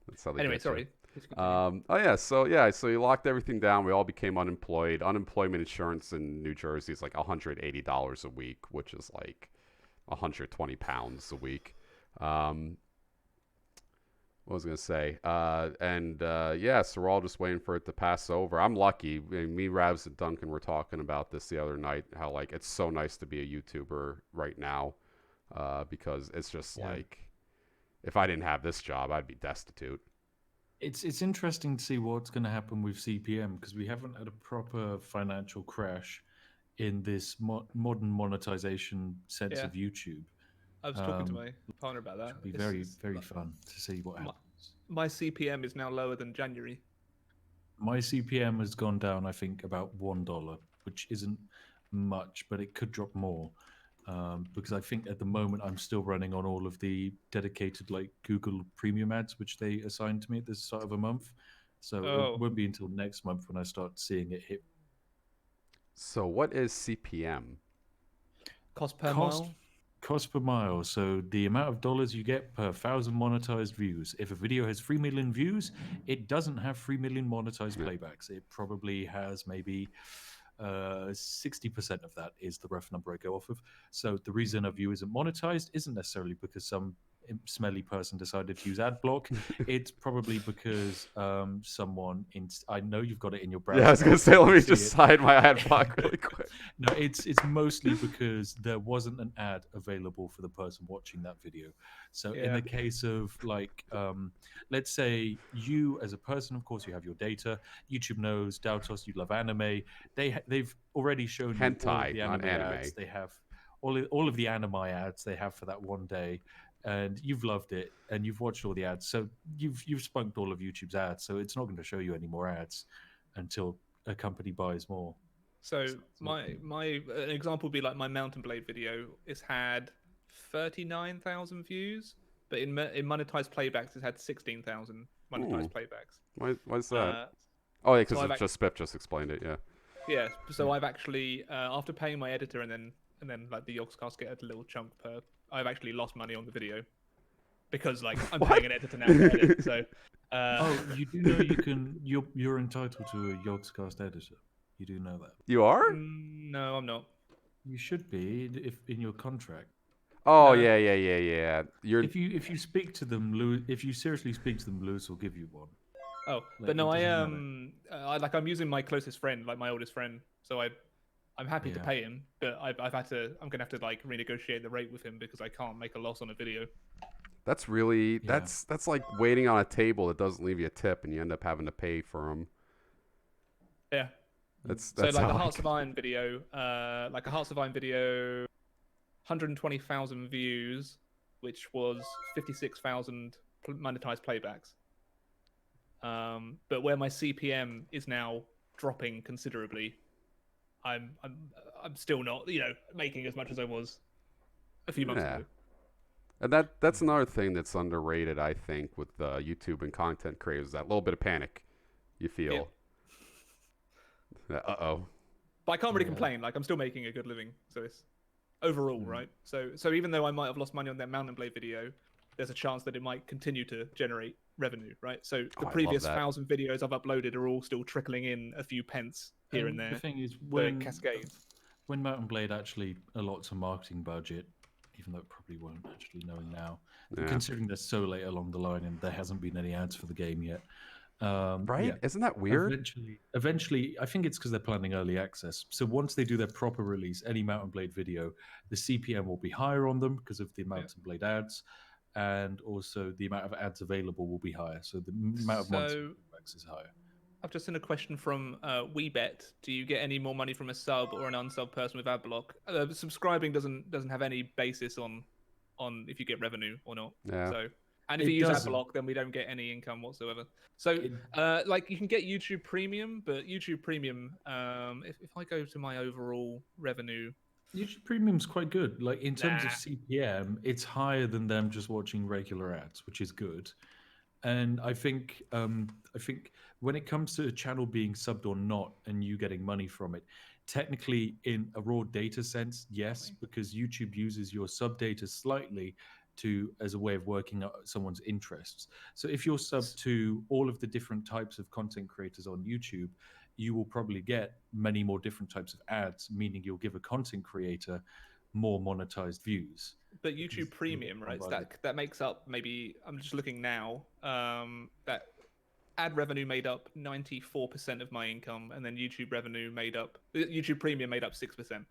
That's how they anyway, get sorry. So you locked everything down. We all became unemployed. Unemployment insurance in New Jersey is like $180 a week, which is like 120 pounds a week. What was I going to say? So we're all just waiting for it to pass over. I'm lucky. Me, Ravs, and Duncan were talking about this the other night, how like it's so nice to be a YouTuber right now, because it's just like, if I didn't have this job, I'd be destitute. It's interesting to see what's going to happen with CPM, because we haven't had a proper financial crash in this modern monetization sense of YouTube. I was talking to my partner about that. It'll be very, very fun to see what happens. My CPM is now lower than January. My CPM has gone down, I think, about $1, which isn't much, but it could drop more. Because I think at the moment I'm still running on all of the dedicated like Google Premium ads, which they assigned to me at the start of a month. So it won't be until next month when I start seeing it hit. So what is CPM? Cost per mile? Cost per mile. So the amount of dollars you get per 1,000 monetized views. If a video has 3 million views, it doesn't have 3 million monetized playbacks. It probably has maybe 60% of that is the rough number I go off of. So the reason a view isn't monetized isn't necessarily because some smelly person decided to use ad block. It's probably because someone I know you've got it in your browser. Yeah, I was gonna say, let me just hide my ad block really quick. No, it's mostly because there wasn't an ad available for the person watching that video. So in the case of like, let's say you as a person, of course, you have your data. YouTube knows, Daltos, you love anime. They've already shown hentai, you all of the anime ads. They have all of the anime ads they have for that one day. And you've loved it, and you've watched all the ads, so you've spunked all of YouTube's ads. So it's not going to show you any more ads until a company buys more. So an example would be like my Mountain Blade video. It's had 39,000 views, but in monetized playbacks, it's had 16,000 monetized playbacks. Why is that? Because Spiff just explained it. Yeah. So I've actually after paying my editor and then like the Yogscast get a little chunk per. I've actually lost money on the video because like I'm paying an editor now to edit. So you do know you're entitled to a Yogscast editor. You do know that. You are? No, I'm not. You should be if in your contract. Oh yeah. If you speak to them, if you seriously speak to them, Lewis will give you one. Oh, but no, I'm using my closest friend, like my oldest friend. So I'm happy to pay him, but I'm gonna have to like renegotiate the rate with him because I can't make a loss on a video. That's really that's like waiting on a table that doesn't leave you a tip, and you end up having to pay for them. Yeah. That's so like the Hearts of Iron video, 120,000 views, which was 56,000 monetized playbacks. But where my CPM is now dropping considerably. I'm still not, making as much as I was a few months ago. And that's another thing that's underrated, I think, with YouTube and content creators. That little bit of panic you feel. Yeah. But I can't really complain. Like, I'm still making a good living. So it's overall, right? So even though I might have lost money on that Mountain Blade video, there's a chance that it might continue to generate revenue, right? So the previous 1,000 videos I've uploaded are all still trickling in a few pence here and there. The thing is, when Mountain Blade actually allots a marketing budget, even though it probably won't, actually knowing now, considering they're so late along the line and there hasn't been any ads for the game yet. Right? Yeah. Isn't that weird? Eventually, I think it's because they're planning early access. So once they do their proper release, any Mountain Blade video, the CPM will be higher on them because of the Mountain Blade ads, and also the amount of ads available will be higher. So the amount of months is higher. I've just seen a question from WeBet. Do you get any more money from a sub or an unsub person with ad block? Subscribing doesn't have any basis on if you get revenue or not. Yeah. So, and if you use ad block, then we don't get any income whatsoever. So, like, you can get YouTube Premium, but YouTube Premium, if I go to my overall revenue, YouTube Premium's quite good. Like, in terms of CPM, it's higher than them just watching regular ads, which is good. And I think when it comes to a channel being subbed or not and you getting money from it, technically in a raw data sense, yes, because YouTube uses your sub data slightly as a way of working out someone's interests. So if you're subbed to all of the different types of content creators on YouTube, you will probably get many more different types of ads, meaning you'll give a content creator more monetized views. But YouTube Premium, right? That makes up, maybe, I'm just looking now, that ad revenue made up 94% of my income, and then YouTube Premium made up 6%.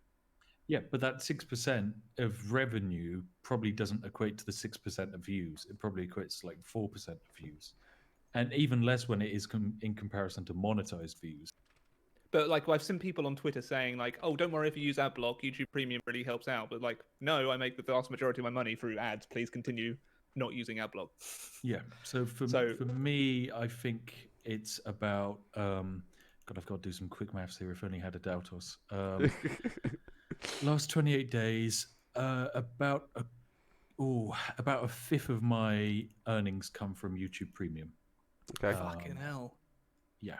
Yeah, but that 6% of revenue probably doesn't equate to the 6% of views. It probably equates to like 4% of views, and even less when it is in comparison to monetized views. But like, I've seen people on Twitter saying like, "Oh, don't worry if you use ad block. YouTube Premium really helps out." But like, no, I make the vast majority of my money through ads. Please continue not using ad block. Yeah. So for me, I think it's about. God, I've got to do some quick maths here. If only I had a Dautos. Last 28 days, about a fifth of my earnings come from YouTube Premium. Okay. Fucking hell. Yeah.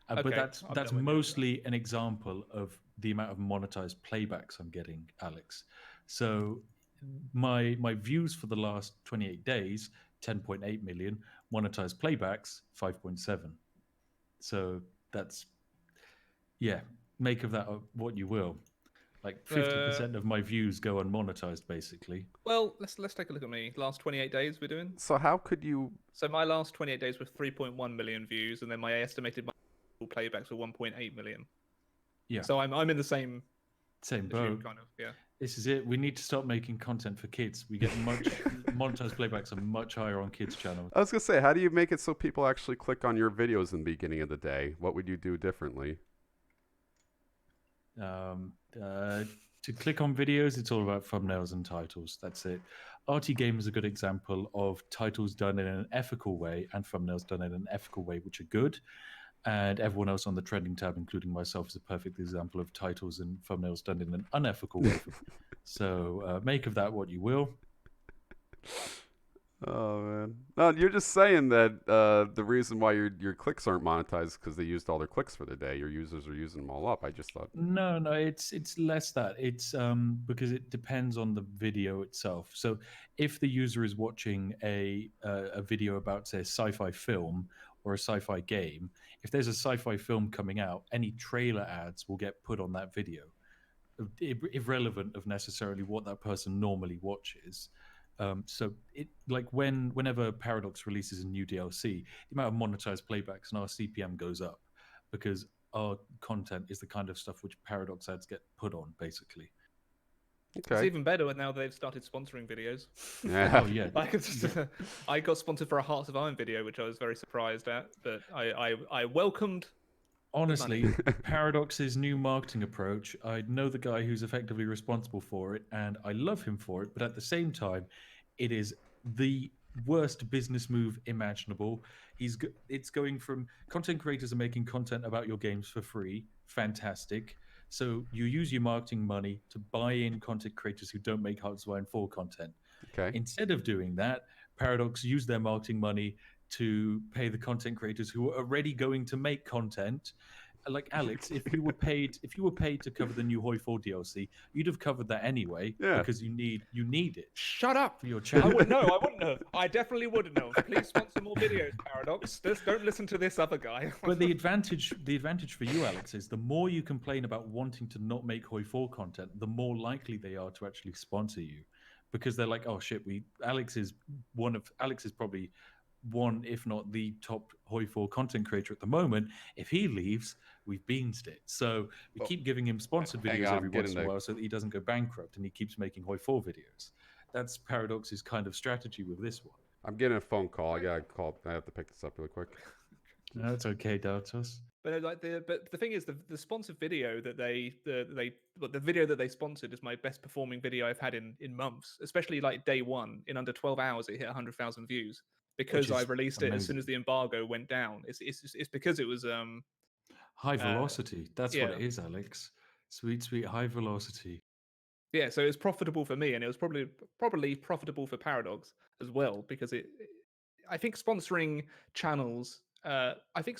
But that's mostly an example of the amount of monetized playbacks I'm getting, Alex. So my views for the last 28 days, 10.8 million, monetized playbacks, 5.7. So that's, make of that what you will. Like 50% of my views go unmonetized, basically. Well, let's take a look at me. Last 28 days we're doing. So how could you? So my last 28 days were 3.1 million views, and then my estimated playbacks were 1.8 million. Yeah. So I'm in the same boat. Kind of, yeah. This is it. We need to stop making content for kids. We get monetized playbacks are much higher on kids' channels. I was gonna say, how do you make it so people actually click on your videos in the beginning of the day? What would you do differently? To click on videos, it's all about thumbnails and titles. That's it. RT Game is a good example of titles done in an ethical way and thumbnails done in an ethical way, which are good. And everyone else on the trending tab, including myself, is a perfect example of titles and thumbnails done in an unethical way. So make of that what you will. Oh man! No, you're just saying that the reason why your clicks aren't monetized is because they used all their clicks for the day. Your users are using them all up. I just thought. No, it's less that. It's because it depends on the video itself. So if the user is watching a video about, say, a sci-fi film or a sci-fi game, if there's a sci-fi film coming out, any trailer ads will get put on that video, irrelevant of necessarily what that person normally watches. So it like whenever Paradox releases a new DLC, the amount of monetized playbacks and our CPM goes up because our content is the kind of stuff which Paradox ads get put on, basically. Okay. It's even better now they've started sponsoring videos. Yeah. Oh, yeah. I got sponsored for a Hearts of Iron video, which I was very surprised at, but I welcomed. Honestly, Paradox's new marketing approach, I know the guy who's effectively responsible for it, and I love him for it, but at the same time, it is the worst business move imaginable. It's going from content creators are making content about your games for free, fantastic. So you use your marketing money to buy in content creators who don't make Hearts of Iron 4 content. Okay. Instead of doing that, Paradox use their marketing money to pay the content creators who are already going to make content like Alex, if you were paid to cover the new Hoi 4 DLC, you'd have covered that anyway. Yeah. Because you need it. Shut up for your channel. I wouldn't have. I definitely wouldn't have. Please sponsor more videos, Paradox. Just don't listen to this other guy. But the advantage for you, Alex, is the more you complain about wanting to not make Hoi 4 content, the more likely they are to actually sponsor you, because they're like, oh shit, Alex is probably one, if not the top Hoi 4 content creator at the moment. If he leaves, we've beansed it. So we keep giving him sponsored videos every once in a while so that he doesn't go bankrupt and he keeps making Hoi 4 videos. That's Paradox's kind of strategy with this one. I'm getting a phone call. I have to pick this up really quick. No, it's okay, Doubtos. But the thing is, the sponsored video that the video that they sponsored is my best performing video I've had in months. Especially like day one, in under 12 hours, it hit 100,000 views because I released it as soon as the embargo went down. It's because it was high velocity. That's what it is, Alex. Sweet high velocity. Yeah, so it was profitable for me, and it was probably profitable for Paradox as well, because I think sponsoring channels. I think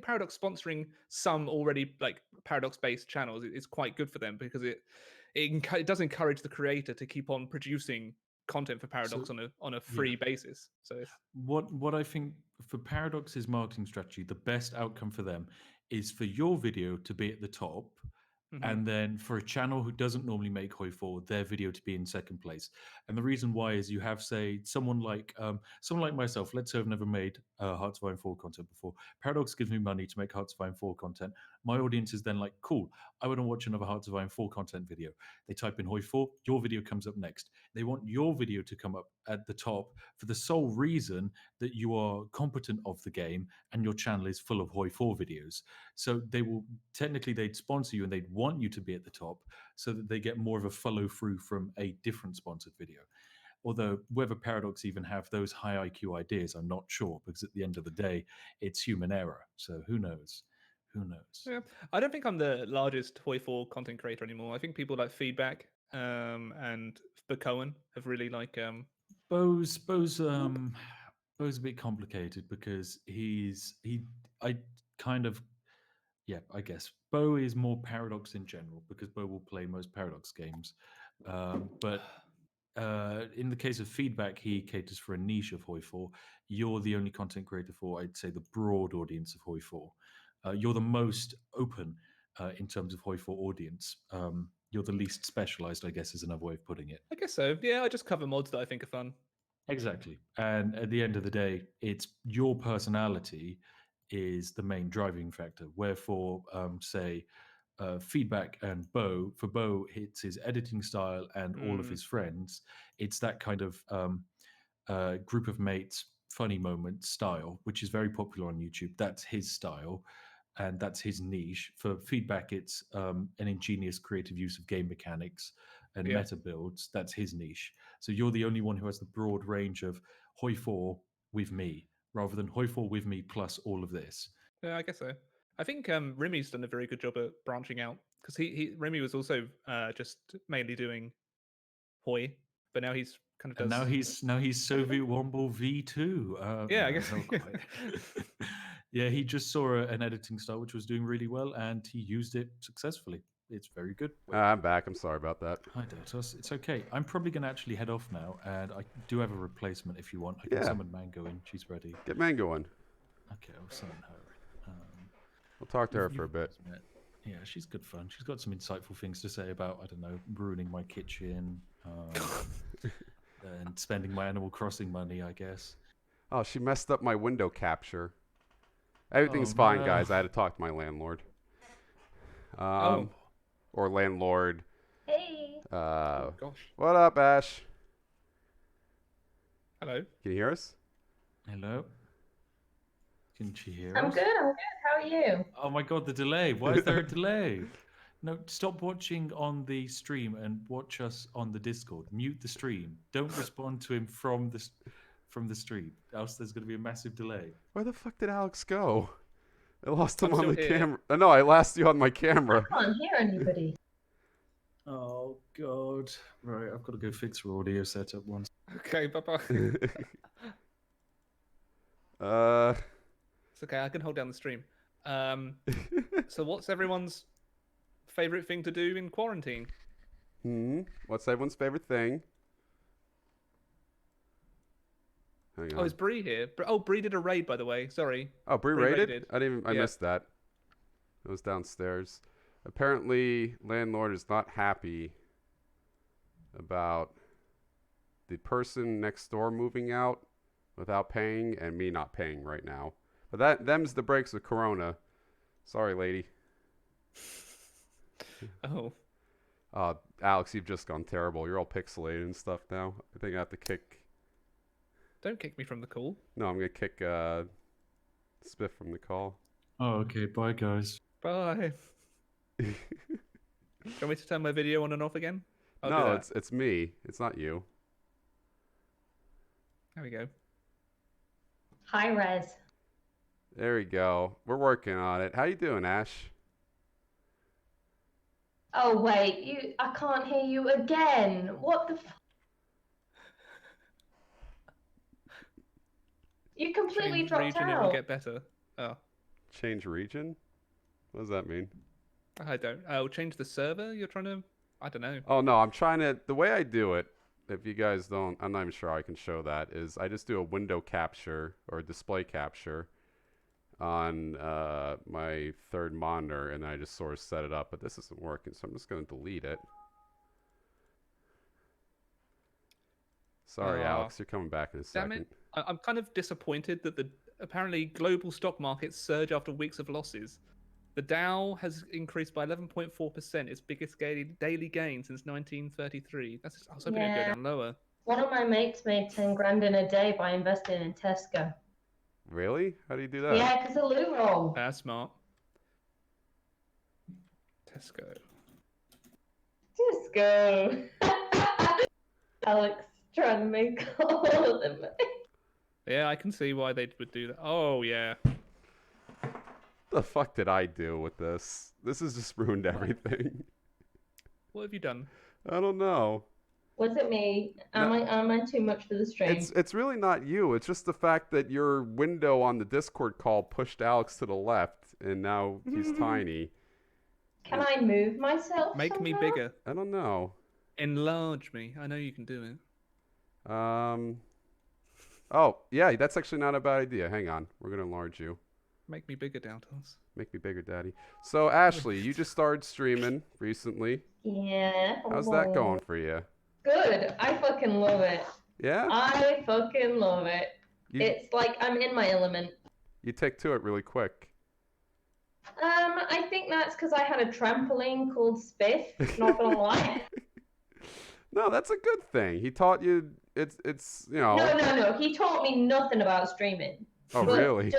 Paradox sponsoring some already like Paradox-based channels is quite good for them, because it does encourage the creator to keep on producing content for Paradox on a free basis. So what I think for Paradox's marketing strategy, the best outcome for them is for your video to be at the top. And then for a channel who doesn't normally make Hoi 4, their video to be in second place. And the reason why is you have, say, someone like myself. Let's say I've never made Hearts of Iron 4 content before. Paradox gives me money to make Hearts of Iron 4 content. My audience is then like, cool, I want to watch another Hearts of Iron 4 content video. They type in Hoi 4, your video comes up next. They want your video to come up at the top for the sole reason that you are competent of the game and your channel is full of Hoi 4 videos. So they'd sponsor you and they'd want you to be at the top so that they get more of a follow through from a different sponsored video. Although whether Paradox even have those high IQ ideas, I'm not sure, because at the end of the day, it's human error. So who knows? Yeah, I don't think I'm the largest Hoi 4 content creator anymore. I think people like Feedback and Cohen have really like Bo's a bit complicated because I guess Bo is more Paradox in general, because Bo will play most Paradox games. But in the case of Feedback, he caters for a niche of Hoi 4. You're the only content creator for, I'd say, the broad audience of Hoi 4. You're the most open in terms of Hoi 4 audience. You're the least specialized, I guess, is another way of putting it. I guess so. Yeah, I just cover mods that I think are fun. Exactly. And at the end of the day, it's your personality is the main driving factor. Wherefore, say, Feedback and Bo, for Bo, it's his editing style and all of his friends. It's that kind of group of mates, funny moment style, which is very popular on YouTube. That's his style. And that's his niche. For Feedback, it's an ingenious creative use of game mechanics and meta builds. That's his niche. So you're the only one who has the broad range of Hoi 4 with me, rather than Hoi 4 with me plus all of this. Yeah, I guess so. I think Remy's done a very good job at branching out, because Remy was also just mainly doing Hoi, but now he's kind of does. Now he's Soviet Womble V2. Yeah, I guess. Yeah, he just saw an editing style which was doing really well, and he used it successfully. It's very good. I'm back. I'm sorry about that. Hi, Doubtos. It's okay. I'm probably going to actually head off now, and I do have a replacement if you want. I can summon Mango in. She's ready. Get Mango in. Okay, I'll summon her. We'll talk to her for a bit. Yeah, she's good fun. She's got some insightful things to say about, I don't know, ruining my kitchen and spending my Animal Crossing money, I guess. Oh, she messed up my window capture. Everything's fine, guys. I had to talk to my landlord. Or landlord. Hey. Gosh. What up, Ash? Hello. Can you hear us? Hello. Can she hear us? I'm good. How are you? Oh my god, the delay. Why is there a delay? No, stop watching on the stream and watch us on the Discord. Mute the stream. Don't respond to him from the stream, else there's going to be a massive delay. Where the fuck did Alex go? I lost him on the camera. No, I lost you on my camera. I can't hear anybody. Oh god. Right, I've got to go fix her audio setup once. Okay, bye-bye. It's okay, I can hold down the stream. So what's everyone's favorite thing to do in quarantine? What's everyone's favorite thing? Hang on. Oh, is Bree here? Bree did a raid, by the way. Sorry. Oh, Bree raided? I missed that. It was downstairs. Apparently, landlord is not happy about the person next door moving out without paying and me not paying right now. But them's the breaks of Corona. Sorry, lady. Oh. Alex, you've just gone terrible. You're all pixelated and stuff now. I think I have to kick... Don't kick me from the call. No, I'm going to kick Spiff from the call. Oh, okay. Bye, guys. Bye. Do you want me to turn my video on and off again? No, it's me. It's not you. There we go. Hi, Rez. There we go. We're working on it. How you doing, Ash? Oh, wait. I can't hear you again. What the You completely Change dropped region, out. it will get better. Oh. Change region? What does that mean? I don't. Oh, change the server? You're trying to... I don't know. Oh, no. I'm trying to... The way I do it, if you guys don't... I'm not even sure I can show that, is I just do a window capture or display capture on my third monitor, and I just sort of set it up. But this isn't working, so I'm just going to delete it. Sorry, Alex. You're coming back in a second. Damn it. I'm kind of disappointed that the apparently global stock markets surge after weeks of losses. The Dow has increased by 11.4%, its biggest daily gain since 1933. I was hoping it'd go down lower. One of my mates made 10 grand in a day by investing in Tesco. Really? How do you do that? Yeah, because of loot roll. That's smart. Tesco. Alex trying to make all of them. Yeah, I can see why they would do that. Oh, yeah. The fuck did I do with this? This has just ruined everything. What have you done? I don't know. Was it me? Am I too much for the stream? It's really not you. It's just the fact that your window on the Discord call pushed Alex to the left, and now he's tiny. Can I move myself? Make somehow? me bigger. I don't know. Enlarge me. I know you can do it. Oh, yeah, that's actually not a bad idea. Hang on. We're going to enlarge you. Make me bigger, Doubters. Make me bigger, Daddy. So, Ashley, you just started streaming recently. Yeah. How's that going for you? Good. I fucking love it. Yeah? I fucking love it. It's like I'm in my element. You take to it really quick. I think that's because I had a trampoline called Spiff. Not gonna lie. No, that's a good thing. He taught you. It's you know. No. He taught me nothing about streaming. Oh, really?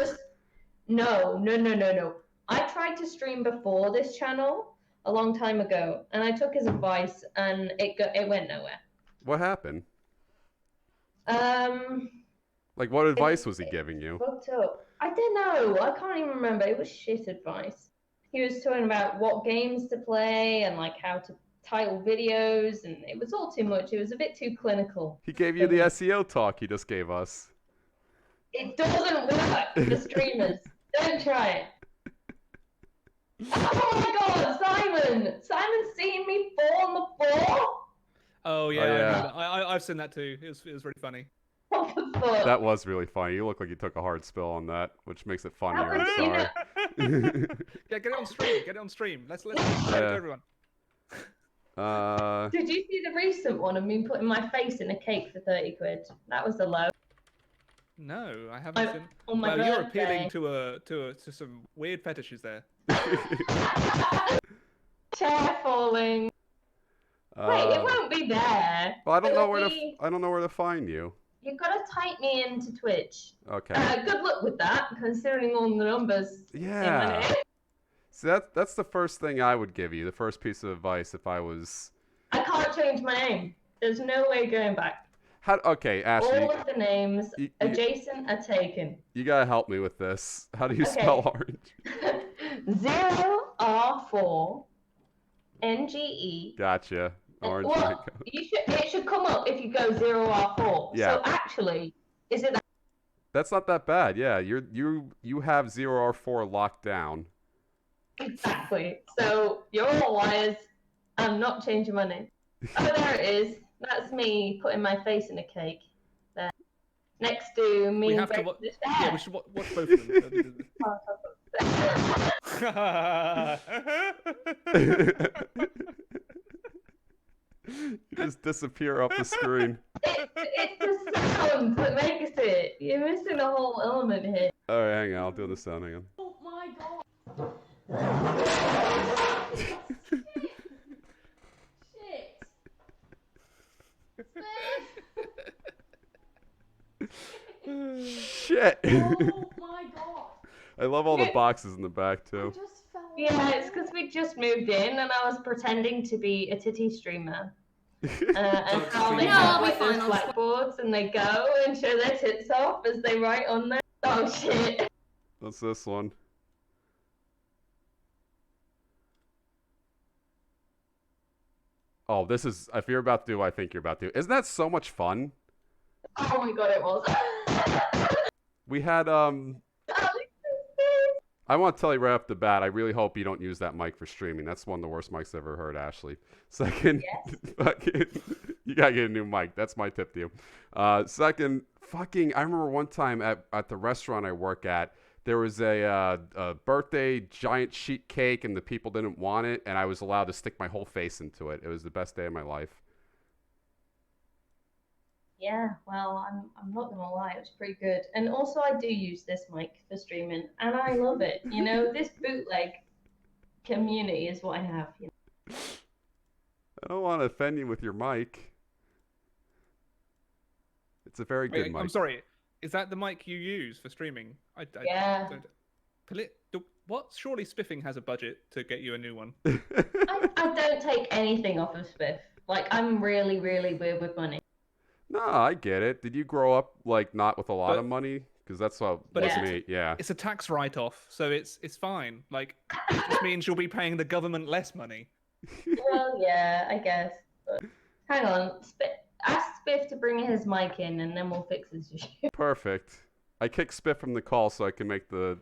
No. I tried to stream before this channel a long time ago, and I took his advice, and it went nowhere. What happened? Like, what advice was he giving you? Fucked up. I don't know. I can't even remember. It was shit advice. He was talking about what games to play and like how to title videos, and it was all too much. It was a bit too clinical. He gave you the SEO talk he just gave us. It doesn't work for streamers. Don't try it. Oh my god, Simon! Simon's seen me fall on the floor? Oh yeah, I've seen that too. It was really funny. What the fuck? That was really funny. You look like you took a hard spill on that, which makes it funnier. I'm sorry. Yeah, get it on stream. Get it on stream. Let's show it to everyone. Did you see the recent one of me putting my face in a cake for 30 quid? That was the low. No, I haven't seen. On my well, you're birthday. appealing to some weird fetishes there. Chair falling. Wait, it won't be there. Well, I don't know It'll where to find you. You've got to type me into Twitch. Okay. Good luck with that, considering all the numbers. Yeah. See, that's the first thing I would give you. The first piece of advice if I was. I can't change my name. There's no way going back. Okay, Ashley. All of the names adjacent are taken. You gotta help me with this. How do you spell orange? 0R4 NGE. Gotcha. Orange. Well, it should come up if you go 0R4. Yeah. So actually, is it that? That's not that bad. Yeah, you have 0R4 locked down. Exactly. So you're all liars. I'm not changing my name. Oh, there it is. That's me putting my face in a cake. There. Next to me. We have to yeah, we should watch both of them. You just disappear off the screen. It's the sound that makes it. You're missing a whole element here. All right, hang on. I'll do the sound. Hang on. Oh my god. Shit. Oh my god. I love all the boxes in the back too. Yeah, it's because we just moved in and I was pretending to be a titty streamer. And how they have like those blackboards and they go and show their tits off as they write on there. Oh shit. What's this one? Oh, this is, if you're about to do what I think you're about to do. Isn't that so much fun? Oh my god, it was. We had, I want to tell you right off the bat, I really hope you don't use that mic for streaming. That's one of the worst mics I've ever heard, Ashley. Second, yes. You gotta get a new mic. That's my tip to you. Second, I remember one time at the restaurant I work at, there was a birthday giant sheet cake and the people didn't want it, and I was allowed to stick my whole face into it. It was the best day of my life. Yeah, well, I'm not gonna lie, it was pretty good. And also, I do use this mic for streaming, and I love it. You know, this bootleg community is what I have. You know? I don't want to offend you with your mic. It's a very good mic. I'm sorry. Is that the mic you use for streaming? Yeah. What? Surely Spiffing has a budget to get you a new one. I don't take anything off of Spiff. Like, I'm really, really weird with money. No, I get it. Did you grow up like not with a lot of money? Because that's what was me. Yeah. It's a tax write-off, so it's fine. Like, it just means you'll be paying the government less money. Well, yeah, I guess. But hang on, ask Spiff to bring his mic in, and then we'll fix this issue. Perfect. I kicked Spiff from the call so I can make the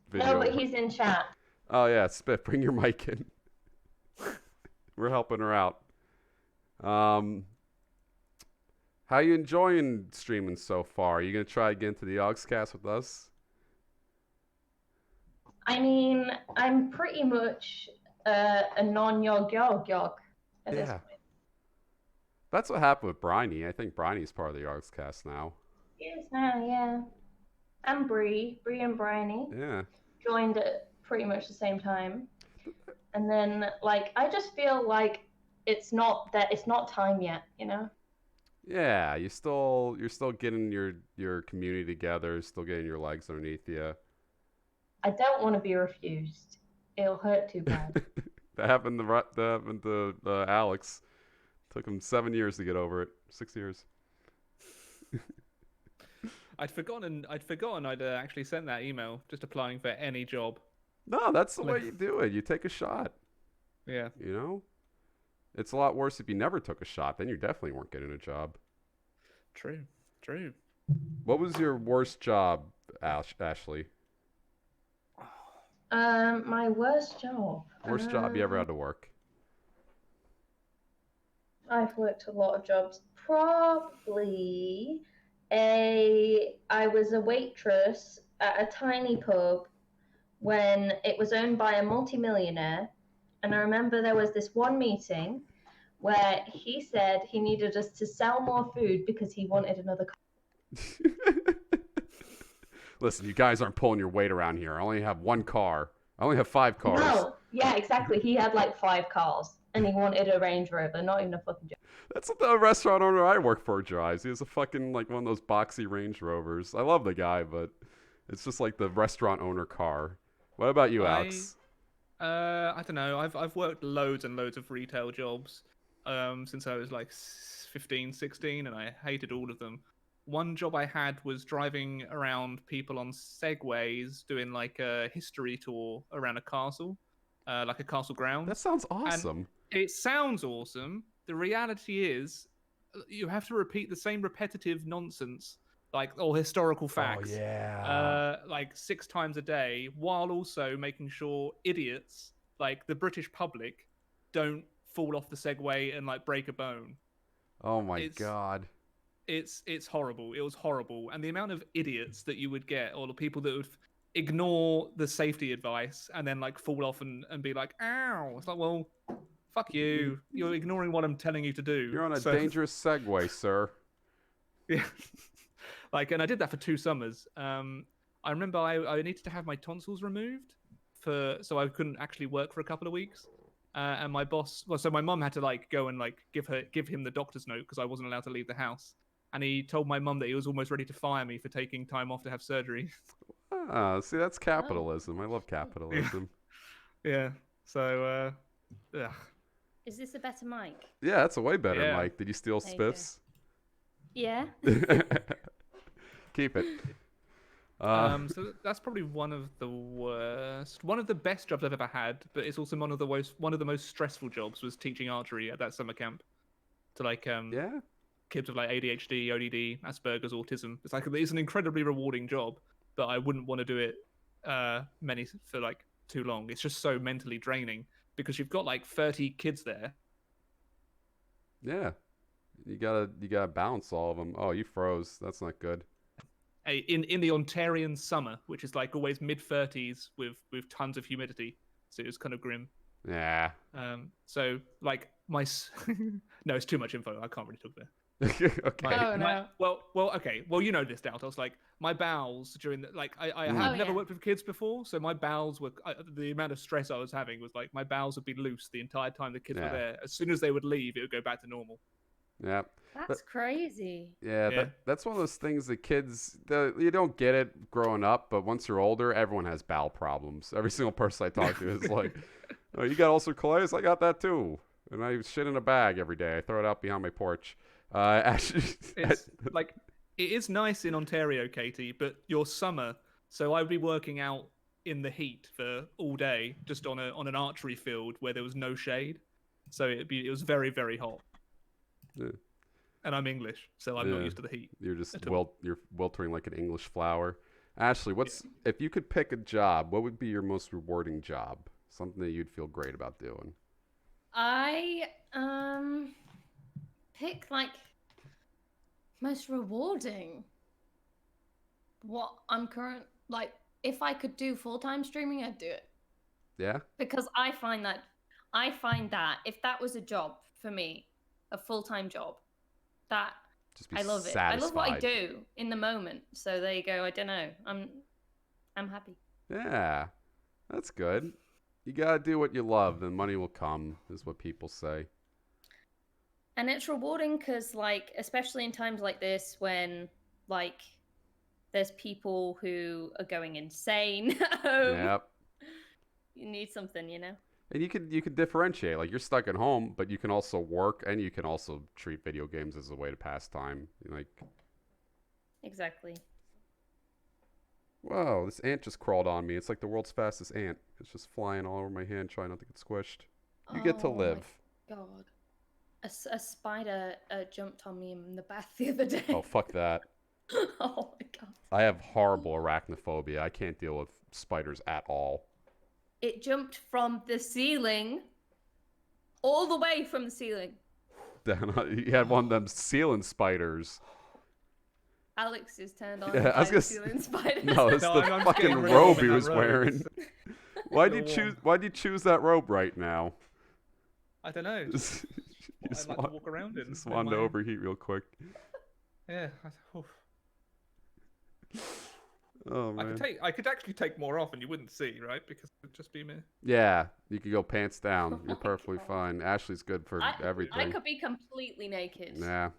video. No, but he's in chat. Oh yeah, Spiff, bring your mic in. We're helping her out. How you enjoying streaming so far? Are you gonna try to get into the Yogscast with us? I mean, I'm pretty much a non-yog at this point. That's what happened with Briney. I think Briney's part of the Yogscast now. He is now, yeah. And Bree and Briney. Yeah. Joined at pretty much the same time. And then, like, I just feel like it's not time yet, you know? Yeah, you're still getting your community together, still getting your legs underneath you. I don't want to be refused. It'll hurt too bad. That happened to Alex. Took him 7 years to get over it. 6 years. I'd forgotten I'd actually sent that email, just applying for any job. No, that's the way you do it. You take a shot. Yeah. You know? It's a lot worse if you never took a shot. Then you definitely weren't getting a job. True. What was your worst job, Ashley? My worst job. Worst job you ever had to work? I've worked a lot of jobs. Probably I was a waitress at a tiny pub when it was owned by a multimillionaire. And I remember there was this one meeting where he said he needed us to sell more food because he wanted another car. Listen, you guys aren't pulling your weight around here. I only have one car. I only have 5 cars. No, yeah, exactly. He had like 5 cars and he wanted a Range Rover, not even a fucking job. That's what the restaurant owner I work for drives. He has a fucking, like, one of those boxy Range Rovers. I love the guy, but it's just like the restaurant owner car. What about you, Alex? I don't know. I've worked loads and loads of retail jobs since I was like 15, 16, and I hated all of them. One job I had was driving around people on Segways doing like a history tour around a castle, like a castle ground. That sounds awesome. And it sounds awesome. The reality is you have to repeat the same repetitive nonsense or historical facts. Oh, yeah. Like 6 times a day, while also making sure idiots like the British public don't fall off the Segway and like break a bone. Oh my God. It's horrible. It was horrible, and the amount of idiots that you would get, or the people that would ignore the safety advice and then like fall off and be like, "Ow!" It's like, well, fuck you. You're ignoring what I'm telling you to do. You're on a dangerous Segway, sir. Yeah. Like, and I did that for 2 summers. I remember I needed to have my tonsils removed so I couldn't actually work for a couple of weeks. And my boss, so my mum had to like go and like give him the doctor's note because I wasn't allowed to leave the house. And he told my mum that he was almost ready to fire me for taking time off to have surgery. See, that's capitalism. I love capitalism. Yeah. So, yeah. Is this a better mic? Yeah, that's a way better mic. Did you steal Spiff's? Yeah. Keep it. So that's probably one of the worst. One of the best jobs I've ever had, but it's also one of the most stressful jobs was teaching archery at that summer camp to like kids with like ADHD, ODD, Asperger's, autism. It's an incredibly rewarding job, but I wouldn't want to do it for like too long. It's just so mentally draining because you've got like 30 kids there. Yeah. You gotta balance all of them. Oh, you froze. That's not good. In the Ontarian summer, which is like always mid-30s with tons of humidity, so it was kind of grim. Yeah. So like no, it's too much info. I can't really talk there. Okay. Okay. Well, you know this, Daltos. Like my bowels during I have never worked with kids before, so my bowels were the amount of stress I was having was like my bowels would be loose the entire time the kids were there. As soon as they would leave, it would go back to normal. Yeah. That's crazy. Yeah. That's one of those things that kids, you don't get it growing up, but once you're older, everyone has bowel problems. Every single person I talk to is like, "Oh, you got ulcerative colitis? I got that too." And I shit in a bag every day. I throw it out behind my porch. Actually, it's like it is nice in Ontario, Katie, but your summer. So I'd be working out in the heat for all day, just on an archery field where there was no shade. So it was very, very hot. Yeah. And I'm English, so I'm not used to the heat. You're just you're weltering like an English flower. Ashley, if you could pick a job, what would be your most rewarding job? Something that you'd feel great about doing. I pick like most rewarding. What I'm if I could do full-time streaming, I'd do it. Yeah. Because I find that if that was a job for me, a full-time job, that I love satisfied. it. I love what I do in the moment. So there you go. I don't know. I'm happy. Yeah, that's good. You gotta do what you love, then money will come, is what people say. And it's rewarding because, like, especially in times like this, when like there's people who are going insane. Yep. You need something, you know. And you could differentiate. Like, you're stuck at home, but you can also work, and you can also treat video games as a way to pass time. Like, exactly. Whoa, this ant just crawled on me. It's like the world's fastest ant. It's just flying all over my hand, trying not to get squished. You get to live. My God. A spider jumped on me in the bath the other day. Oh, fuck that. Oh my God. I have horrible arachnophobia. I can't deal with spiders at all. It jumped from the ceiling, all the way from the ceiling. You had one of them ceiling spiders. Alex is turned on by ceiling spiders. No, it's the fucking robe he was wearing. Why'd you choose that robe right now? I don't know. I like to walk around in. Just wanted to overheat real quick. Yeah. Oh man. I could actually take more off and you wouldn't see, right? Because it would just be me. Yeah, you could go pants down. You're perfectly fine. Ashley's good for everything. I could be completely naked. Yeah.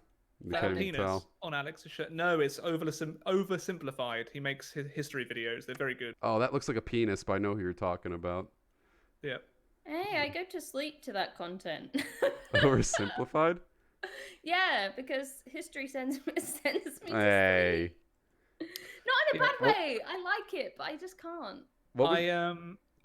You that can't penis even tell. On Alex's shirt. No, it's oversimplified. He makes his history videos. They're very good. Oh, that looks like a penis, but I know who you're talking about. Yeah. Hey, I go to sleep to that content. Oversimplified? Yeah, because history sends me to Hey. sleep. Not in a bad way. I like it, but I just can't.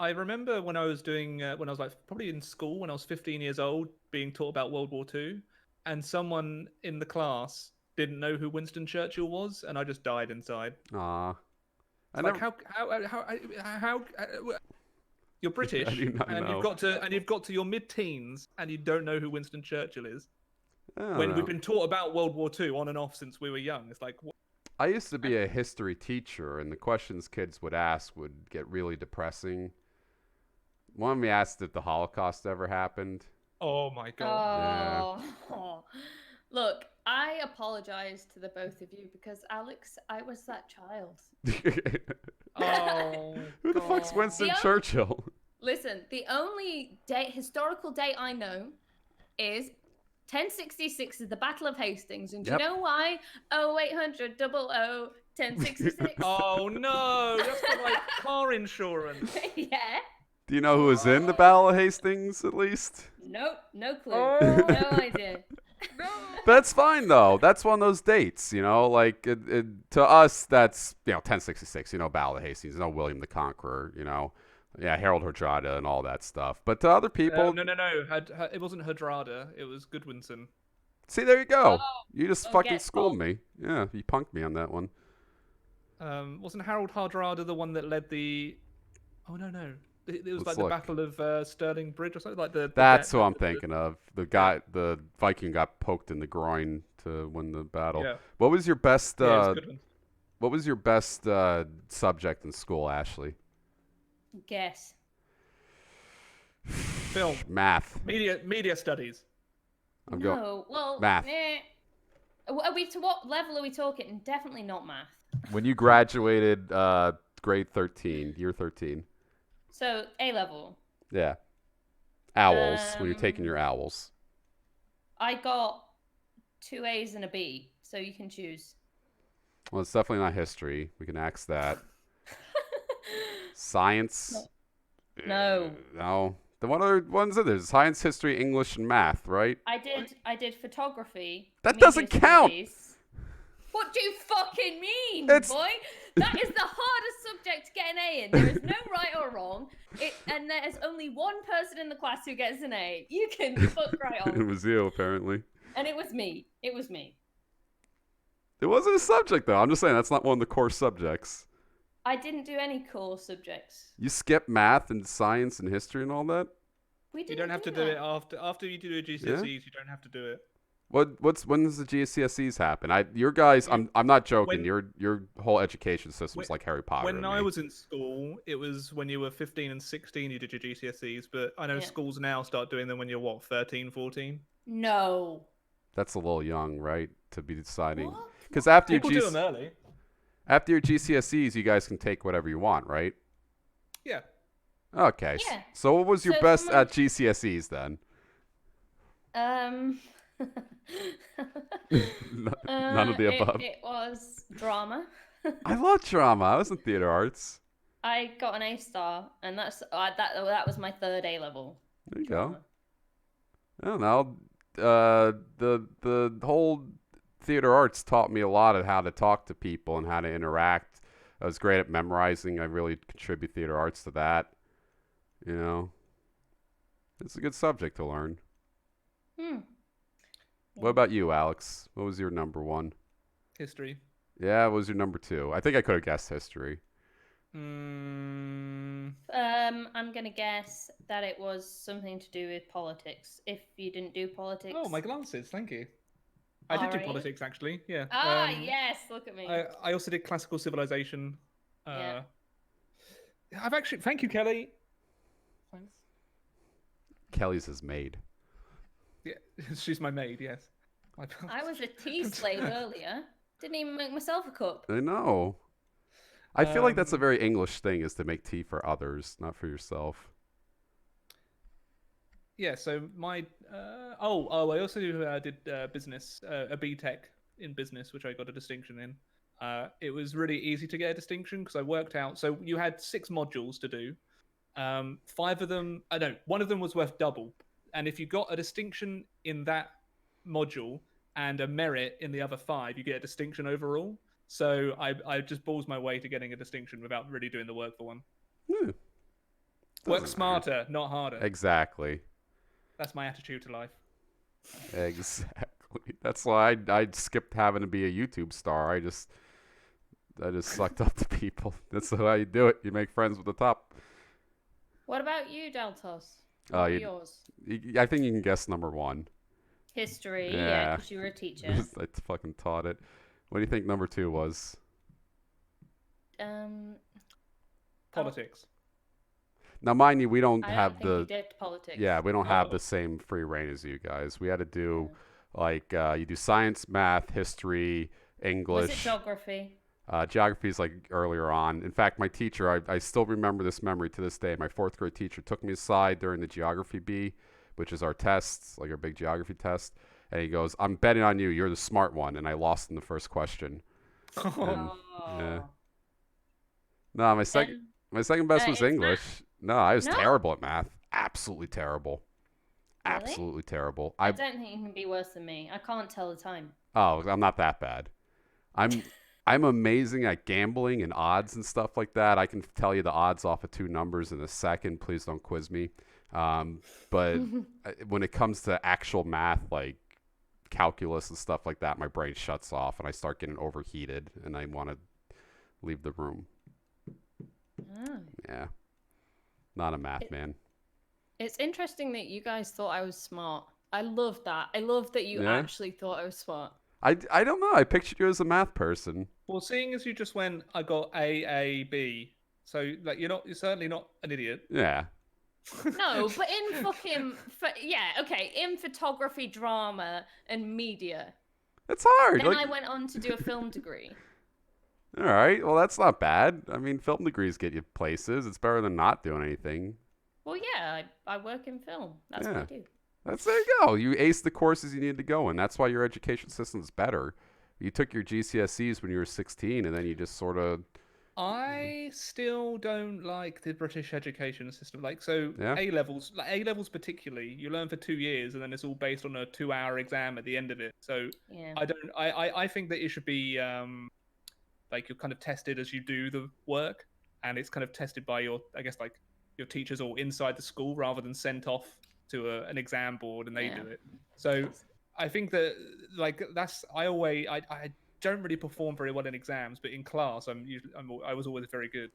I remember when I was like probably in school when I was 15 years old, being taught about World War II, and someone in the class didn't know who Winston Churchill was, and I just died inside. Aw. Like how you're British, and you've got to your mid-teens, and you don't know who Winston Churchill is. When we've been taught about World War II on and off since we were young. It's like... I used to be a history teacher, and the questions kids would ask would get really depressing. One of me asked if the Holocaust ever happened. Oh my god. Yeah. Look, I apologize to the both of you because, Alex, I was that child. Who the fuck's Winston Churchill? Listen, the only historical date I know is 1066 is the Battle of Hastings. And do you know why? 0800 00 1066. Oh no, that's for like car insurance. Yeah. Do you know who was in the Battle of Hastings, at least? Nope, no clue. No idea. That's fine, though. That's one of those dates, you know? Like, to us, that's, 1066, Battle of Hastings. No William the Conqueror, Yeah, Harold Hardrada and all that stuff. But to other people... No. It wasn't Hardrada. It was Goodwinson. See, there you go. You just fucking schooled me. Yeah, you punked me on that one. Wasn't Harold Hardrada the one that led the... Oh, no. It was Let's the look. Battle of Stirling Bridge or something like the. That's who I'm thinking of. The Viking got poked in the groin to win the battle. Yeah. What was your best? What was your best subject in school, Ashley? Guess. Film. Math. Media studies. Math. Are we to what level are we talking? Definitely not math. When you graduated, grade 13, year 13. So A level. Yeah. Owls. When you're taking your owls. I got 2 A's and a B, so you can choose. Well, it's definitely not history. We can axe that. Science. No. No. The one other ones are there. Science, history, English, and math, right? I did photography. That doesn't count. What do you fucking mean, It's... boy? That is the hardest subject to get an A in. There is no right or wrong. And there's only one person in the class who gets an A. You can fuck right off. It was you, apparently. And it was me. It was me. It wasn't a subject, though. I'm just saying that's not one of the core subjects. I didn't do any core subjects. You skip math and science and history and all that? You don't have to do it after you do GCSEs. Yeah? You don't have to do it. When does the GCSEs happen? Your guys, I'm not joking. Your whole education system's like Harry Potter. When I was in school, it was when you were 15 and 16 you did your GCSEs, but I know schools now start doing them when you're 13, 14. No. That's a little young, right, to be deciding. Because after people do them early. After your GCSEs, you guys can take whatever you want, right? Yeah. Okay. Yeah. So what was your best at GCSEs then? None of the above. It was drama. I love drama. I was in theater arts. I got an A star, and that was my 3rd A level. There you go. I don't know. The whole theater arts taught me a lot of how to talk to people and how to interact. I was great at memorizing. I really contribute theater arts to that. It's a good subject to learn. What about you, Alex? What was your number 1? History. Yeah, what was your number 2? I think I could have guessed history. I'm gonna guess that it was something to do with politics. If you didn't do politics. Oh, my glasses. Thank you. I did do politics, actually. Yeah. Yes. Look at me. I also did classical civilization. Yeah. I've actually. Thank you, Kelly. Thanks. Kelly's his maid. Yeah, she's my maid. Yes. I was a tea slave earlier. Didn't even make myself a cup. I know. I feel like that's a very English thing, is to make tea for others, not for yourself. Yeah, so my... I also did business, a BTEC in business, which I got a distinction in. It was really easy to get a distinction because I worked out... So you had 6 modules to do. 5 of them... one of them was worth double. And if you got a distinction in that module and a merit in the other 5, you get a distinction overall. So I just balls my way to getting a distinction without really doing the work for one. Work smarter, not harder. Exactly. That's my attitude to life. Exactly. Exactly. That's why I skipped having to be a YouTube star. I just sucked up to people. That's how you do it. You make friends with the top. What about you, Deltos? What are yours? I think you can guess number 1. History, yeah, because you were a teacher. I fucking taught it. What do you think number 2 was? Politics. Now, mind you, we don't I have don't think you did politics. Yeah, we don't have the same free reign as you guys. We had to do like you do science, math, history, English. Was it geography? Geography is like earlier on. In fact, my teacher, I still remember this memory to this day. My 4th grade teacher took me aside during the geography bee, which is our tests, like our big geography test. And he goes, "I'm betting on you. You're the smart one." And I lost in the first question. Yeah. No, my second best was English. Math. No, I was terrible at math. Absolutely terrible. Really? Absolutely terrible. I don't think you can be worse than me. I can't tell the time. Oh, I'm not that bad. I'm amazing at gambling and odds and stuff like that. I can tell you the odds off of 2 numbers in a second. Please don't quiz me. But when it comes to actual math, like calculus and stuff like that, my brain shuts off and I start getting overheated and I want to leave the room. Oh. Yeah. Not a math man. It's interesting that you guys thought I was smart. I love that. I love that you actually thought I was smart. I don't know. I pictured you as a math person. Well, seeing as you just went, I got A, B. So like you're certainly not an idiot. Yeah. No, but in in photography, drama, and media. It's hard. Then I went on to do a film degree. All right. Well, that's not bad. I mean, film degrees get you places. It's better than not doing anything. Well, yeah, I work in film. That's what I do. There you go. You aced the courses you needed to go in. That's why your education system is better. You took your GCSEs when you were 16, and then you just sort of... I still don't like the British education system. A-levels particularly, you learn for 2 years, and then it's all based on a 2-hour exam at the end of it. So I think that it should be you're kind of tested as you do the work, and it's kind of tested by your teachers or inside the school rather than sent off to an exam board and they do it. So I think that I don't really perform very well in exams, but in class I was always very good.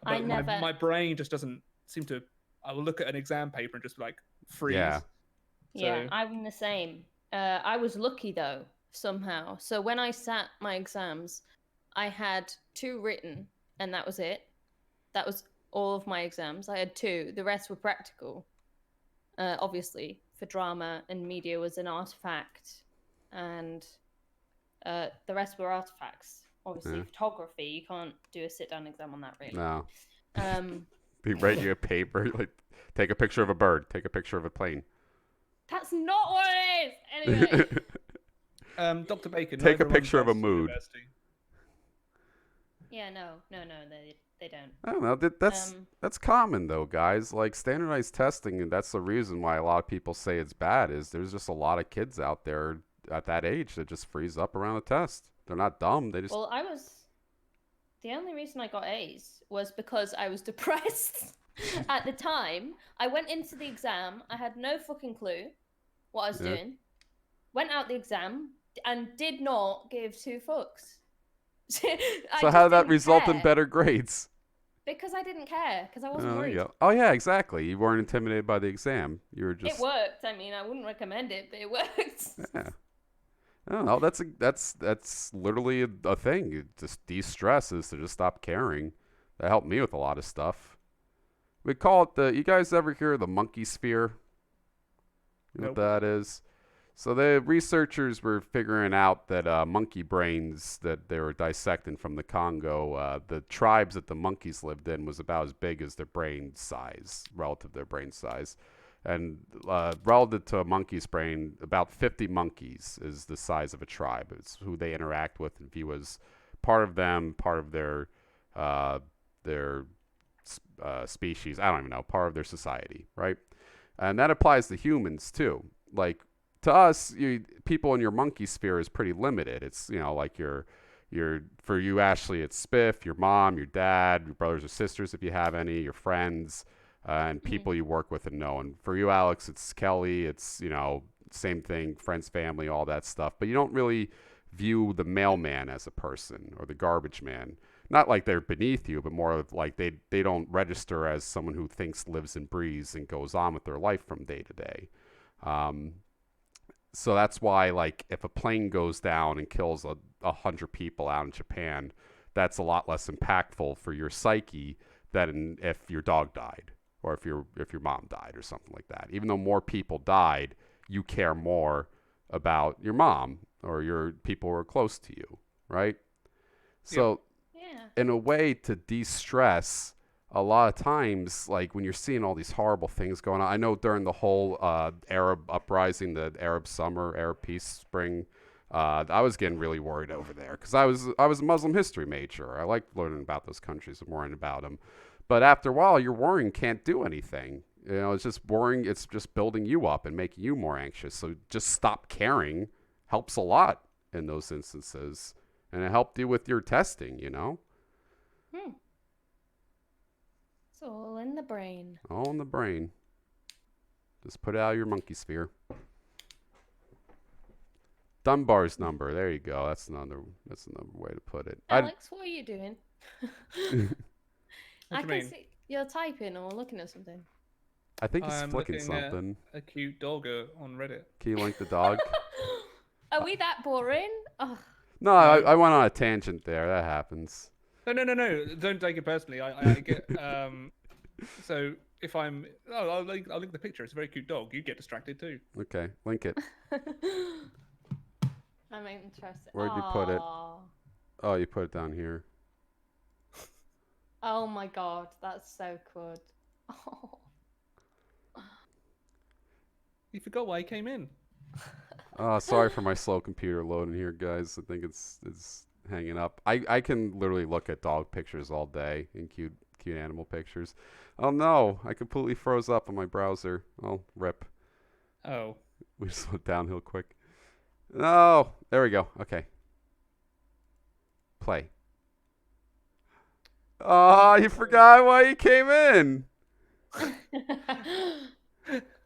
But my brain just doesn't seem to. I will look at an exam paper and just freeze. Yeah, I'm the same. I was lucky though somehow. So when I sat my exams, I had 2 written, and that was it. That was all of my exams. I had 2. The rest were practical. Obviously, for drama and media was an artifact, and the rest were artifacts. Obviously, photography, you can't do a sit-down exam on that, really. No. They write you a paper, like, take a picture of a bird, take a picture of a plane. That's not what it is! Anyway. Dr. Bacon. Take a picture of a mood. Yeah, no, they don't. I don't know. That's common though, guys. Like standardized testing, and that's the reason why a lot of people say it's bad. Is there's just a lot of kids out there at that age that just freeze up around the test. They're not dumb. They just. Well, the only reason I got A's was because I was depressed at the time. I went into the exam. I had no fucking clue what I was doing. Went out the exam and did not give 2 fucks. So how did that result in better grades? Because I didn't care, because I wasn't worried. Oh yeah, exactly. You weren't intimidated by the exam. You were just. It worked. I mean, I wouldn't recommend it, but it worked. Yeah. Oh, no, that's literally a thing. It just de-stress is to just stop caring. That helped me with a lot of stuff. We call it you guys ever hear of the monkey sphere? You know what that is? So the researchers were figuring out that monkey brains that they were dissecting from the Congo, the tribes that the monkeys lived in was about as big as their brain size, relative to their brain size. And relative to a monkey's brain, about 50 monkeys is the size of a tribe. It's who they interact with and view as part of them, part of their species. I don't even know, part of their society, right? And that applies to humans too. Like, to us, people in your monkey sphere is pretty limited. It's, like for you, Ashley, it's Spiff, your mom, your dad, your brothers or sisters, if you have any, your friends, and people you work with and know. And for you, Alex, it's Kelly, it's, same thing, friends, family, all that stuff. But you don't really view the mailman as a person or the garbage man. Not like they're beneath you, but more of like they don't register as someone who thinks, lives, and breathes and goes on with their life from day to day. So that's why, like, if a plane goes down and kills 100 people out in Japan, that's a lot less impactful for your psyche than if your dog died or if your mom died or something like that. Even though more people died, you care more about your mom or your people who are close to you, right? So in a way to de-stress, a lot of times, like when you're seeing all these horrible things going on, I know during the whole Arab uprising, the Arab summer, Arab peace spring, I was getting really worried over there because I was a Muslim history major. I liked learning about those countries and worrying about them. But after a while, your worrying can't do anything. You know, it's just worrying. It's just building you up and making you more anxious. So just stop caring helps a lot in those instances. And it helped you with your testing, you know? It's all in the brain. All in the brain. Just put it out of your monkey sphere. Dunbar's number. There you go. That's another way to put it. Alex, what are you doing? I can see you're typing or looking at something. I think he's flicking something. A cute dog on Reddit. Can you link the dog? Are we that boring? Oh. No, I went on a tangent there. That happens. No. Don't take it personally. I get so if I'm I'll link the picture. It's a very cute dog. You get distracted too. Okay, link it. I'm interested. Where'd you put it? Oh, you put it down here. Oh my god, that's so good. Oh. You forgot why he came in. Sorry for my slow computer loading here, guys. I think it's hanging up. I can literally look at dog pictures all day and cute animal pictures. Oh no, I completely froze up on my browser. Oh, rip. Oh. We just went downhill quick. No, there we go. Okay. Play. Oh, you forgot why he came in.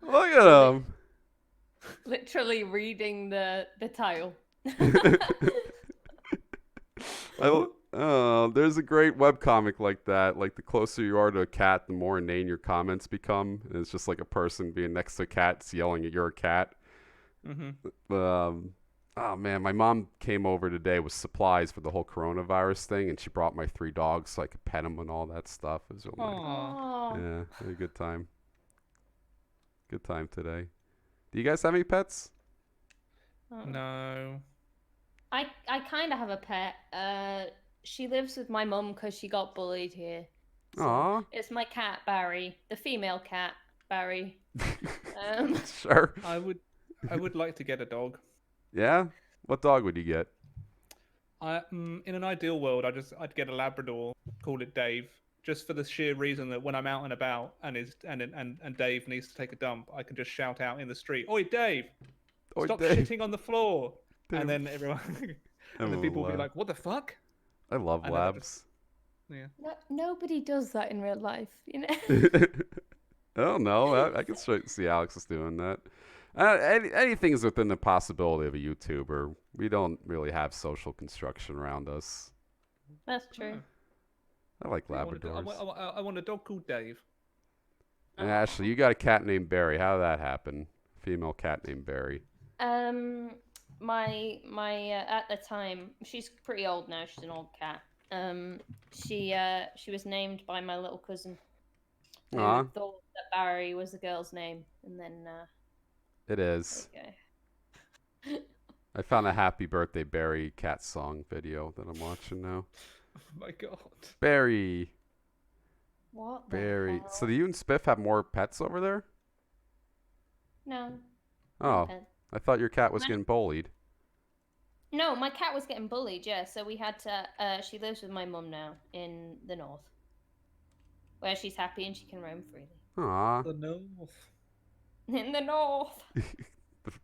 Look at him. Literally reading the title. There's a great webcomic like that. Like, the closer you are to a cat, the more inane your comments become. And it's just like a person being next to a cat yelling at you're a cat. Oh man, my mom came over today with supplies for the whole coronavirus thing, and she brought my 3 dogs so I could pet them and all that stuff. It was really nice. Yeah, had a good time. Good time today. Do you guys have any pets? No. I kind of have a pet. She lives with my mum because she got bullied here. So it's my cat, Barry. The female cat, Barry. Sure. I would like to get a dog. Yeah? What dog would you get? In an ideal world, I'd get a Labrador, call it Dave, just for the sheer reason that when I'm out and about and Dave needs to take a dump, I can just shout out in the street, "Oi, Dave! Oi, Stop Dave. shitting on the floor!" Dave. And then everyone, and then people will be like, "What the fuck?" I love labs. Yeah. Nobody does that in real life, you know. I don't know. I can see Alex is doing that. Anything's within the possibility of a YouTuber. We don't really have social construction around us. That's true. I like Labradors. I want a dog called Dave. And Ashley, you got a cat named Barry. How did that happen? Female cat named Barry. My at the time, she's pretty old now. She's an old cat. She was named by my little cousin. Who thought that Barry was the girl's name, and then. It is. Okay. I found a Happy Birthday Barry cat song video that I'm watching now. Oh my god. Barry. What? Barry. The hell? So do you and Spiff have more pets over there? No. Oh. I thought your cat was getting bullied. No, my cat was getting bullied, yeah. So we had to, she lives with my mum now in the north. Where she's happy and she can roam freely. Aww. The north. In the north.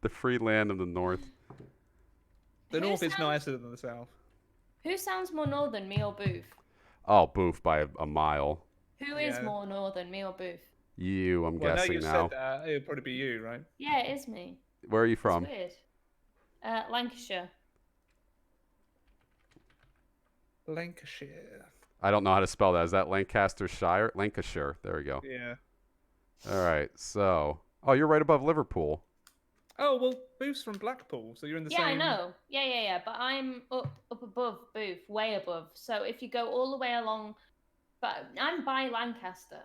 the free land of the north. The north is nicer than the south. Who sounds more northern, me or Booth? Oh, Booth by a mile. Who is more northern, me or Booth? You, I'm guessing now. Well, now you said that, it would probably be you, right? Yeah, it is me. Where are you from? It's weird. Lancashire. Lancashire. I don't know how to spell that. Is that Lancastershire? Lancashire. There we go. Yeah. All right. So, you're right above Liverpool. Oh, well, Booth's from Blackpool, so you're in the same... Yeah, I know. Yeah. But I'm up above Booth, way above. So if you go all the way along... But I'm by Lancaster.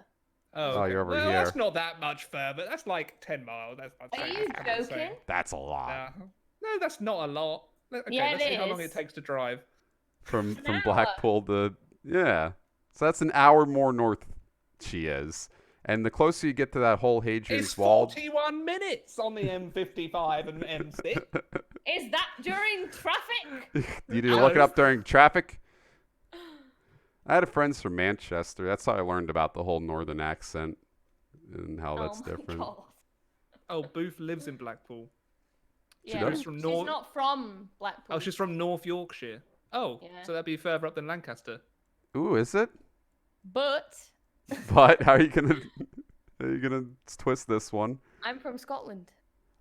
Oh, you're over well, here. That's not that much further. That's like 10 miles. Are you joking? That's a lot. No, that's not a lot. Okay, yeah, let's see how long it takes to drive. From Blackpool to... Yeah. So that's an hour more north she is. And the closer you get to that whole Hadrian's Wall... It's 41 minutes on the M55 and M6. Is that during traffic? You need to look it up during traffic? I had friends from Manchester. That's how I learned about the whole northern accent and how that's different. God. Oh, Booth lives in Blackpool. Yeah, she's not from Blackpool. Oh, she's from North Yorkshire. Oh, yeah. So that'd be further up than Lancaster. Ooh, is it? But how are you gonna twist this one? I'm from Scotland.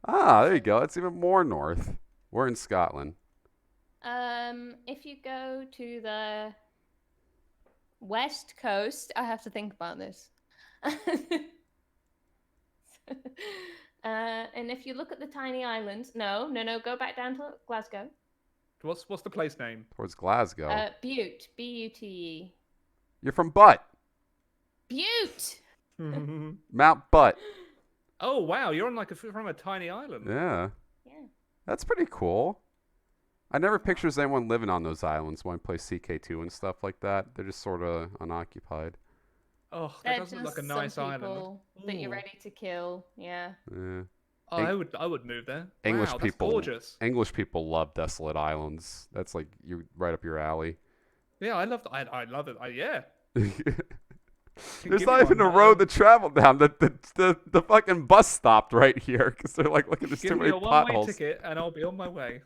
Ah, there you go. It's even more north. We're in Scotland. If you go to the west coast, I have to think about this. And if you look at the tiny islands, no, go back down to Glasgow. What's the place name? Towards Glasgow. Bute, B-U-T-E. You're from Butt. Bute. Mount Butt. Oh wow, you're on from a tiny island. Yeah. That's pretty cool. I never pictures anyone living on those islands when I play CK2 and stuff like that. They're just sort of unoccupied. Oh, that does look like a nice island. That you're ready to kill. Yeah. Oh, I would move there. English people, that's gorgeous. English people love desolate islands. That's like right up your alley. Yeah, I love it. Yeah. There's not even a road to travel down. The fucking bus stopped right here because they're like, look at this too many potholes. Give me a one-way ticket and I'll be on my way.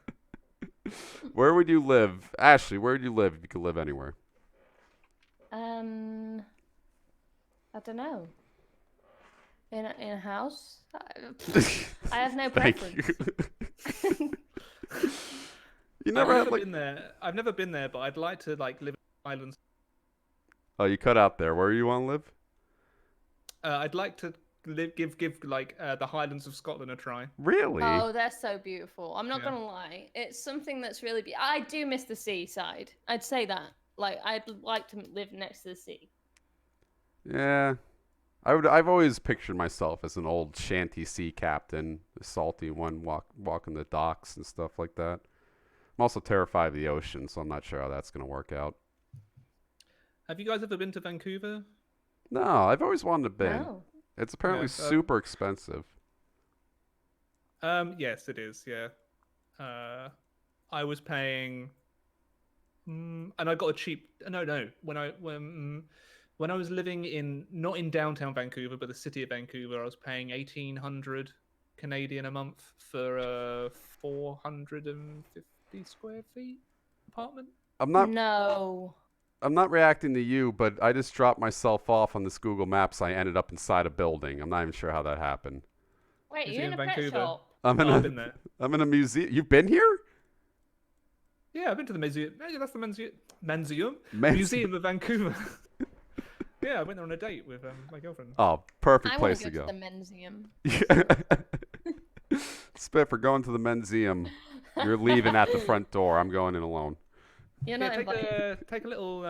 Where would you live, Ashley? Where would you live if you could live anywhere? I don't know. In a house? I have no preference. You never been there. I've never been there, but I'd like to live in islands. Oh, you cut out there. Where do you want to live? I'd like to give the Highlands of Scotland a try. Really? Oh, they're so beautiful. I'm not gonna lie. It's something that's really I do miss the seaside. I'd say that. I'd like to live next to the sea. Yeah. I've always pictured myself as an old shanty sea captain, the salty one, walking the docks and stuff like that. I'm also terrified of the ocean, so I'm not sure how that's going to work out. Have you guys ever been to Vancouver? No, I've always wanted to be. No. It's apparently super expensive. Yes, it is. Yeah. I was paying, and I got a cheap. No. When I was living not in downtown Vancouver, but the city of Vancouver, I was paying 1,800 Canadian a month for a 450 square feet apartment. I'm not reacting to you, but I just dropped myself off on this Google Maps. I ended up inside a building. I'm not even sure how that happened. Wait, you're in a pet shop? I've been there. I'm in a museum. You've been here? Yeah, I've been to the museum. Yeah, that's the Museum of Vancouver. Yeah, I went there on a date with my girlfriend. Oh, perfect place to go. I want to go to the Menzium. Spit, for going to the Menzium. You're leaving at the front door. I'm going in alone. You're not invited. Take a little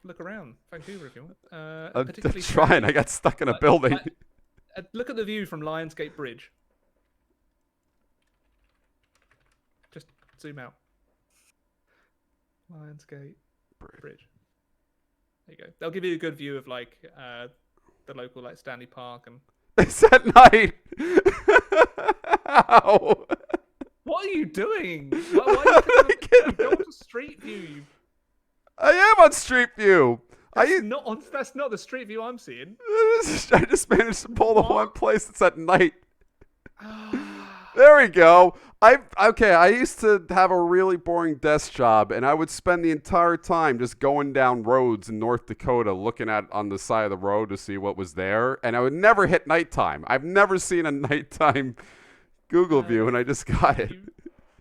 look around Vancouver if you want. I'm trying. I got stuck in a building. Look at the view from Lionsgate Bridge. Just zoom out. Lionsgate Bridge. There you go. They'll give you a good view of like the local like Stanley Park and. It's at night. Ow. What are you doing? Why are you go to Street View? I am on Street View. That's not the Street View I'm seeing. I just managed to pull the one place that's at night. There we go. I used to have a really boring desk job, and I would spend the entire time just going down roads in North Dakota looking at on the side of the road to see what was there, and I would never hit nighttime. I've never seen a nighttime Google view, and I just got it.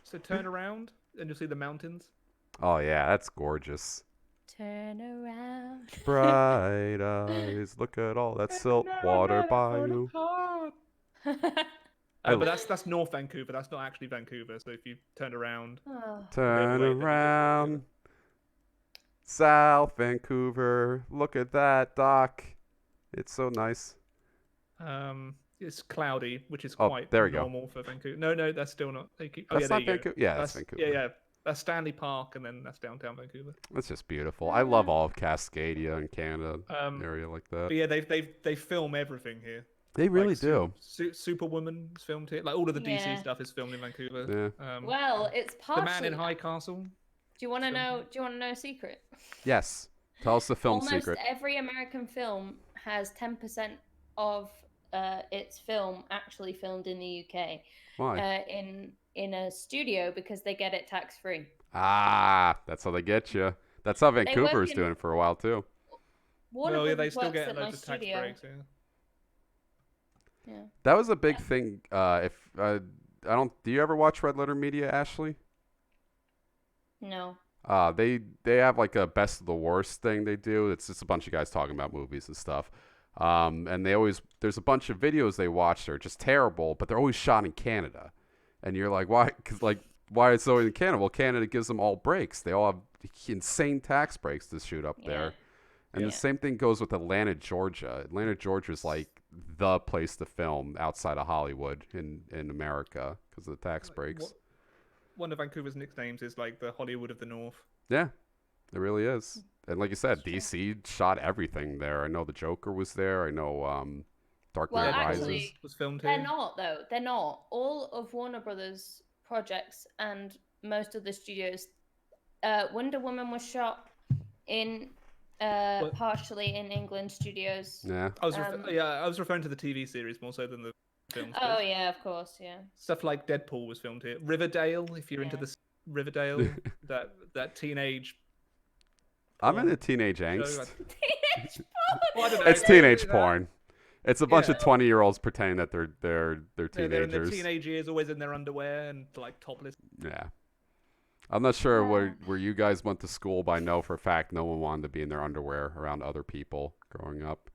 So turn around, and you'll see the mountains. Oh yeah, that's gorgeous. Turn around. Bright eyes, look at all that silt water by you. But that's North Vancouver. That's not actually Vancouver. So if you turn around, turn around, South Vancouver. Look at that, Doc. It's so nice. It's cloudy, which is Oh, quite there we go. normal for Vancouver. No, that's still not. That's not Vancouver. Yeah, that's Vancouver. Yeah. That's Stanley Park, and then that's downtown Vancouver. That's just beautiful. I love all of Cascadia and Canada, area like that. But yeah, they film everything here. They really do. Superwoman's filmed here. Like all of the DC stuff is filmed in Vancouver. Yeah. Well, it's partially. The Man in High Castle. Do you want to know? Do you want to know a secret? Yes. Tell us the film Almost secret. Every American film has 10% of its film actually filmed in the UK. Why? In a studio because they get it tax free. Ah, that's how they get you. That's how Vancouver's doing it for a while too. They still get loads of tax breaks. Yeah. That was a big thing. Do you ever watch Red Letter Media, Ashley? No. They have like a best of the worst thing they do. It's just a bunch of guys talking about movies and stuff. And there's a bunch of videos they watch that are just terrible, but they're always shot in Canada. And you're like, why? Because why is it always in Canada? Well, Canada gives them all breaks. They all have insane tax breaks to shoot up there. And the same thing goes with Atlanta, Georgia. Atlanta, Georgia is like the place to film outside of Hollywood in America because of the tax breaks. One of Vancouver's nicknames is like the Hollywood of the North. Yeah, it really is. And like you said, DC shot everything there. I know the Joker was there. I know Dark Knight Rises was filmed here. They're not, though. They're not. All of Warner Brothers projects and most of the studios. Wonder Woman was shot in partially in England studios. Yeah. I was referring to the TV series more so than the films. Oh yeah, of course, yeah. Stuff like Deadpool was filmed here. Riverdale, if you're into this Riverdale, that teenage. I'm into teenage angst. Teenage porn. Well, I don't know. It's teenage porn. It's a bunch of 20-year-olds pretending that they're teenagers. They're in their teenage years, always in their underwear and like topless. Yeah. I'm not sure where you guys went to school, but I know for a fact no one wanted to be in their underwear around other people growing up.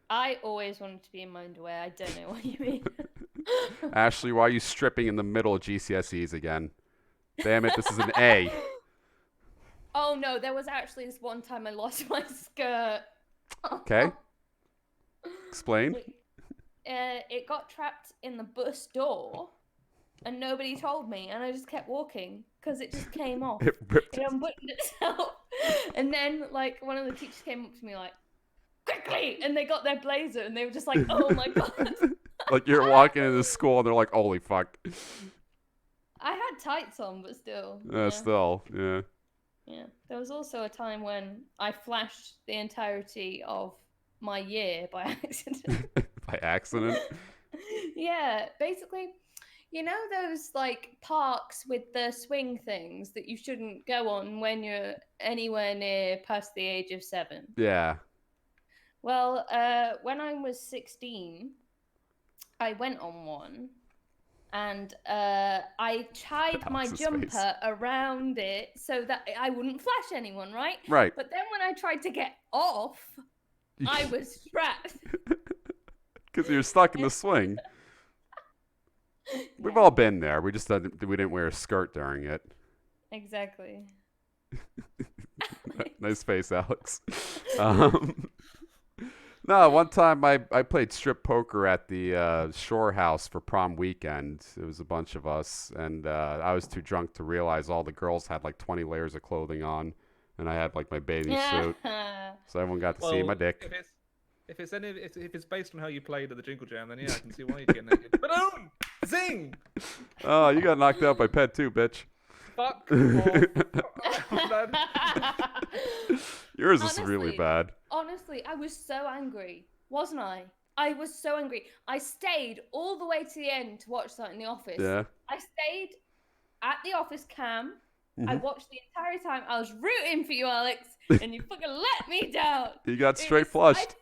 I always wanted to be in my underwear. I don't know what you mean. Ashley, why are you stripping in the middle of GCSEs again? Damn it, this is an A. Oh no, there was actually this one time I lost my skirt. Okay. Explain. It got trapped in the bus door, and nobody told me, and I just kept walking because it just came off. It ripped. It unbuttoned itself, and then like one of the teachers came up to me like, "Quickly!" and they got their blazer, and they were just like, "Oh my god!" Like you're walking into school, and they're like, "Holy fuck!" I had tights on, but still. Still, yeah. Yeah. There was also a time when I flashed the entirety of my year by accident. By accident? Yeah, basically, you know those like parks with the swing things that you shouldn't go on when you're anywhere near past the age of 7? Yeah. Well, when I was 16, I went on one. And I tied my jumper around it so that I wouldn't flash anyone, right? Right. But then when I tried to get off, I was strapped. Because you're stuck in the swing. We've all been there. We just didn't wear a skirt during it. Exactly. Nice face, Alex. No, one time I played strip poker at the Shore House for prom weekend. It was a bunch of us, and I was too drunk to realize all the girls had like 20 layers of clothing on, and I had like my bathing suit, so everyone got to see my dick. If it's based on how you played at the Jingle Jam, then yeah, I can see why you'd get naked. Boom! Zing! Oh, you got knocked out by Pet too, bitch. Fuck. Yours is really bad. Honestly, I was so angry, wasn't I? I was so angry. I stayed all the way to the end to watch that in the office. Yeah. I stayed at the office cam. Mm-hmm. I watched the entire time. I was rooting for you, Alex, and you fucking let me down. You got straight flushed.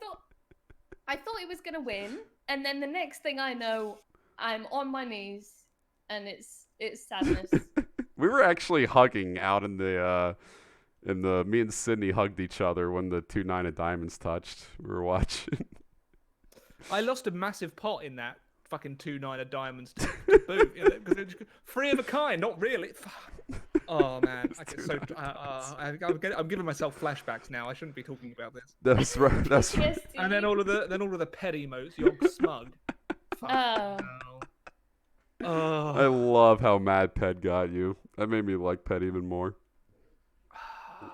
I thought he was going to win, and then the next thing I know, I'm on my knees and it's sadness. We were actually hugging out in the me and Sydney hugged each other when the 2 9 of diamonds touched. We were watching. I lost a massive pot in that fucking 2 9 of diamonds to boot. Because it's 3 of a kind, not really. Oh man, I'm giving myself flashbacks now. I shouldn't be talking about this. That's right. That's right. And then all of the pet emotes. You're smug. Oh. Oh. I love how mad Ped got you. That made me like Ped even more.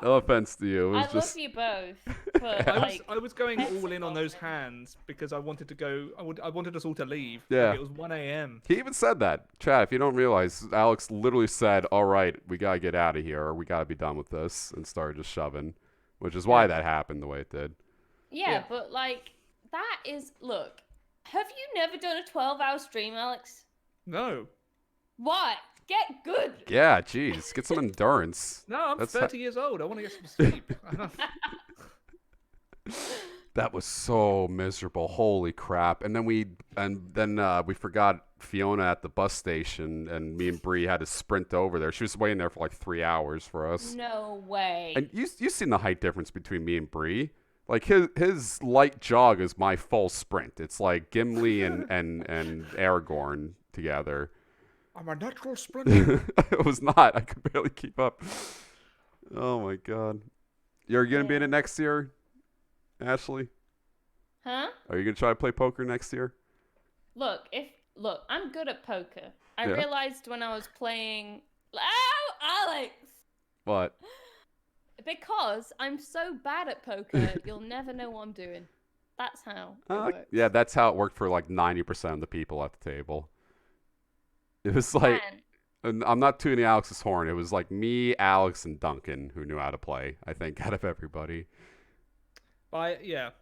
No offense to you. It was love you both. But I was going all in on those hands because I wanted to go. I wanted us all to leave. Yeah. Like it was 1 a.m. He even said that. Chad, if you don't realize, Alex literally said, all right, we got to get out of here or we got to be done with this, and started just shoving, which is why that happened the way it did. Yeah, but like, that is, look, have you never done a 12-hour stream, Alex? No. What? Get good. Yeah, jeez. Get some endurance. No, I'm 30 years old. I want to get some sleep. That was so miserable. Holy crap. And then we forgot Fiona at the bus station, and me and Bree had to sprint over there. She was waiting there for like 3 hours for us. No way. And you seen the height difference between me and Bree? Like his light jog is my full sprint. It's like Gimli and Aragorn together. I'm a natural sprinter. It was not. I could barely keep up. Oh my god. You're gonna be in it next year, Ashley? Huh? Are you gonna try to play poker next year? Look, I'm good at poker. I realized when I was playing. Alex! What? Because I'm so bad at poker, you'll never know what I'm doing. That's how it works. Yeah, that's how it worked for like 90% of the people at the table. It was like, and I'm not tooting Alex's horn. It was like me, Alex, and Duncan who knew how to play, I think, out of everybody. The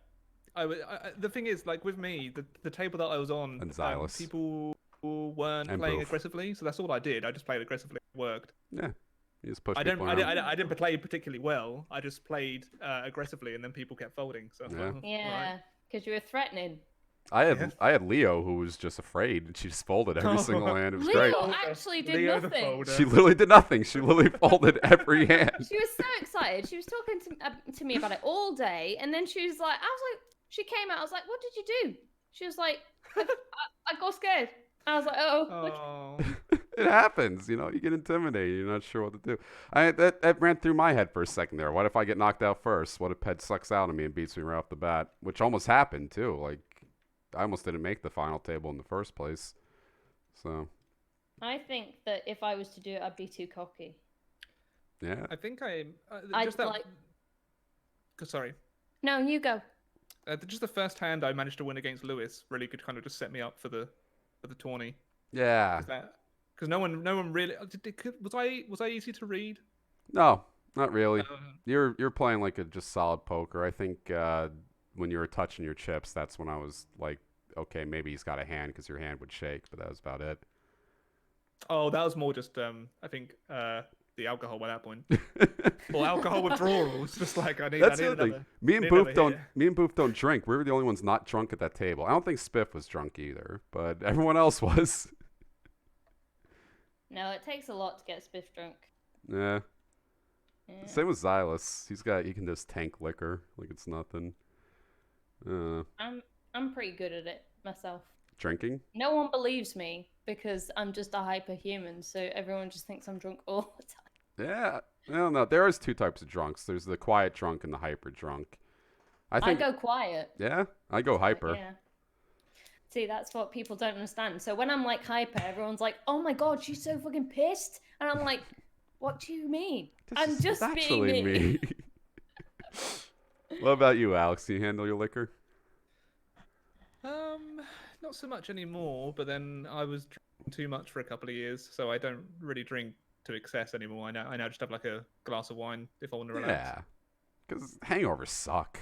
thing is, like with me, the table that I was on, and Xylus. People weren't playing aggressively, so that's all I did. I just played aggressively. It worked. Yeah. You just pushed I didn't play particularly well. I just played aggressively, and then people kept folding. So yeah, because you were threatening. I had Leo who was just afraid, and she just folded every single hand. It was Leo great. actually did nothing. She literally did nothing. She literally folded every hand. She was so excited. She was talking to me about it all day, and then she was like, she came out. I was like, what did you do? She was like, I got scared. I was like, oh. It happens, you get intimidated. You're not sure what to do. That ran through my head for a second there. What if I get knocked out first? What if Ped sucks out of me and beats me right off the bat? Which almost happened too. Like, I almost didn't make the final table in the first place. So. I think that if I was to do it, I'd be too cocky. Yeah. I think Sorry. No, you go. Just the first hand I managed to win against Lewis really could kind of just set me up for the tourney. Yeah. Because no one really was I easy to read? No, not really. You're playing like a just solid poker. I think when you were touching your chips, that's when I was like, okay, maybe he's got a hand because your hand would shake, but that was about it. Oh, that was more just I think the alcohol by that point. Well, alcohol withdrawal was just like I need another. Thing. Me and Booth don't drink. We were the only ones not drunk at that table. I don't think Spiff was drunk either, but everyone else was. No, it takes a lot to get Spiff drunk. Yeah. Same with Xylus. He can just tank liquor like it's nothing. I'm pretty good at it myself. Drinking? No one believes me because I'm just a hyperhuman, so everyone just thinks I'm drunk all the time. Yeah, I don't know. There is 2 types of drunks. There's the quiet drunk and the hyper drunk. I go quiet. Yeah, I go hyper. Yeah. See, that's what people don't understand. So when I'm like hyper, everyone's like, "Oh my god, she's so fucking pissed," and I'm like, "What do you mean? I'm just being me." What about you, Alex? Do you handle your liquor? Not so much anymore. But then I was drinking too much for a couple of years, so I don't really drink to excess anymore. I now just have like a glass of wine if I want to relax. Yeah, because hangovers suck.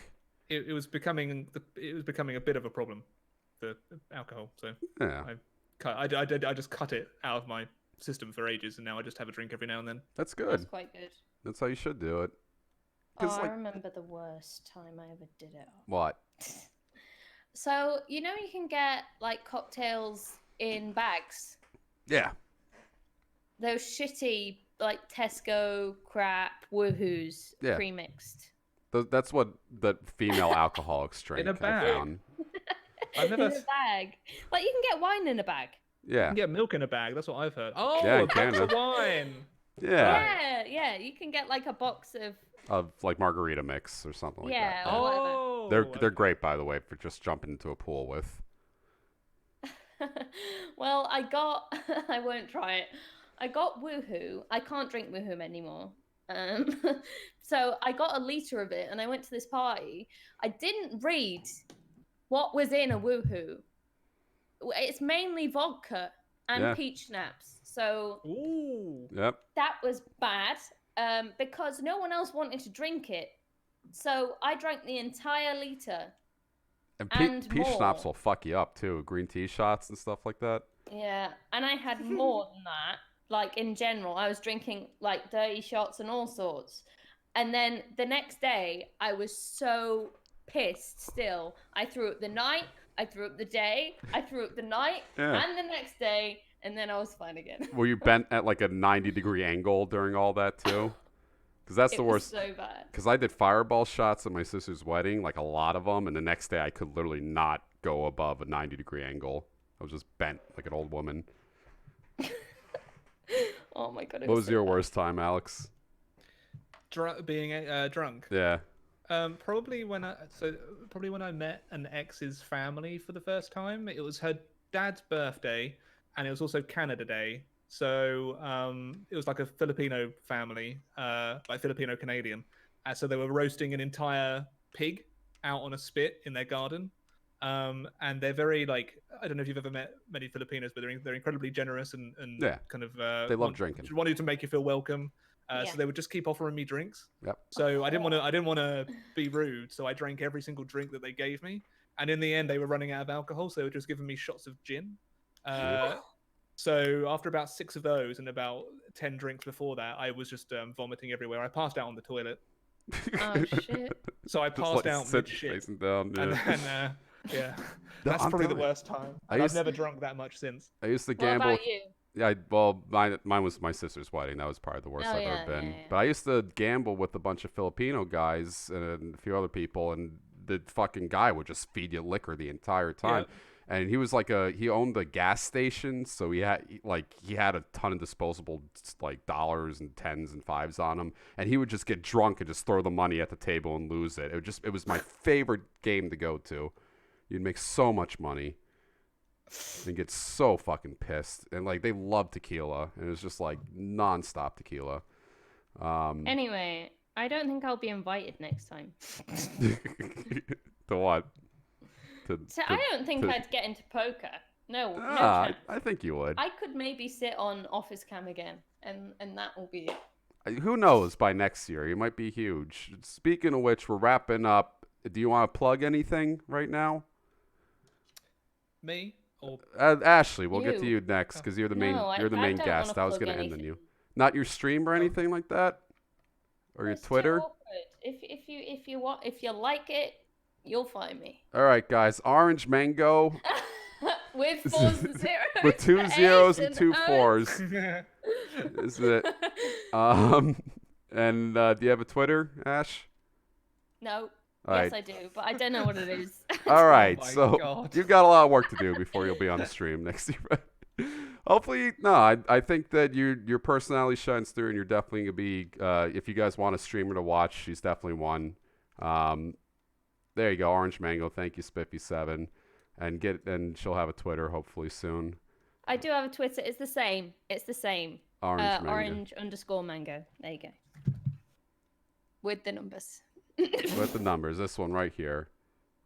It was becoming a bit of a problem, the alcohol. So yeah, I just cut it out of my system for ages, and now I just have a drink every now and then. That's good. That's quite good. That's how you should do it. I remember the worst time I ever did it. What? So, you can get like cocktails in bags. Yeah. those shitty like Tesco crap woohoos pre-mixed. That's what the female alcoholics drink. In a bag. I found. I've never... In a bag. Like, you can get wine in a bag. Yeah. You can get milk in a bag. That's what I've heard. Oh, yeah, a box of wine. Yeah. You can get like a box of like margarita mix or something like that. Yeah. Oh. They're great, by the way, for just jumping into a pool with. Well, I won't try it. I got Woohoo. I can't drink Woohoo anymore. So I got a litre of it and I went to this party. I didn't read what was in a Woohoo. It's mainly vodka and peach schnapps. So that was bad because no one else wanted to drink it. So I drank the entire litre. And peach schnapps will fuck you up too. Green tea shots and stuff like that. Yeah, and I had more than that. Like, in general, I was drinking like dirty shots and all sorts. And then the next day, I was so pissed still. I threw up the night, I threw up the day, I threw up the night, and the next day, and then I was fine again. Were you bent at like a 90-degree angle during all that too? Because that's the worst. It was so bad. Because I did fireball shots at my sister's wedding, like a lot of them, and the next day I could literally not go above a 90-degree angle. I was just bent like an old woman. Oh my god! What was your worst time, Alex? Being drunk. Yeah. Probably when I met an ex's family for the first time. It was her dad's birthday, and it was also Canada Day. So it was like a Filipino family, like Filipino Canadian. So they were roasting an entire pig out on a spit in their garden. And they're very like, I don't know if you've ever met many Filipinos, but they're incredibly generous and kind of they love drinking. Wanted to make you feel welcome. So they would just keep offering me drinks. Yep. So I didn't want to be rude, so I drank every single drink that they gave me. And in the end, they were running out of alcohol, so they were just giving me shots of gin. So after about 6 of those and about 10 drinks before that, I was just vomiting everywhere. I passed out on the toilet. Oh shit! So I passed out mid-shit. Facing down, and then, yeah, that's probably the worst time. I've never drunk that much since. I used to gamble. What about you? Yeah, well, mine was my sister's wedding. That was probably the worst I've ever been. But I used to gamble with a bunch of Filipino guys and a few other people, and the fucking guy would just feed you liquor the entire time. Yeah. And he was like he owned a gas station, so he had a ton of disposable like dollars and tens and fives on him, and he would just get drunk and just throw the money at the table and lose it. It was my favorite game to go to. You'd make so much money and get so fucking pissed. And like they love tequila, and it was just like nonstop tequila. Anyway, I don't think I'll be invited next time. To what? I don't think I'd get into poker. No chance. I think you would. I could maybe sit on Office Cam again, and that will be it. Who knows? By next year, you might be huge. Speaking of which, we're wrapping up. Do you want to plug anything right now? Me or Ashley? We'll get to you next because you're the main. You're the main guest. I was going to end on you. Not your stream or anything like that, or your Twitter. If you like it, you'll find me. All right, guys. Orange Mango. With 4 zeros. With 2 zeros and 2 4s. Is it? And do you have a Twitter, Ash? No. All yes, right. I do, but I don't know what it is. All right, oh so you've got a lot of work to do before you'll be on the stream next year. Hopefully, no. I think that your personality shines through, and you're definitely gonna be. If you guys want a streamer to watch, she's definitely one. There you go, Orange Mango. Thank you, Spiffy7, and she'll have a Twitter hopefully soon. I do have a Twitter. It's the same. Orange_mango. There you go. With the numbers. With the numbers. This one right here.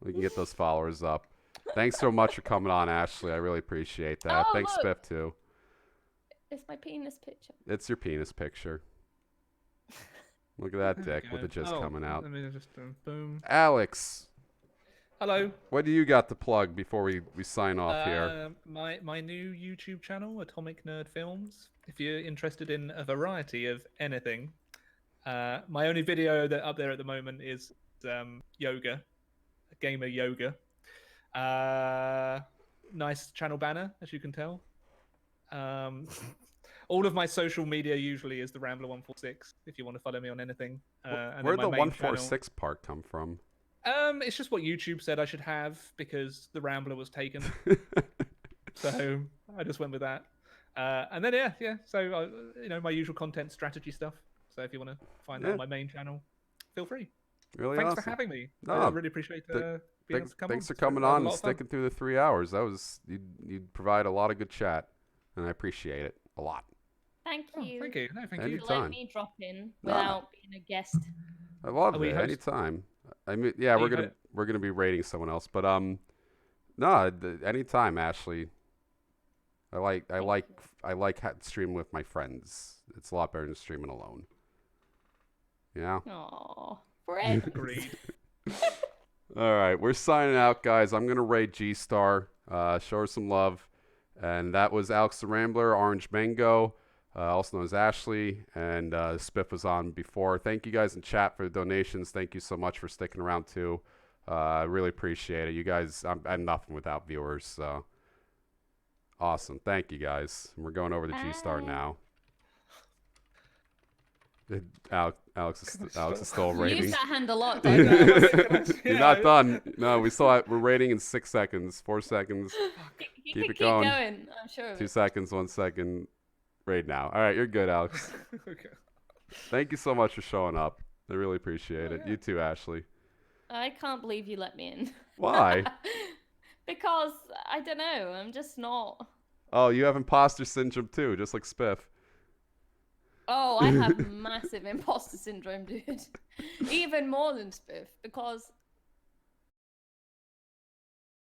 We can get those followers up. Thanks so much for coming on, Ashley. I really appreciate that. Oh, Thanks, look. Spiff, too. It's my penis picture. It's your penis picture. Look at that dick with the jizz coming out. Let me just boom. Alex. Hello. What do you got to plug before we sign off here? My new YouTube channel, Atomic Nerd Films. If you're interested in a variety of anything. My only video that up there at the moment is yoga, gamer yoga. Nice channel banner, as you can tell. All of my social media usually is the Rambler 146. If you want to follow me on anything. Where'd the 146 part come from? It's just what YouTube said I should have because the Rambler was taken. So I just went with that. And then yeah. So my usual content strategy stuff. So if you want to find that on my main channel, feel free. Really Thanks awesome. for having me. No, I really appreciate being able to come Thanks on. for coming on and sticking through the 3 hours. That was you provide a lot of good chat, and I appreciate it a lot. Thank you. Thank you. No, thank you. For letting me drop in without being a guest. I love it. Anytime. I mean, yeah, we're gonna be rating someone else, but anytime, Ashley. I like streaming with my friends. It's a lot better than streaming alone. Yeah. Aww. Friends. Agreed. All right, we're signing out, guys. I'm gonna rate G-Star. Show her some love. And that was Alex the Rambler, Orange Mango, also known as Ashley, and Spiff was on before. Thank you guys in chat for the donations. Thank you so much for sticking around too. I really appreciate it. You guys, I'm nothing without viewers. So awesome. Thank you guys. And we're going over to G-Star now. Alex is still rating. Use that hand a lot, don't you? You're not done. No, we're rating in 6 seconds, 4 seconds. Keep it going. I'm sure. 2 seconds, 1 second. Right now. All right, you're good, Alex. Okay. Thank you so much for showing up. I really appreciate it. You too, Ashley. I can't believe you let me in. Why? Because I don't know. I'm just not. Oh, you have imposter syndrome too, just like Spiff. Oh, I have massive imposter syndrome, dude. Even more than Spiff, because